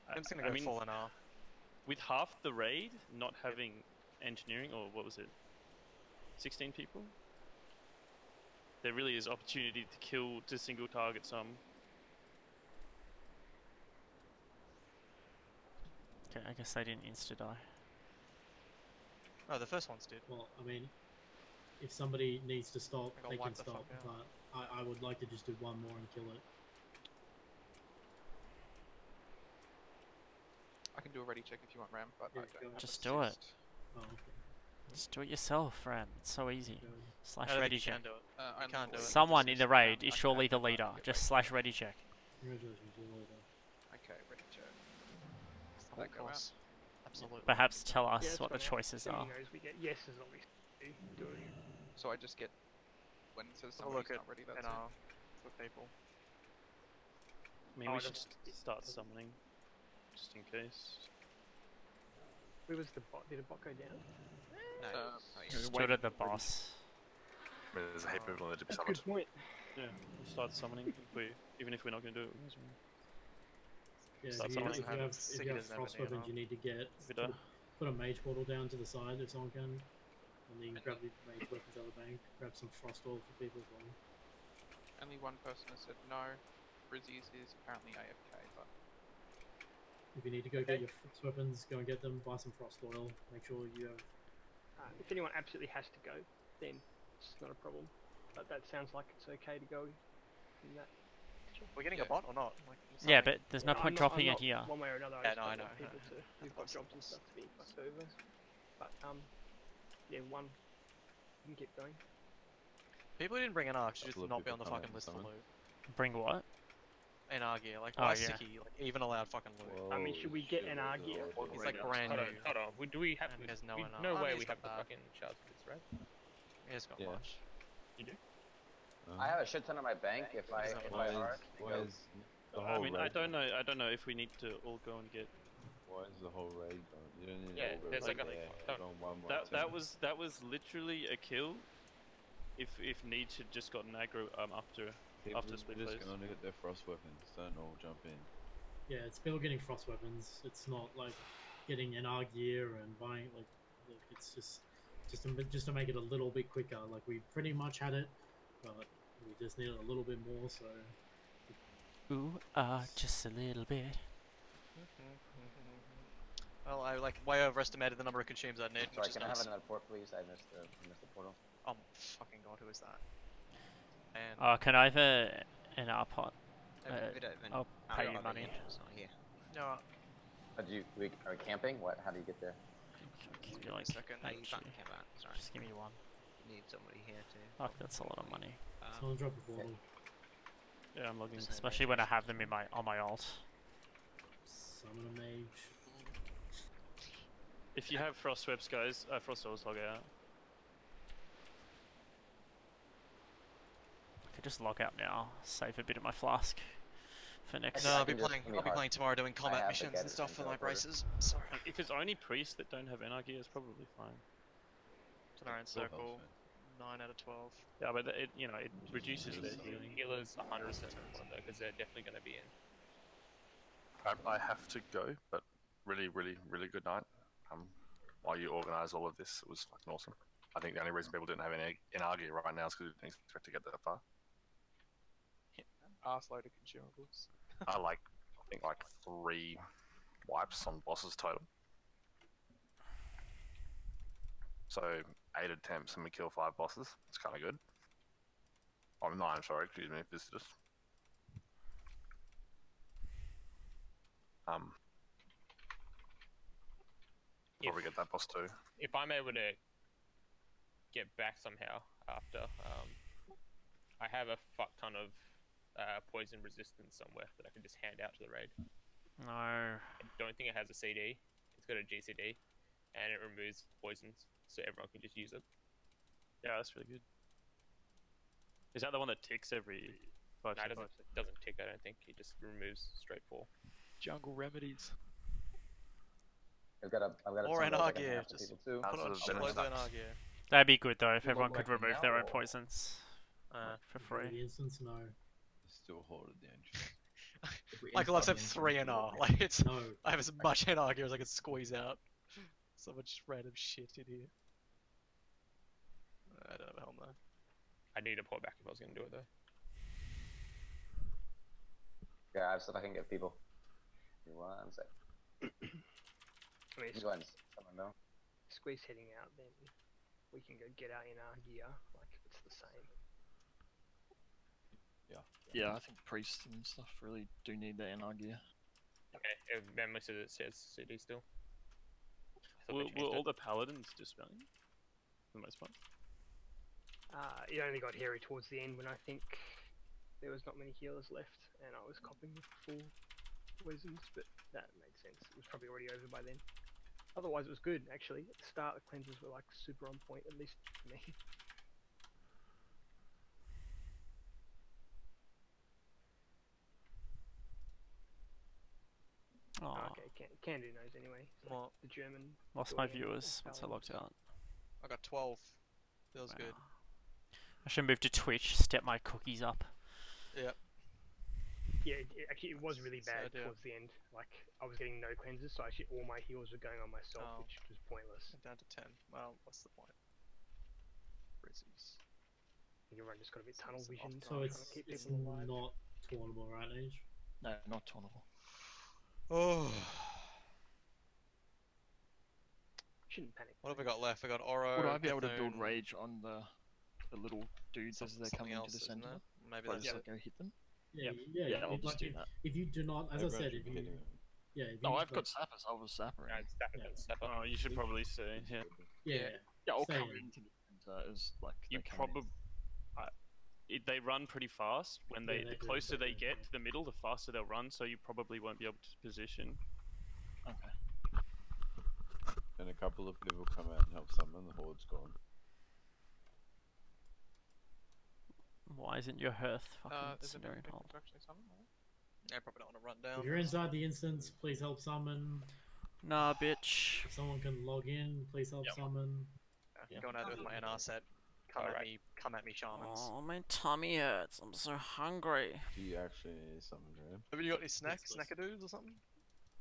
I'm just gonna go full NR. With half the raid not having engineering, or what was it, 16 people, there really is opportunity to single target some. Okay, I guess they didn't insta die. Oh, the first ones did. Well, I mean, if somebody needs to stop, I got they can wiped the stop. fuck out. But I would like to just do one more and kill it. I can do a ready check if you want, Ram, but I don't have Just a do it. assist. Oh, okay. Just do it yourself, Ram. It's so easy. Slash I don't ready think you check. can do it. I You can't do it. Someone in the raid is surely the leader. Just slash ready check. Congratulations, you're the leader. Okay, ready check. Of That go out? course. Absolutely. Perhaps tell us Yeah, that's what the fine. choices Somebody are. knows we get yeses obviously. Doing it. So I just get when it says Have a somebody's look not at ready. That's NR it. for people. I mean, Oh, we it should doesn't- start summoning, just in case. Where was the bot? Did a bot go down? No, Stood at the boss. I mean, there's a heap of people that did be That's a summoned. good point. Yeah, we'll start summoning even if we're not going to do it. we may as well. Yeah, Start if summoning. you have Sticky doesn't have frost any weapons, NR. you need to get Vida. put a mage portal down to the side if someone can, and then grab the mage weapons out of the bank. Grab some frost oil for people as well. Only one person has said no. Brizzy's is apparently AFK, but If you need to go get your frost weapons, go and get them. Buy some frost oil. Make sure you have. If anyone absolutely has to go, then it's not a problem. But that sounds like it's okay to go in that. We're getting a bot or not? Like, Yeah, something- but there's no point dropping it here. One way or another, I Yeah, just no, I don't know, want people to who've got jobs and stuff to be fucked over. But yeah, one. You can keep going. People who didn't bring NR should just Couple of not be on the people fucking can't list to summon. loot. Bring what? NR gear, like Oh, why yeah. sticky? Like even allowed fucking loot. I mean, should we get an R gear? It's like brand Hold new. on, hold on. Do we have? And there's no we, NR. no Oh, way he's we got have the that. fucking shards for this, right? He has got Yeah. much. You do? I have a shit ton in my bank. If I Why hearth, is, why is the I whole mean, raid I don't know if we need to all go and get. Why is the whole raid on? You don't need Yeah, all the there's like a- raid don't- on one That was literally a kill. If Neej had just gotten aggro after split just phase. can only get their frost weapons. Don't all jump in. Yeah, it's people getting frost weapons. It's not like getting NR gear and buying like it's just to make it a little bit quicker. Like we pretty much had it, but We just need a little bit more, so Ooh, just a little bit. Well, I like way overestimated the number of consumes I'd need, Sorry, which is can I nice. have another port, please? I missed the portal. Oh fucking god, who is that? And Can I have an R pot? We don't even I'll have pay it you on the money. entrance, not here. no, Are we camping? What? How do you get there? Give me give me like a second. No, you actually, can't camp out. Sorry. just give me one. Need somebody here to. Fuck, that's a lot of money. someone drop a portal. Yeah, I'm logging. Especially when I have them in on my alt. Summon a mage. If you have frost webs, guys, frost souls, log out. I could just log out now, save a bit of my flask for next. No, I'll be playing tomorrow doing combat missions and stuff for my braces. Sorry. If it's only priests that don't have NRG, it's probably fine. Tenarian Circle, 9 out of 12. Yeah, but it it reduces their healing. Healers 100% important though, because they're definitely going to be in. I have to go, but really good night. While you organise all of this, it was fucking awesome. I think the only reason people didn't have any NRG right now is because we didn't expect to get that far. Arse load of consumables. I think 3 wipes on bosses total. So 8 attempts and we kill 5 bosses. It's kind of good. Oh, 9, sorry, excuse me, visitors. Probably get that boss too. If I'm able to get back somehow after, I have a fuck ton of poison resistance somewhere that I can just hand out to the raid. No. I don't think it has a CD. It's got a GCD, and it removes poisons, so everyone can just use it. Yeah, that's really good. Is that the one that ticks every 5 No, it seconds? doesn't tick, I don't think. It just removes straight 4. Jungle remedies. I've got a Or ton of NR those I can gear, have to just people too. put on shitloads of NR gear. That'd be good though if You everyone look could like remove now, their own or- poisons for free. The instance, no. Still hold it down. Michael, I've said 3 NR. Like it's, No. I have as much NR gear as I can squeeze out. So much random shit in here. I don't have a helm though. I need to pull it back if I was going to do it though. Yeah, I have stuff I can give people. Give me 1 sec. I mean, You go ahead and summon though. Squeeze heading out, then we can go get our NR gear. Like it's the same. Yeah, I think priests and stuff really do need their NR gear. Okay, memory says it says CD still. I thought they Were changed all it. the paladins dispelling? For the most part? It only got hairy towards the end when I think there was not many healers left, and I was copping with full poisons, but that made sense. It was probably already over by then. Otherwise, it was good actually. At the start, the cleanses were like super on point, at least for me. Oh, Okay, Candu knows anyway. It's like What? the German. lost my Guardian viewers of once I logged Paladins. out. I got 12. Feels Wow. good. I should move to Twitch, step my cookies up. Yeah. Yeah, actually, it was really bad idea. towards the end. Like, I was getting no cleanses, so actually all my heals were going on myself, Oh. which was pointless. Down to 10. Well, what's the point? Breezes. Everyone just got a bit tunnel vision, So trying to it's keep it's people alive. not tauntable, right, Age? No, not tauntable. Oh. Shouldn't panic. What have we got left? We got Oro. Would I be able to build Bethune, rage on the little dudes as they're something coming into else, the isn't center? it? Maybe If I that's just it. go hit them? Yeah, Yeah, yeah. I'll if, just like, do that. if you do not, as I said, if you yeah, if you No, I've like, got sappers. I was sapper. No, it's Sapper, Yeah. it's Sapper. Oh, you should probably say, yeah. yeah, Yeah, I'll stay come in. into the center as like You they come in. probably... they run pretty fast. When Yeah, they they the do, closer they they do, get yeah. to the middle, the faster they'll run, so you probably won't be able to position. Okay. And a couple of people come out and help summon, the horde's gone. Why isn't your hearth fucking There's a Cenarian bit hold? to actually summon, right? I probably don't want to run down. If you're inside the instance, please help summon. Nah, bitch. If someone can log in, please help summon. Going at it with my NR set. Come at me, shamans. Oh, my tummy hurts. I'm so hungry. Do you actually need to summon, Graham? Have you got any snacks, snackadoos or something?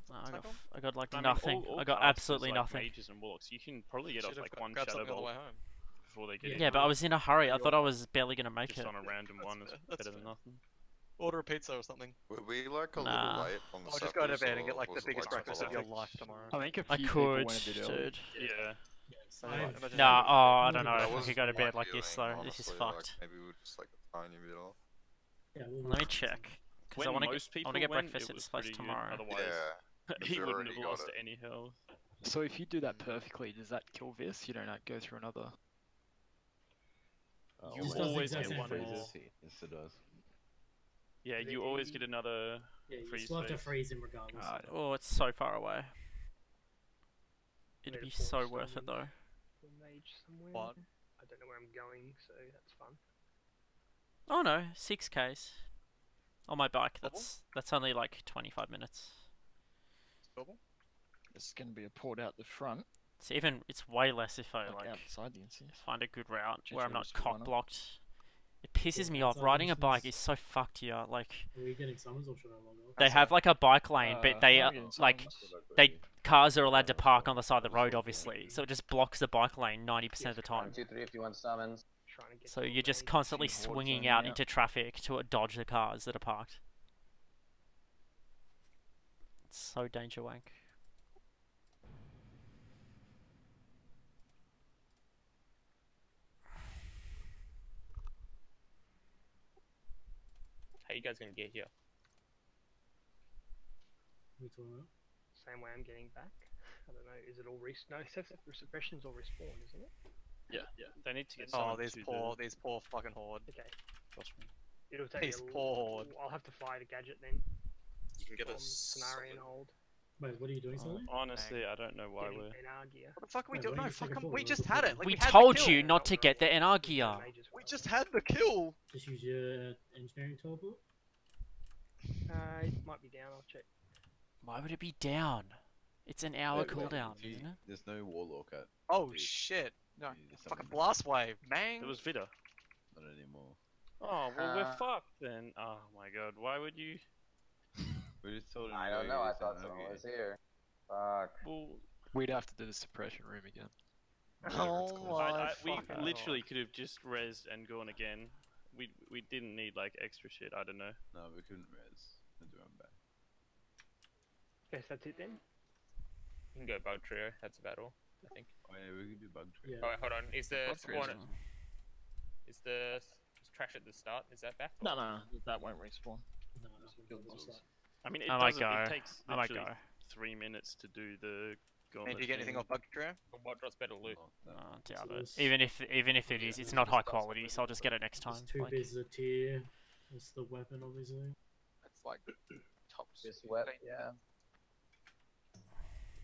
No, Snack on? I got like I mean, nothing. all I got casters, absolutely like nothing. mages and warlocks, you can probably get off Should've like one grabbed shadow something on the bolt. way home. before they get Yeah, but I was in a hurry. I You're thought I was barely gonna make just it. on a random one is That's better than fair. nothing. Order a pizza or something. Were we like a Nah. little late on the I'll just go to suppers, bed and or get like the was it, biggest like, breakfast of your follow? life tomorrow. I think a I few people could, went a bit early. dude. Yeah. So, like, imagine Nah, having- oh, I don't know That if I was could go to my bed like this feeling, though. This is honestly, like, fucked. maybe we're just like a tiny bit off. Yeah, Let me check. Because I When want to most get, I people want to get went, breakfast it at was this place pretty good. tomorrow. Otherwise, he wouldn't majority have got lost it. any health. So if you do that perfectly, does that kill this? You don't go through another. You Just does the always exact get same one freeze. more. Yes, it does. Yeah, you always get another Yeah, you freeze still have to phase. freeze him regardless. Oh, it's so far away. It'd Made a be port so worth it storming though. the mage somewhere. What? I don't know where I'm going, so that's fun. Oh no, 6Ks. On my bike, that's only like 25 minutes. It's going to be a port out the front. It's way less if I Like outside the NCS. find a good route Just where I'm not always put one cock up. blocked. It pisses Yeah, me off. outside Riding a missions. bike is so fucked here. Like Are we getting summons or should I log off? they have like a bike lane, but they I'm getting like summons. cars are allowed to park on the side of the road, obviously. So it just blocks the bike lane 90% of the time. 1, 2, 3 if you want summons. Trying to get So to you're just mage. constantly Few hordes swinging only out out. into traffic to dodge the cars that are parked. It's so danger wank. How you guys gonna get here? We talking about? Same way I'm getting back. I don't know. Is it all no? Except for suppressions or respawn, isn't it? Yeah. They need to get Oh, someone these to poor fucking horde. Okay. Trust me. It'll take These me a poor horde. I'll have to fly the gadget then. You can get From a Scenario and summon. hold. Wait, what are you doing, Sully? Honestly, I don't know why Getting we're. NR gear. What the fuck are we Wait, doing? why No, don't you take fuck a 'em, port? we What's just the had point? it. Like, We we had the told kill. you not to get the NR gear. Mages We were- just had the kill. Just use your engineering teleport? It might be down. I'll check. Why would it be down? It's an hour Wait, cooldown, if you- isn't it? There's no warlock at. Oh the- shit! No, Fucking blast wave, man. It was Vida. Not anymore. Oh well, we're fucked then. Oh my god, why would you? We just told him. I don't know, I thought someone was here. Fuck. Well, We'd have to do the suppression room again. Oh my we fucking literally God. could have just rezzed and gone again. We didn't need like extra shit. I don't know. No, we couldn't res. And do them back. Guess that's it then. You can go bug trio. That's about all. I think. Oh yeah, we could do bug tree. Yeah. Oh wait, hold on. Is the Bug trio's spawn? Is the trash at the start? Is that back? No, that won't respawn. No, it's not good. What's that? I mean, it I might doesn't. It go. takes I might literally go. 3 minutes to do the Hey, gauntlet. do you get anything thing. off bug trio? What drops better loot? Oh, doubt So it. this- Even if it is, it's not high quality, so I'll just get it next time. There's two Like, pieces of tier. That's the weapon, obviously. It's like top This 16 wet, yeah.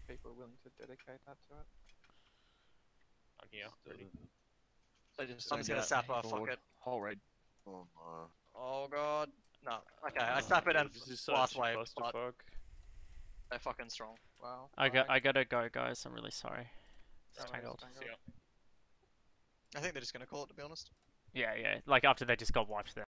people are willing to dedicate that to it. I'm here. Ready. They just I'm just don't gonna get sap her, board. fuck it. Whole raid. Oh no. Oh god. No. Okay, I sap it and This is blast such wave, a but clusterfuck. they're fucking strong. Wow. I gotta go, guys. I'm really sorry. It's tangled. See ya. I think they're just gonna call it, to be honest. Yeah. Like after they just got wiped there.